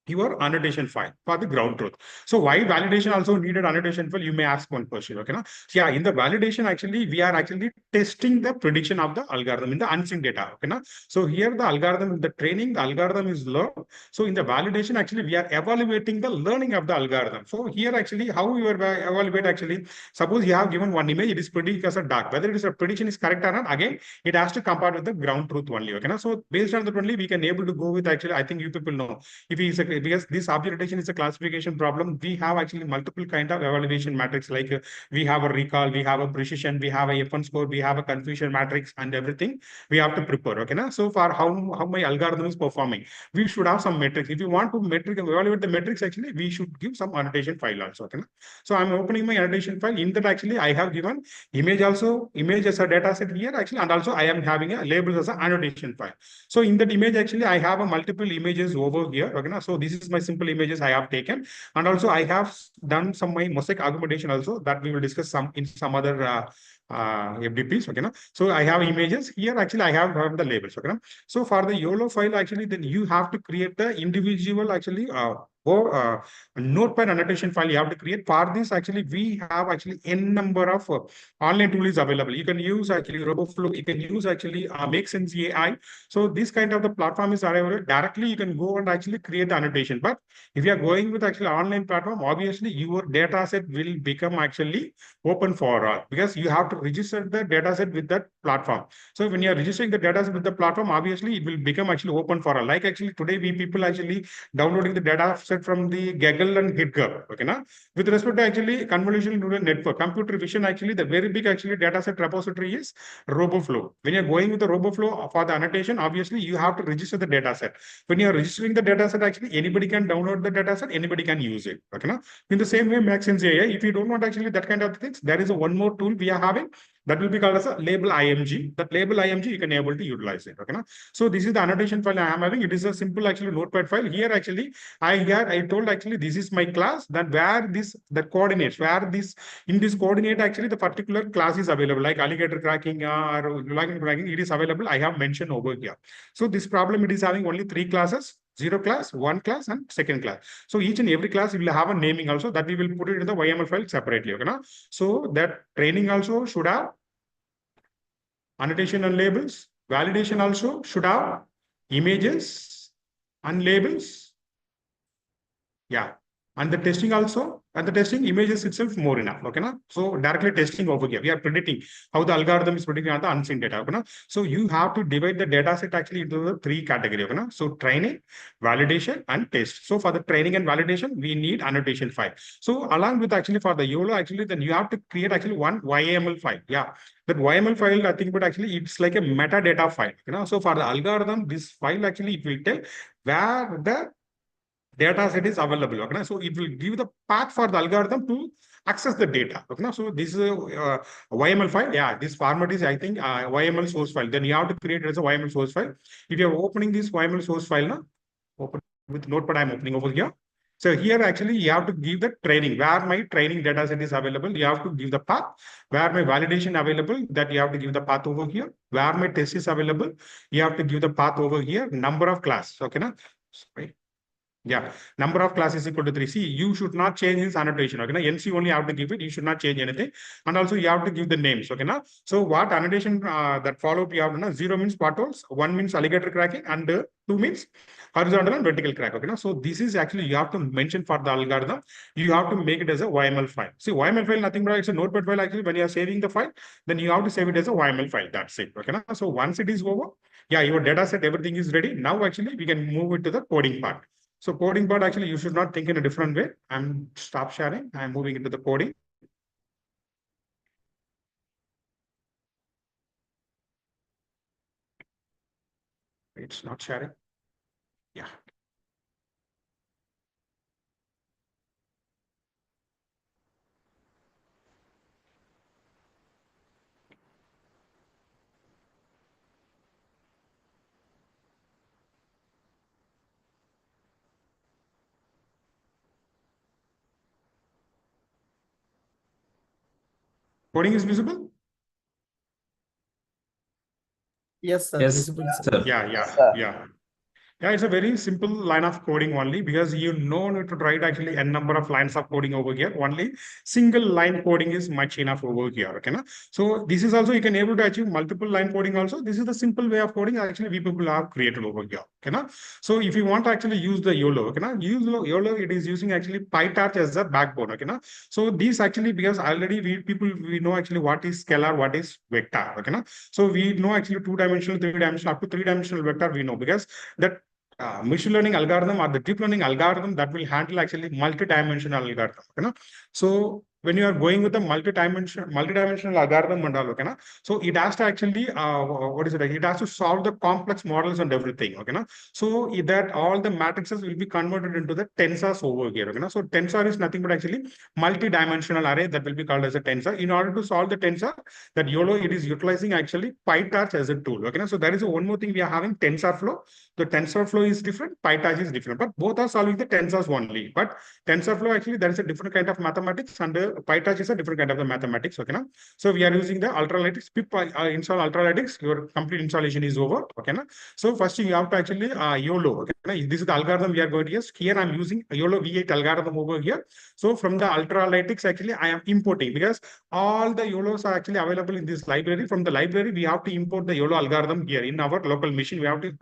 your annotation file for the ground truth. So why validation also needed annotation file? You may ask one question. Okay, so yeah, in the validation, actually, we are actually testing the prediction of the algorithm in the unseen data. Okay, so here the algorithm in the training, the algorithm is learned. So in the validation, actually, we are evaluating the learning of the algorithm. So here, actually, how you evaluate actually, suppose you have given one image, it is predicted as a dark. Whether it is a prediction is correct or not, again, it has to compare with the ground truth only. Okay, so based on that only, we can able to go with actually, I think you people know, if he is because this object detection is a classification problem, we have actually multiple kind of evaluation matrix, like we have a recall, we have a precision, we have a F1 score, we have a confusion matrix, and everything we have to prepare. Okay, so far how my algorithm is performing, we should have some metrics. If you want to evaluate the metrics, actually we should give some annotation file also. Okay, so I'm opening my annotation file. In that, actually I have given image as a data set here actually, and also I am having a label as an annotation file. So in that image, actually I have a multiple images over here. Okay, so this is my simple images I have taken, and also I have done some my mosaic augmentation also, that we will discuss some in some other FDPs. Okay, so I have images here. Actually, I have the labels. Okay, so for the YOLO file, actually, then you have to create the individual actually notepad annotation file you have to create. For this, actually, we have actually n number of online tools available. You can use actually RoboFlow. You can use actually Make Sense AI. So this kind of the platform is available. Directly, you can go and actually create the annotation. But if you are going with actually online platform, obviously your data set will become actually open for all, because you have to register the data set with that platform. So when you are registering the data set with the platform, obviously it will become actually open for all. Like actually today, we people actually downloading the data set from the Gaggle and HitGov. Okay, now with respect to actually convolutional neural network, computer vision, actually the very big actually data set repository is RoboFlow. When you're going with the RoboFlow for the annotation, obviously you have to register the data set. When you're registering the data set, actually anybody can download the data set, anybody can use it. Okay, now in the same way, Make Sense AI, if you don't want actually that kind of things, there is a one more tool we are having that will be called as a label IMG. That label IMG you can able to utilize it. Okay, now so this is the annotation file I am having. It is a simple actually notepad file. Here actually I told actually this is my class, that where the coordinates, where this in this coordinate actually the particular class is available, like alligator cracking or login cracking, it is available. I have mentioned over here. So this problem, it is having only 3 classes: 0 class, 1 class, and second class. So each and every class will have a naming also, that we will put it in the YML file separately. Okay, now so that training also should have annotation and labels. Validation also should have images and labels. Yeah. And the testing also And the testing images itself more enough. Okay, na? So directly testing over here, we are predicting how the algorithm is predicting on the unseen data. Okay, na? So you have to divide the data set actually into the three categories. Okay, na? So training, validation, and test. So for the training and validation, we need annotation file. So along with actually for the YOLO, actually then you have to create actually one YAML file. Yeah, that YAML file, I think, but actually it's like a metadata file. So for the algorithm, this file actually it will tell where the data set is available. Okay, so it will give the path for the algorithm to access the data. Okay, so this is a YML file. Yeah, this format is, I think, YML source file. Then you have to create it as a YML source file. If you are opening this YML source file now, open with Notepad. I'm opening over here. So here actually you have to give the training, where my training data set is available. You have to give the path. Where my validation available, that you have to give the path over here. Where my test is available, you have to give the path over here. Number of class. Okay, now. Sorry. Yeah, number of classes is equal to 3. See, you should not change this annotation. Okay, now NC only have to give it. You should not change anything. And also you have to give the names. Okay, now. So what annotation that follow you have to know? 0 means potholes, 1 means alligator cracking, and 2 means horizontal and vertical crack. Okay, now. So this is actually you have to mention for the algorithm. You have to make it as a YML file. See, YML file nothing but it's a notepad file. Actually, when you are saving the file, then you have to save it as a YML file. That's it. Okay, now. So once it is over, yeah, your data set, everything is ready. Now actually we can move it to the coding part. So coding part, actually, you should not think in a different way. I'm stop sharing. I'm moving into the coding. It's not sharing. Yeah. Coding is visible? Yes, sir. Yes, Visible, sir. sir. Yeah. Yeah, it's a very simple line of coding only, because you no need to write actually a number of lines of coding over here. Only single line coding is much enough over here. Okay, na? So this is also you can able to achieve multiple line coding also. This is the simple way of coding actually we people have created over here. Okay, na? So if you want to actually use the YOLO, okay, na? Use YOLO, it is using actually PyTorch as a backbone. Okay, na? So these actually, because already we know actually what is scalar, what is vector. Okay, na? So we know actually 2-dimensional, 3-dimensional, up to 3-dimensional vector we know, because that machine learning algorithm or the deep learning algorithm that will handle actually multi-dimensional algorithm. Okay, so when you are going with a multi-dimensional algorithm and all, okay, na? So it has to actually what is it? It has to solve the complex models and everything. Okay, na? So that all the matrices will be converted into the tensors over here. Okay, na? So tensor is nothing but actually multi-dimensional array that will be called as a tensor. In order to solve the tensor, that YOLO, it is utilizing actually PyTorch as a tool. Okay, na? So there is one more thing we are having, TensorFlow. The TensorFlow is different, PyTorch is different, but both are solving the tensors only. But TensorFlow actually there is a different kind of mathematics, and PyTorch is a different kind of the mathematics. Okay, na? So we are using the Ultralytics. Pip install Ultralytics. Your complete installation is over. Okay, na? So first you have to actually YOLO. Okay, na? This is the algorithm we are going to use. Here I'm using YOLO V8 algorithm over here. So from the Ultralytics, actually I am importing, because all the YOLOs are actually available in this library. From the library, we have to import the YOLO algorithm here in our local machine. We have to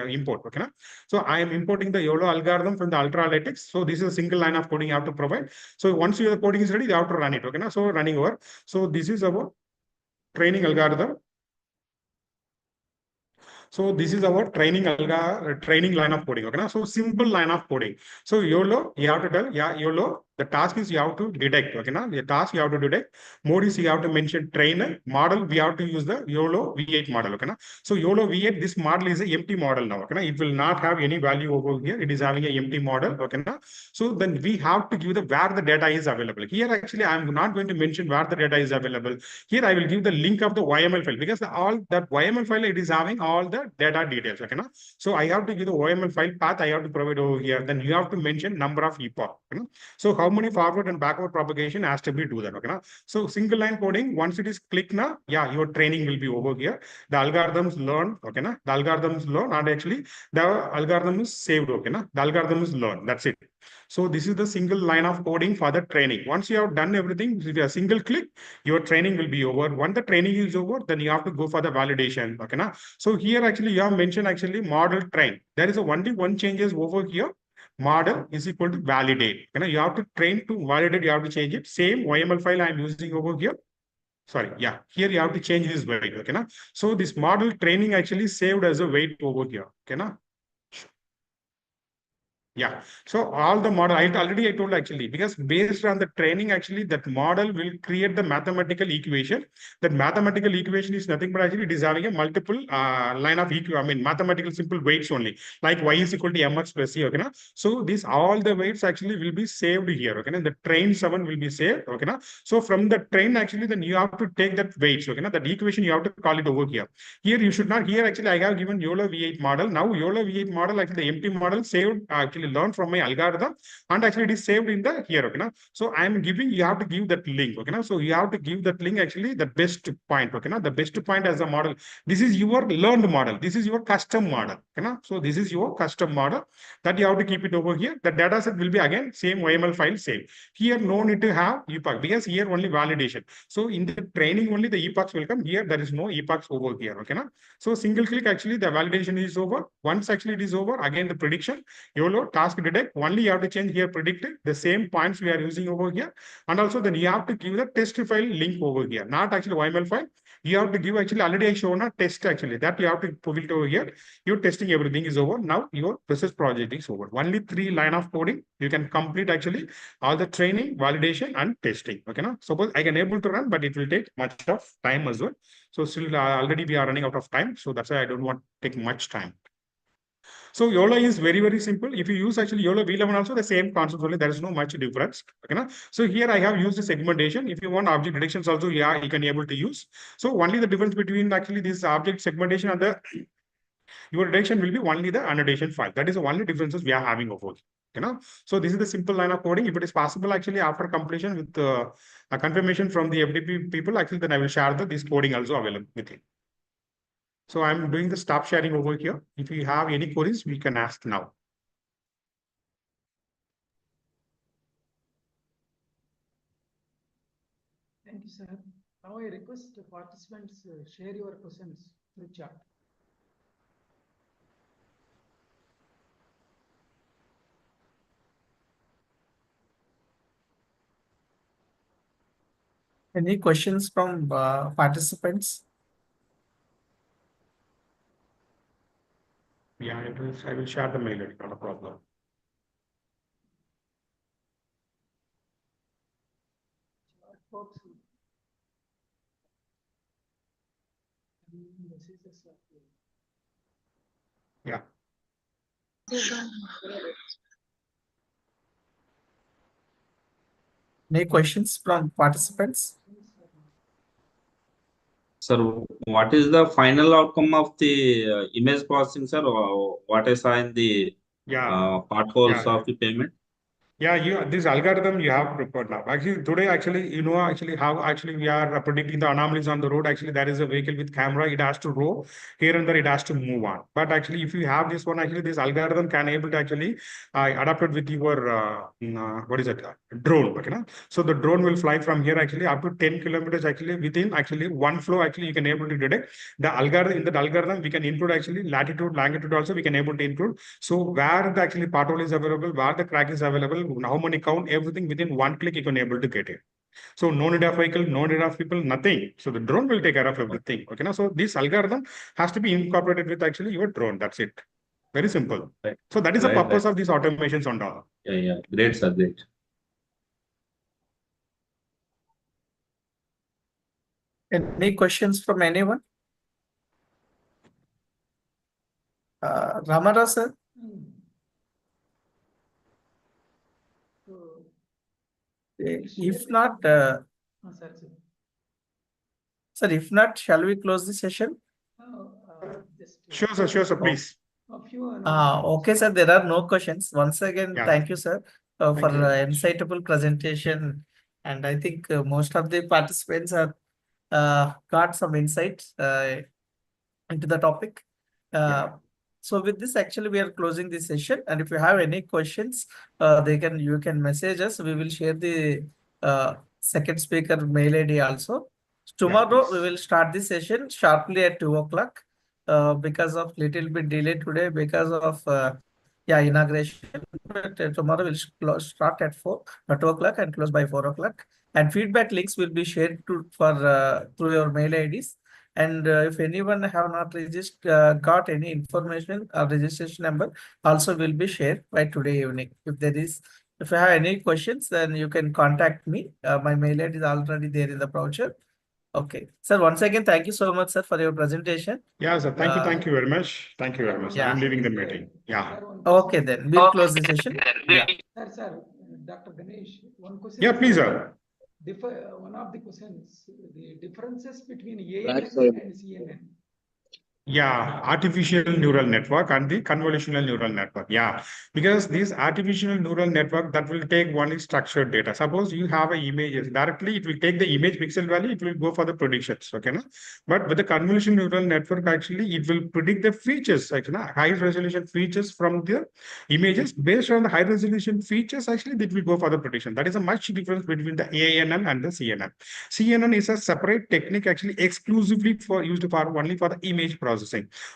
import. Okay, na? So I am importing the YOLO algorithm from the Ultralytics. So this is a single line of coding you have to provide. So once your coding is ready, you have to run it. Okay, na? So running over. So this is our training algorithm. So this is our training line of coding. Okay, na? So simple line of coding. So YOLO, you have to tell, yeah, YOLO. The task is you have to detect. Okay, na? The task you have to detect. Mode is you have to mention trainer. Model, we have to use the YOLO V8 model. Okay, na? So YOLO V8, this model is an empty model now. Okay, na? It will not have any value over here. It is having an empty model. Okay, na? So then we have to give the where the data is available. Here actually I am not going to mention where the data is available. Here I will give the link of the YML file, because all that YML file, it is having all the data details. Okay, na? So I have to give the YML file path. I have to provide over here. Then you have to mention number of epoch. Okay, na? So how many forward and backward propagation has to be do that. Okay, na? So single line coding, once it is clicked now, yeah, your training will be over here. The algorithms learn. Okay, na? The algorithms learn, and actually the algorithm is saved. Okay, na? The algorithm is learned. That's it. So this is the single line of coding for the training. Once you have done everything with a single click, your training will be over. Once the training is over, then you have to go for the validation. Okay, na? So here actually you have mentioned actually model train. There is only one changes over here. model is equal to validate. You have to train to validate, you have to change it. Same YML file I'm using over here. Sorry, yeah, here you have to change this weight. Okay, na? So this model training actually saved as a weight over here. Okay, na? Yeah. So all the model, I told actually, because based on the training, actually, that model will create the mathematical equation. That mathematical equation is nothing but actually it is having a multiple line of mathematical simple weights only, like y is equal to mx plus c. Okay, na? So these all the weights actually will be saved here. Okay, na? The train 7 will be saved. Okay, na? So from the train, actually, then you have to take that weights. Okay, na? That equation you have to call it over here. Here you should not. Here actually I have given YOLO V8 model. Now YOLO V8 model, actually the empty model saved actually learned from my algorithm, and actually it is saved in the here. Okay, now so I am giving, you have to give that link. Okay, now so you have to give that link actually the best point. Okay, now the best point as a model. This is your learned model. This is your custom model. Okay, now so this is your custom model that you have to keep it over here. The data set will be again same YML file same. Here no need to have epoch because here only validation. So in the training only the epochs will come. Here there is no epochs over here. Okay, now so single click actually the validation is over. Once actually it is over, again the prediction, YOLO task detect, only you have to change here predicted, the same points we are using over here. And also then you have to give the test file link over here, not actually YML file. You have to give actually already I shown a test actually that you have to put it over here. Your testing everything is over. Now your process project is over. Only 3 line of coding. You can complete actually all the training, validation and testing. Okay, now suppose I can able to run, but it will take much of time as well. So still already we are running out of time. So that's why I don't want to take much time. So YOLO is very, very simple. If you use actually YOLO V11 also the same concept only, there is no much difference. Okay, na? So here I have used the segmentation. If you want object detections also, yeah, you can able to use. So only the difference between actually this object segmentation and the your detection will be only the annotation file. That is the only differences we are having over. So this is the simple line of coding. If it is possible, actually after completion with a confirmation from the FDP people, actually then I will share this coding also available with you. So I'm doing the stop sharing over here. If you have any queries, we can ask now. Thank you, sir. Now I request the participants share your questions through chat. Any questions from participants? Yeah, I will share the mail. Not a problem. Chat box. Messages are there. Yeah. Any questions from participants? Sir, what is the final outcome of the image processing, sir? Or what I saw in the potholes of the payment? Yeah, this algorithm you have prepared now. Actually, today, actually, how actually we are predicting the anomalies on the road. Actually, there is a vehicle with camera. It has to roll here and there. It has to move on. But actually, if you have this one, actually, this algorithm can able to actually adapt it with your what is it? Drone. Okay, na? So the drone will fly from here actually up to 10 kilometers. Actually, within actually one flow, actually, you can able to detect the algorithm. In that algorithm, we can include actually latitude, longitude. Also, we can able to include. So where the actually pothole is available, where the crack is available. How many count, everything within one click you can able to get it. So no need of vehicle, no need of people, nothing. So the drone will take care of everything. Okay, now so this algorithm has to be incorporated with actually your drone. That's it. Very simple. Right. So that is the Right, purpose of these automations and all. Yeah. Great, sir. Great. Any questions from anyone? Ramara sir? So, If not, sir. sir, if not, shall we close the session? Just Sure, sir, please. a few Okay, sir, there are no questions. Once again, Yeah. thank you, sir, for Thank you. insightful presentation. And I think most of the participants have got some insights into the topic. So with this, actually, we are closing the session. And if you have any questions, you can message us. We will share the second speaker mail ID also. Tomorrow, we will start the session sharply at 2 o'clock. Because of little bit delay today, because of inauguration. But tomorrow we'll start at 2 o'clock and close by 4 o'clock. And feedback links will be shared through your mail IDs. And if anyone have not got any information or registration number, also will be shared by today evening. If you have any questions, then you can contact me. My mail ID is already there in the brochure. Okay, sir. Once again, thank you so much, sir, for your presentation. Yeah, sir. Thank you very much. Thank you very much. Yeah. I'm leaving the meeting. Yeah. Sir, one Okay, question. then we'll close the session. Yeah. Sir, Dr. Ganesh, one question. Yeah, is, please, sir. One of the questions, the differences between ANN Backside. and CNN. Yeah, artificial neural network and the convolutional neural network. Yeah, because this artificial neural network that will take only structured data. Suppose you have a image directly, it will take the image pixel value, it will go for the predictions. Okay, no? But with the convolutional neural network, actually, it will predict the features, actually, high resolution features from the images based on the high resolution features. Actually, it will go for the prediction. That is a much difference between the ANN and the CNN. CNN is a separate technique, actually, exclusively used for only for the image processing.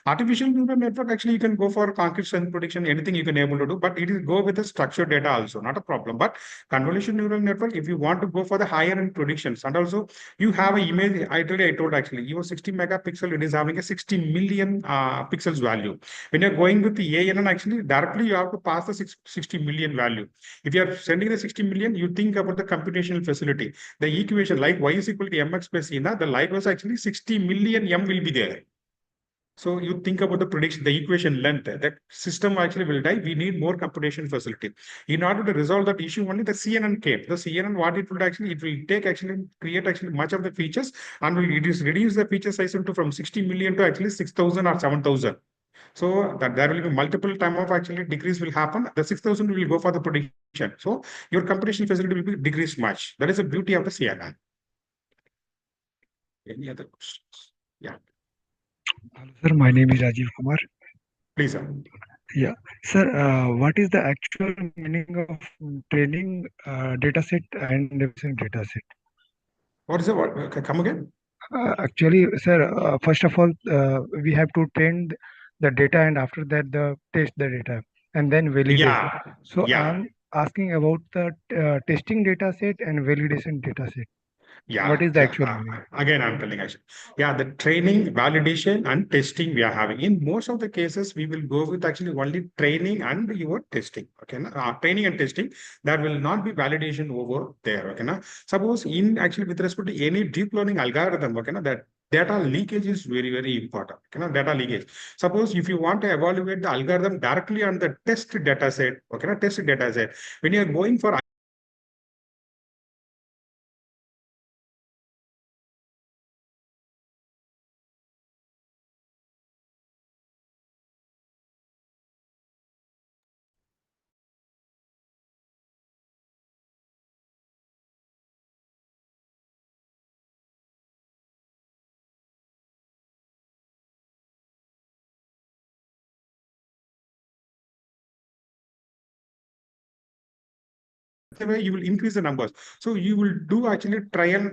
Artificial neural network, actually, you can go for concrete strength prediction, anything you can able to do, but it is go with the structured data also, not a problem. But convolutional neural network, if you want to go for the higher end predictions, and also you have an image, I told actually, your 60 megapixel, it is having a 60 million pixels value. When you're going with the ANN, actually, directly you have to pass the 60 million value. If you are sending the 60 million, you think about the computational facility. The equation like y is equal to mx plus e, the light was actually 60 million m will be there. So you think about the prediction, the equation length, that system actually will die. We need more computation facility. In order to resolve that issue, only the CNN came. The CNN, what it would actually, it will take actually, create actually much of the features and will reduce the feature size into from 60 million to actually 6,000 or 7,000. So that there will be multiple time of actually decrease will happen. The 6,000 will go for the prediction. So your computation facility will be decreased much. That is the beauty of the CNN. Any other questions? Yeah. Hello, sir. My name is Rajiv Kumar. Please, sir. Yeah, sir. What is the actual meaning of training data set and revision data set? What is the what? Come again? Actually, sir, first of all, we have to train the data, and after that, test the data, and then validate. Yeah. So Yeah. I'm asking about the testing data set and validation data set. Yeah. What is the actual meaning? Again, I'm telling actually. Yeah, the training, validation, and testing we are having. In most of the cases, we will go with actually only training and your testing. Okay, training and testing. There will not be validation over there. Okay, na? Suppose in actually with respect to any deep learning algorithm, okay, na, that data leakage is very, very important. Okay, na? Data leakage. Suppose if you want to evaluate the algorithm directly on the test data set, okay, na, test data set, when you are going for way you will increase the numbers. So you will do actually trial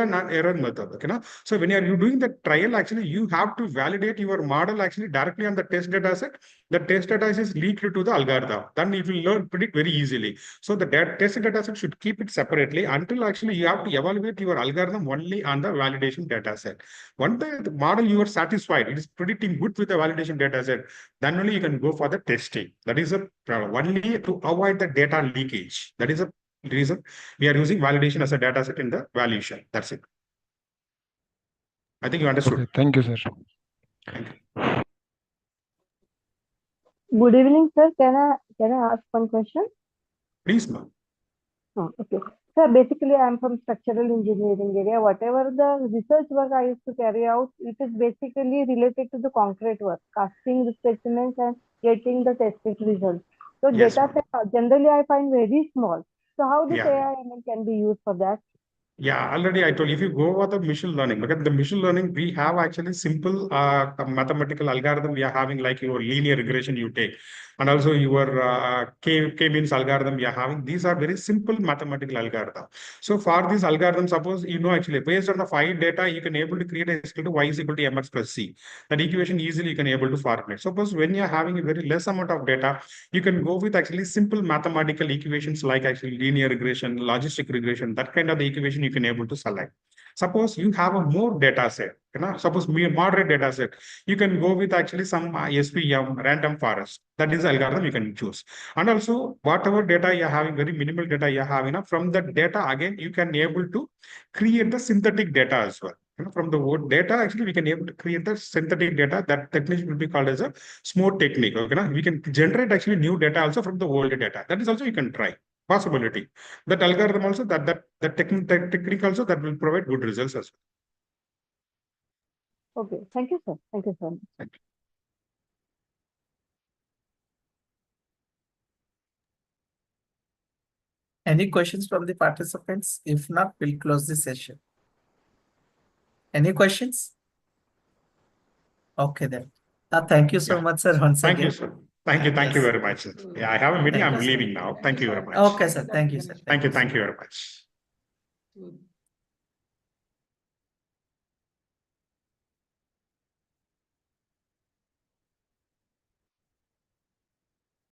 and error method. Okay, na? So when you are doing the trial, actually you have to validate your model actually directly on the test data set. The test data is leaked to the algorithm. Then it will predict very easily. So the test data set should keep it separately until actually you have to evaluate your algorithm only on the validation data set. Once the model you are satisfied, it is predicting good with the validation data set, then only you can go for the testing. That is a only to avoid the data leakage. That is a reason we are using validation as a data set in the valuation. That's it. I think you understood. Okay, thank you, sir. Thank you. Good evening, sir. Can I ask one question? Please, ma'am. Oh, okay. Sir, basically, I'm from structural engineering area. Whatever the research work I used to carry out, it is basically related to the concrete work, casting the specimens and getting the tested results. So Yes, data ma'am. set generally I find very small. So how this Yeah. AI/ML can be used for that? Yeah, already I told you, if you go over the machine learning, because the machine learning, we have actually simple mathematical algorithm we are having, like your linear regression you take, and also your K-means algorithm we are having. These are very simple mathematical algorithm. So for this algorithm, suppose actually based on the 5 data, you can able to create a equal to y is equal to mx plus c. That equation easily you can able to formulate. Suppose when you are having a very less amount of data, you can go with actually simple mathematical equations like actually linear regression, logistic regression, that kind of the equation you can able to select. Suppose you have a more data set, suppose moderate data set, you can go with actually some SVM, random forest. That is the algorithm you can choose. And also whatever data you're having, very minimal data you have, from the data again, you can able to create the synthetic data as well. From the word data, actually, we can able to create the synthetic data. That technique will be called as a smooth technique. Okay, we can generate actually new data also from the old data. That is also you can try possibility. That algorithm also that technique also that will provide good results as well. Okay, thank you, sir. Thank you so much. Thank you. Any questions from the participants? If not, we'll close the session. Any questions? Okay then. Thank you so Yeah. much, sir, once Thank you, again. sir. Thank you. Thank you Yes. very much, sir. Yeah, I have a meeting. Thank I'm you, sir. leaving now. Thank you very much. Okay, sir. Thank you, sir. Thank you. so Thank you much. very much. So